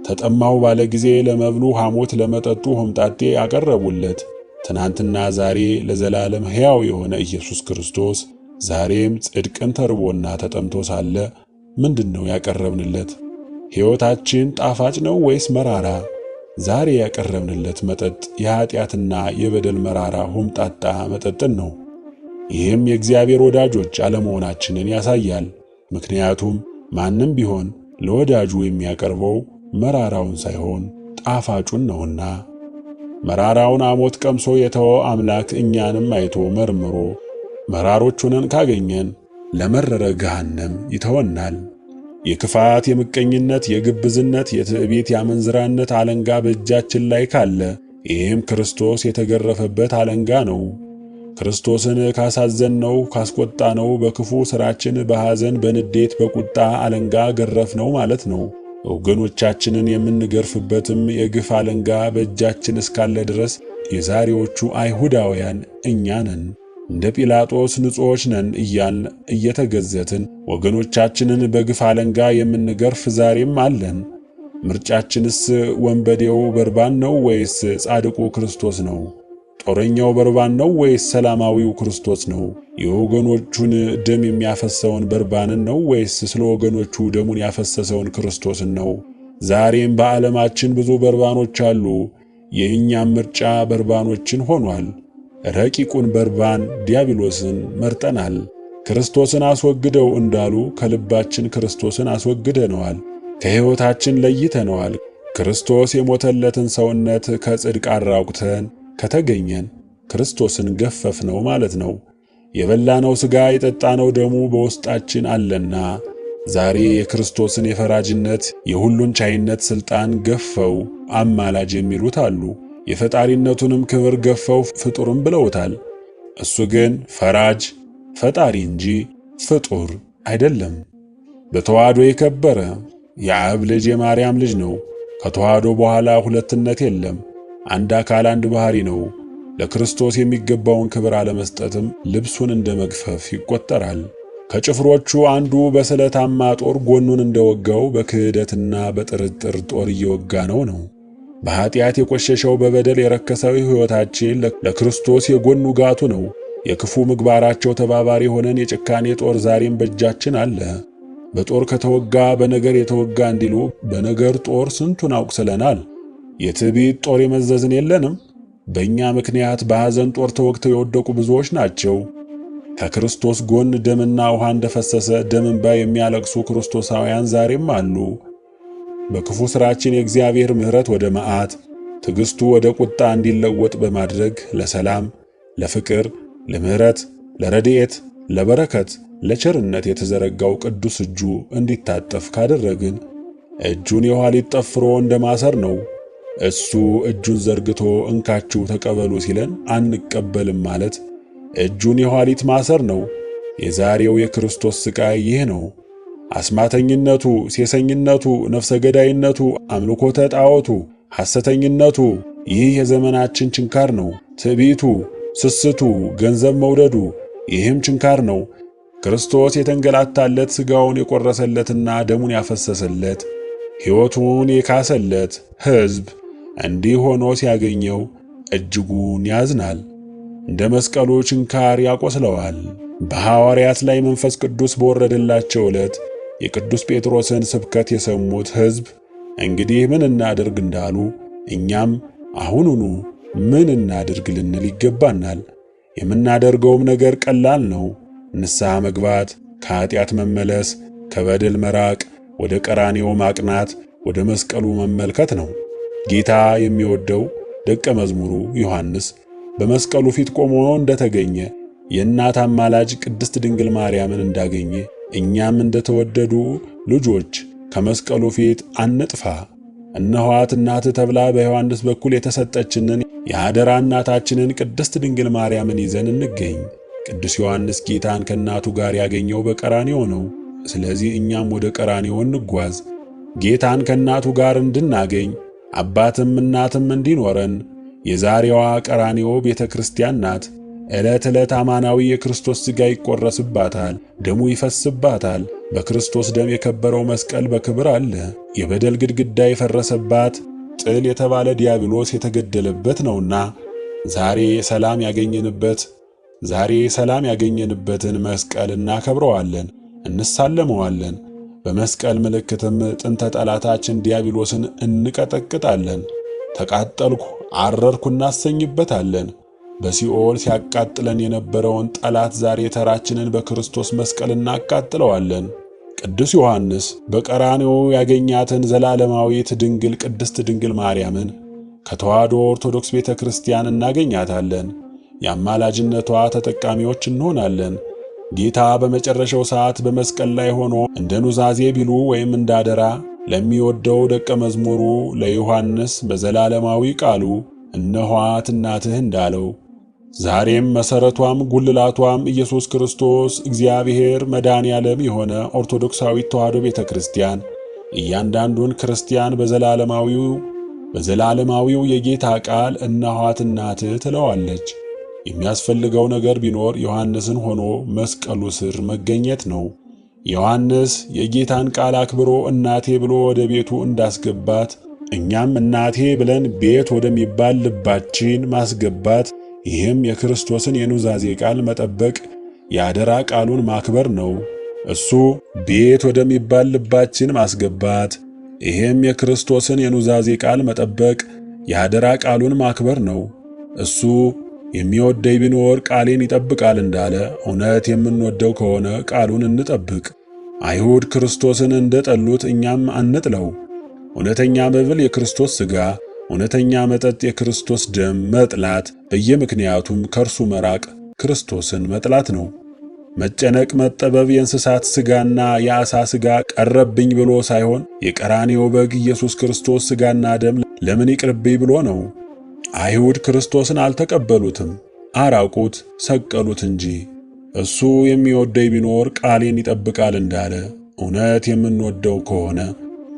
ተጠማው ባለ ጊዜ ለመብሉ ሐሞት ለመጠጡ ሆምጣጤ ያቀረቡለት ትናንትና ዛሬ ለዘላለም ሕያው የሆነ ኢየሱስ ክርስቶስ ዛሬም ጽድቅን ተርቦና ተጠምቶ ሳለ ምንድነው ያቀረብንለት? ሕይወታችን ጣፋጭ ነው ወይስ መራራ? ዛሬ ያቀረብንለት መጠጥ የኀጢአትና የበደል መራራ ሆምጣጣ መጠጥን ነው። ይህም የእግዚአብሔር ወዳጆች አለመሆናችንን ያሳያል። ምክንያቱም ማንም ቢሆን ለወዳጁ የሚያቀርበው መራራውን ሳይሆን ጣፋጩን ነውና። መራራውን ሐሞት ቀምሶ የተወ አምላክ እኛንም አይቶ መርምሮ መራሮች ሆነን ካገኘን ለመረረ ገሃነም ይተወናል። የክፋት፣ የምቀኝነት፣ የግብዝነት፣ የትዕቢት፣ የአመንዝራነት አለንጋ በእጃችን ላይ ካለ ይህም ክርስቶስ የተገረፈበት አለንጋ ነው። ክርስቶስን ካሳዘንነው፣ ካስቆጣነው በክፉ ሥራችን በሐዘን፣ በንዴት፣ በቁጣ አለንጋ ገረፍነው ማለት ነው። ወገኖቻችንን የምንገርፍበትም የግፍ አለንጋ በእጃችን እስካለ ድረስ የዛሬዎቹ አይሁዳውያን እኛ ነን። እንደ ጲላጦስ ንጹሖች ነን እያልን እየተገዘትን ወገኖቻችንን በግፍ አለንጋ የምንገርፍ ዛሬም አለን። ምርጫችንስ ወንበዴው በርባን ነው ወይስ ጻድቁ ክርስቶስ ነው? ጦረኛው በርባን ነው ወይስ ሰላማዊው ክርስቶስ ነው? የወገኖቹን ደም የሚያፈሰውን በርባንን ነው ወይስ ስለ ወገኖቹ ደሙን ያፈሰሰውን ክርስቶስን ነው? ዛሬም በዓለማችን ብዙ በርባኖች አሉ። የእኛም ምርጫ በርባኖችን ሆኗል። ረቂቁን በርባን ዲያብሎስን መርጠናል። ክርስቶስን አስወግደው እንዳሉ ከልባችን ክርስቶስን አስወግደነዋል። ከሕይወታችን ለይተነዋል። ክርስቶስ የሞተለትን ሰውነት ከጽድቅ አራቁተን ከተገኘን ክርስቶስን ገፈፍነው ማለት ነው። የበላነው ሥጋ የጠጣነው ደሙ በውስጣችን አለና ዛሬ የክርስቶስን የፈራጅነት የሁሉን ቻይነት ሥልጣን ገፈው አማላጅ የሚሉት አሉ። የፈጣሪነቱንም ክብር ገፈው ፍጡርም ብለውታል። እሱ ግን ፈራጅ ፈጣሪ እንጂ ፍጡር አይደለም። በተዋህዶ የከበረ የአብ ልጅ የማርያም ልጅ ነው። ከተዋህዶ በኋላ ሁለትነት የለም። አንድ አካል አንድ ባህሪ ነው። ለክርስቶስ የሚገባውን ክብር አለመስጠትም ልብሱን እንደ መግፈፍ ይቆጠራል። ከጭፍሮቹ አንዱ በስለታማ ጦር ጎኑን እንደወጋው በክህደትና በጥርጥር ጦር እየወጋ ነው። በኀጢአት የቆሸሸው በበደል የረከሰው ሕይወታችን ለክርስቶስ የጎን ውጋቱ ነው። የክፉ ምግባራቸው ተባባሪ ሆነን የጭካኔ ጦር ዛሬም በእጃችን አለ። በጦር ከተወጋ በነገር የተወጋ እንዲሉ በነገር ጦር ስንቱን አቁስለናል። የትዕቢት ጦር የመዘዝን የለንም። በእኛ ምክንያት በሐዘን ጦር ተወግተው የወደቁ ብዙዎች ናቸው። ከክርስቶስ ጎን ደምና ውሃ እንደፈሰሰ ደም እንባ የሚያለቅሱ ክርስቶሳውያን ዛሬም አሉ። በክፉ ሥራችን የእግዚአብሔር ምሕረት ወደ መዓት፣ ትዕግሥቱ ወደ ቁጣ እንዲለወጥ በማድረግ ለሰላም፣ ለፍቅር፣ ለምሕረት፣ ለረድኤት፣ ለበረከት፣ ለቸርነት የተዘረጋው ቅዱስ እጁ እንዲታጠፍ ካደረግን እጁን የኋሊት ጠፍሮ እንደ ማሰር ነው። እሱ እጁን ዘርግቶ እንካችሁ ተቀበሉ ሲለን አንቀበልም ማለት እጁን የኋሊት ማሰር ነው። የዛሬው የክርስቶስ ሥቃይ ይህ ነው። አስማተኝነቱ፣ ሴሰኝነቱ፣ ነፍሰ ገዳይነቱ፣ አምልኮተ ጣዖቱ፣ ሐሰተኝነቱ ይህ የዘመናችን ችንካር ነው። ትዕቢቱ፣ ስስቱ፣ ገንዘብ መውደዱ ይህም ችንካር ነው። ክርስቶስ የተንገላታለት ሥጋውን የቆረሰለትና ደሙን ያፈሰሰለት ሕይወቱን የካሰለት ሕዝብ እንዲህ ሆኖ ሲያገኘው እጅጉን ያዝናል። እንደ መስቀሉ ችንካር ያቆስለዋል። በሐዋርያት ላይ መንፈስ ቅዱስ በወረደላቸው ዕለት የቅዱስ ጴጥሮስን ስብከት የሰሙት ሕዝብ እንግዲህ ምን እናድርግ እንዳሉ እኛም አሁኑኑ ምን እናድርግ ልንል ይገባናል። የምናደርገውም ነገር ቀላል ነው። ንስሐ መግባት፣ ከኃጢአት መመለስ፣ ከበደል መራቅ፣ ወደ ቀራንዮ ማቅናት፣ ወደ መስቀሉ መመልከት ነው። ጌታ የሚወደው ደቀ መዝሙሩ ዮሐንስ በመስቀሉ ፊት ቆሞ እንደተገኘ የእናት አማላጅ ቅድስት ድንግል ማርያምን እንዳገኘ እኛም እንደተወደዱ ልጆች ከመስቀሉ ፊት አንጥፋ። እነኋት እናትህ ተብላ በዮሐንስ በኩል የተሰጠችንን የአደራ እናታችንን ቅድስት ድንግል ማርያምን ይዘን እንገኝ። ቅዱስ ዮሐንስ ጌታን ከእናቱ ጋር ያገኘው በቀራንዮ ነው። ስለዚህ እኛም ወደ ቀራንዮ እንጓዝ። ጌታን ከእናቱ ጋር እንድናገኝ አባትም እናትም እንዲኖረን የዛሬዋ ቀራንዮ ቤተ ክርስቲያን ናት። ዕለት ዕለት አማናዊ የክርስቶስ ሥጋ ይቆረስባታል፣ ደሙ ይፈስባታል። በክርስቶስ ደም የከበረው መስቀል በክብር አለ። የበደል ግድግዳ የፈረሰባት ጥል የተባለ ዲያብሎስ የተገደለበት ነውና ዛሬ ሰላም ያገኘንበትን መስቀል እናከብረዋለን፣ እንሳለመዋለን። በመስቀል ምልክትም ጥንተ ጠላታችን ዲያብሎስን እንቀጠቅጣለን። ተቃጠልኩ አረርኩ እናሰኝበታለን። በሲኦል ሲያቃጥለን የነበረውን ጠላት ዛሬ ተራችንን በክርስቶስ መስቀል እናቃጥለዋለን። ቅዱስ ዮሐንስ በቀራንዮ ያገኛትን ዘላለማዊት ድንግል ቅድስት ድንግል ማርያምን ከተዋሕዶ ኦርቶዶክስ ቤተ ክርስቲያን እናገኛታለን። የአማላጅነቷ ተጠቃሚዎች እንሆናለን። ጌታ በመጨረሻው ሰዓት በመስቀል ላይ ሆኖ እንደ ኑዛዜ ቢሉ ወይም እንዳደራ ለሚወደው ደቀ መዝሙሩ ለዮሐንስ በዘላለማዊ ቃሉ እነኋት እናትህ እንዳለው ዛሬም መሠረቷም ጉልላቷም ኢየሱስ ክርስቶስ እግዚአብሔር መድኃኔ ዓለም የሆነ ኦርቶዶክሳዊት ተዋሕዶ ቤተ ክርስቲያን እያንዳንዱን ክርስቲያን በዘላለማዊው የጌታ ቃል እነኋት እናትህ ትለዋለች። የሚያስፈልገው ነገር ቢኖር ዮሐንስን ሆኖ መስቀሉ ስር መገኘት ነው። ዮሐንስ የጌታን ቃል አክብሮ እናቴ ብሎ ወደ ቤቱ እንዳስገባት እኛም እናቴ ብለን ቤት ወደሚባል ልባችን ማስገባት፣ ይህም የክርስቶስን የኑዛዜ ቃል መጠበቅ የአደራ ቃሉን ማክበር ነው። እሱ ቤት ወደሚባል ልባችን ማስገባት፣ ይህም የክርስቶስን የኑዛዜ ቃል መጠበቅ የአደራ ቃሉን ማክበር ነው። እሱ የሚወደኝ ቢኖር ቃሌን ይጠብቃል እንዳለ እውነት የምንወደው ከሆነ ቃሉን እንጠብቅ። አይሁድ ክርስቶስን እንደጠሉት እኛም አንጥለው። እውነተኛ መብል የክርስቶስ ሥጋ፣ እውነተኛ መጠጥ የክርስቶስ ደም መጥላት፣ በየምክንያቱም ከእርሱ መራቅ ክርስቶስን መጥላት ነው። መጨነቅ፣ መጠበብ የእንስሳት ሥጋና የዓሣ ሥጋ ቀረብኝ ብሎ ሳይሆን የቀራንዮ በግ ኢየሱስ ክርስቶስ ሥጋና ደም ለምን ይቅርብኝ ብሎ ነው። አይሁድ ክርስቶስን አልተቀበሉትም፣ አራቁት፣ ሰቀሉት እንጂ። እሱ የሚወደኝ ቢኖር ቃሌን ይጠብቃል እንዳለ እውነት የምንወደው ከሆነ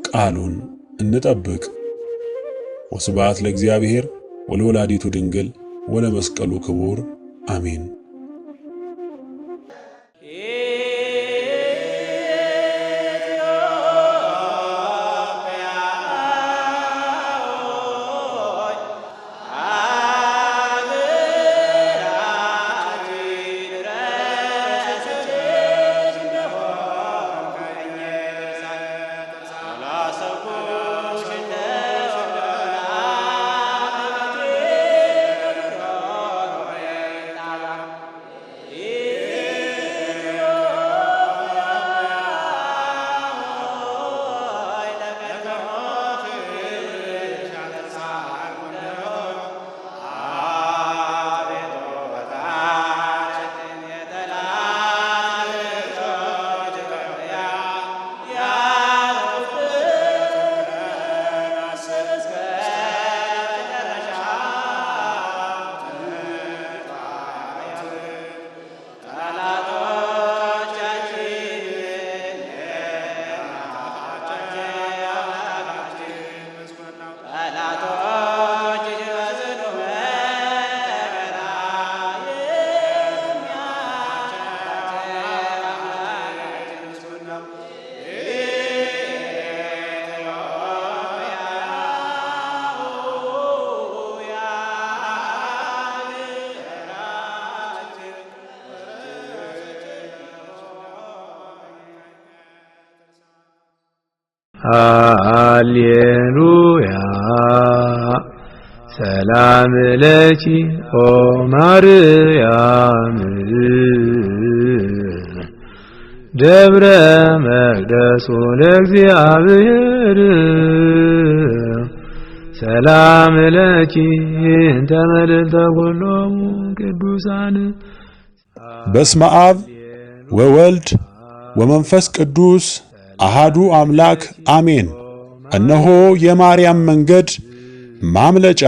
ቃሉን እንጠብቅ። ወስብሐት ለእግዚአብሔር ወለወላዲቱ ድንግል ወለመስቀሉ ክቡር አሜን። ሃሌሉያ ሰላም ለኪ ኦ ማርያም ደብረ መቅደሱ ለእግዚአብሔር ሰላም ለኪ እንተ መልዕልተ ኩሎሙ ቅዱሳን። በስመ አብ ወወልድ ወመንፈስ ቅዱስ አሃዱ አምላክ አሜን። እነሆ የማርያም መንገድ ማምለጫ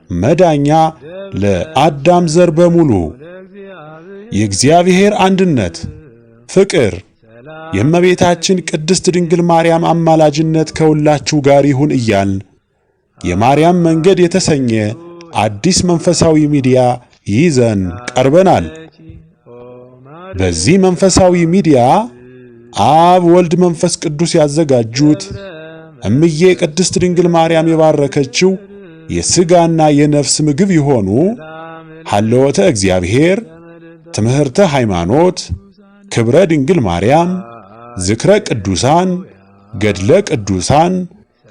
መዳኛ ለአዳም ዘር በሙሉ የእግዚአብሔር አንድነት ፍቅር የእመቤታችን ቅድስት ድንግል ማርያም አማላጅነት ከሁላችሁ ጋር ይሁን እያልን የማርያም መንገድ የተሰኘ አዲስ መንፈሳዊ ሚዲያ ይዘን ቀርበናል። በዚህ መንፈሳዊ ሚዲያ አብ ወልድ መንፈስ ቅዱስ ያዘጋጁት እምዬ ቅድስት ድንግል ማርያም የባረከችው የሥጋና የነፍስ ምግብ የሆኑ ሀልወተ እግዚአብሔር፣ ትምህርተ ሃይማኖት፣ ክብረ ድንግል ማርያም፣ ዝክረ ቅዱሳን፣ ገድለ ቅዱሳን፣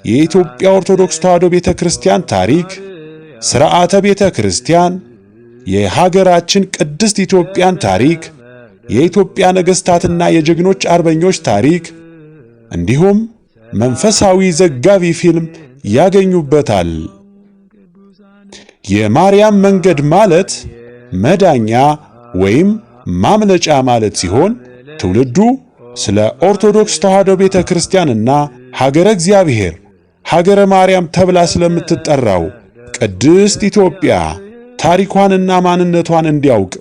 የኢትዮጵያ ኦርቶዶክስ ተዋሕዶ ቤተ ክርስቲያን ታሪክ፣ ሥርዓተ ቤተ ክርስቲያን፣ የሀገራችን ቅድስት ኢትዮጵያን ታሪክ፣ የኢትዮጵያ ነገሥታትና የጀግኖች አርበኞች ታሪክ እንዲሁም መንፈሳዊ ዘጋቢ ፊልም ያገኙበታል። የማርያም መንገድ ማለት መዳኛ ወይም ማምለጫ ማለት ሲሆን ትውልዱ ስለ ኦርቶዶክስ ተዋሕዶ ቤተ ክርስቲያንና ሀገረ እግዚአብሔር ሀገረ ማርያም ተብላ ስለምትጠራው ቅድስት ኢትዮጵያ ታሪኳንና ማንነቷን እንዲያውቅ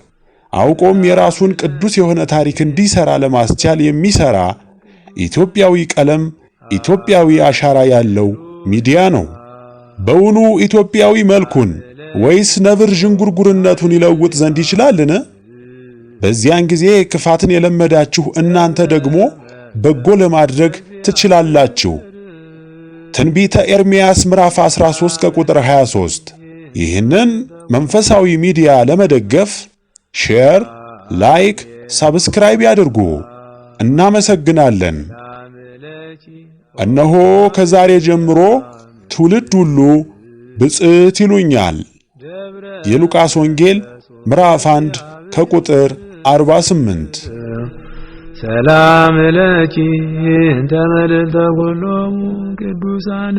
አውቆም የራሱን ቅዱስ የሆነ ታሪክ እንዲሰራ ለማስቻል የሚሰራ ኢትዮጵያዊ ቀለም፣ ኢትዮጵያዊ አሻራ ያለው ሚዲያ ነው። በውኑ ኢትዮጵያዊ መልኩን ወይስ ነብር ዥንጉርጉርነቱን ይለውጥ ዘንድ ይችላልን? በዚያን ጊዜ ክፋትን የለመዳችሁ እናንተ ደግሞ በጎ ለማድረግ ትችላላችሁ። ትንቢተ ኤርምያስ ምዕራፍ 13 ከቁጥር 23። ይህንን መንፈሳዊ ሚዲያ ለመደገፍ ሼር፣ ላይክ፣ ሳብስክራይብ ያድርጉ። እናመሰግናለን። እነሆ ከዛሬ ጀምሮ ትውልድ ሁሉ ብፅዕት ይሉኛል። የሉቃስ ወንጌል ምዕራፍ 1 ከቁጥር 48። ሰላም ለኪ እንተ መልዕልተ ኩሎሙ ቅዱሳን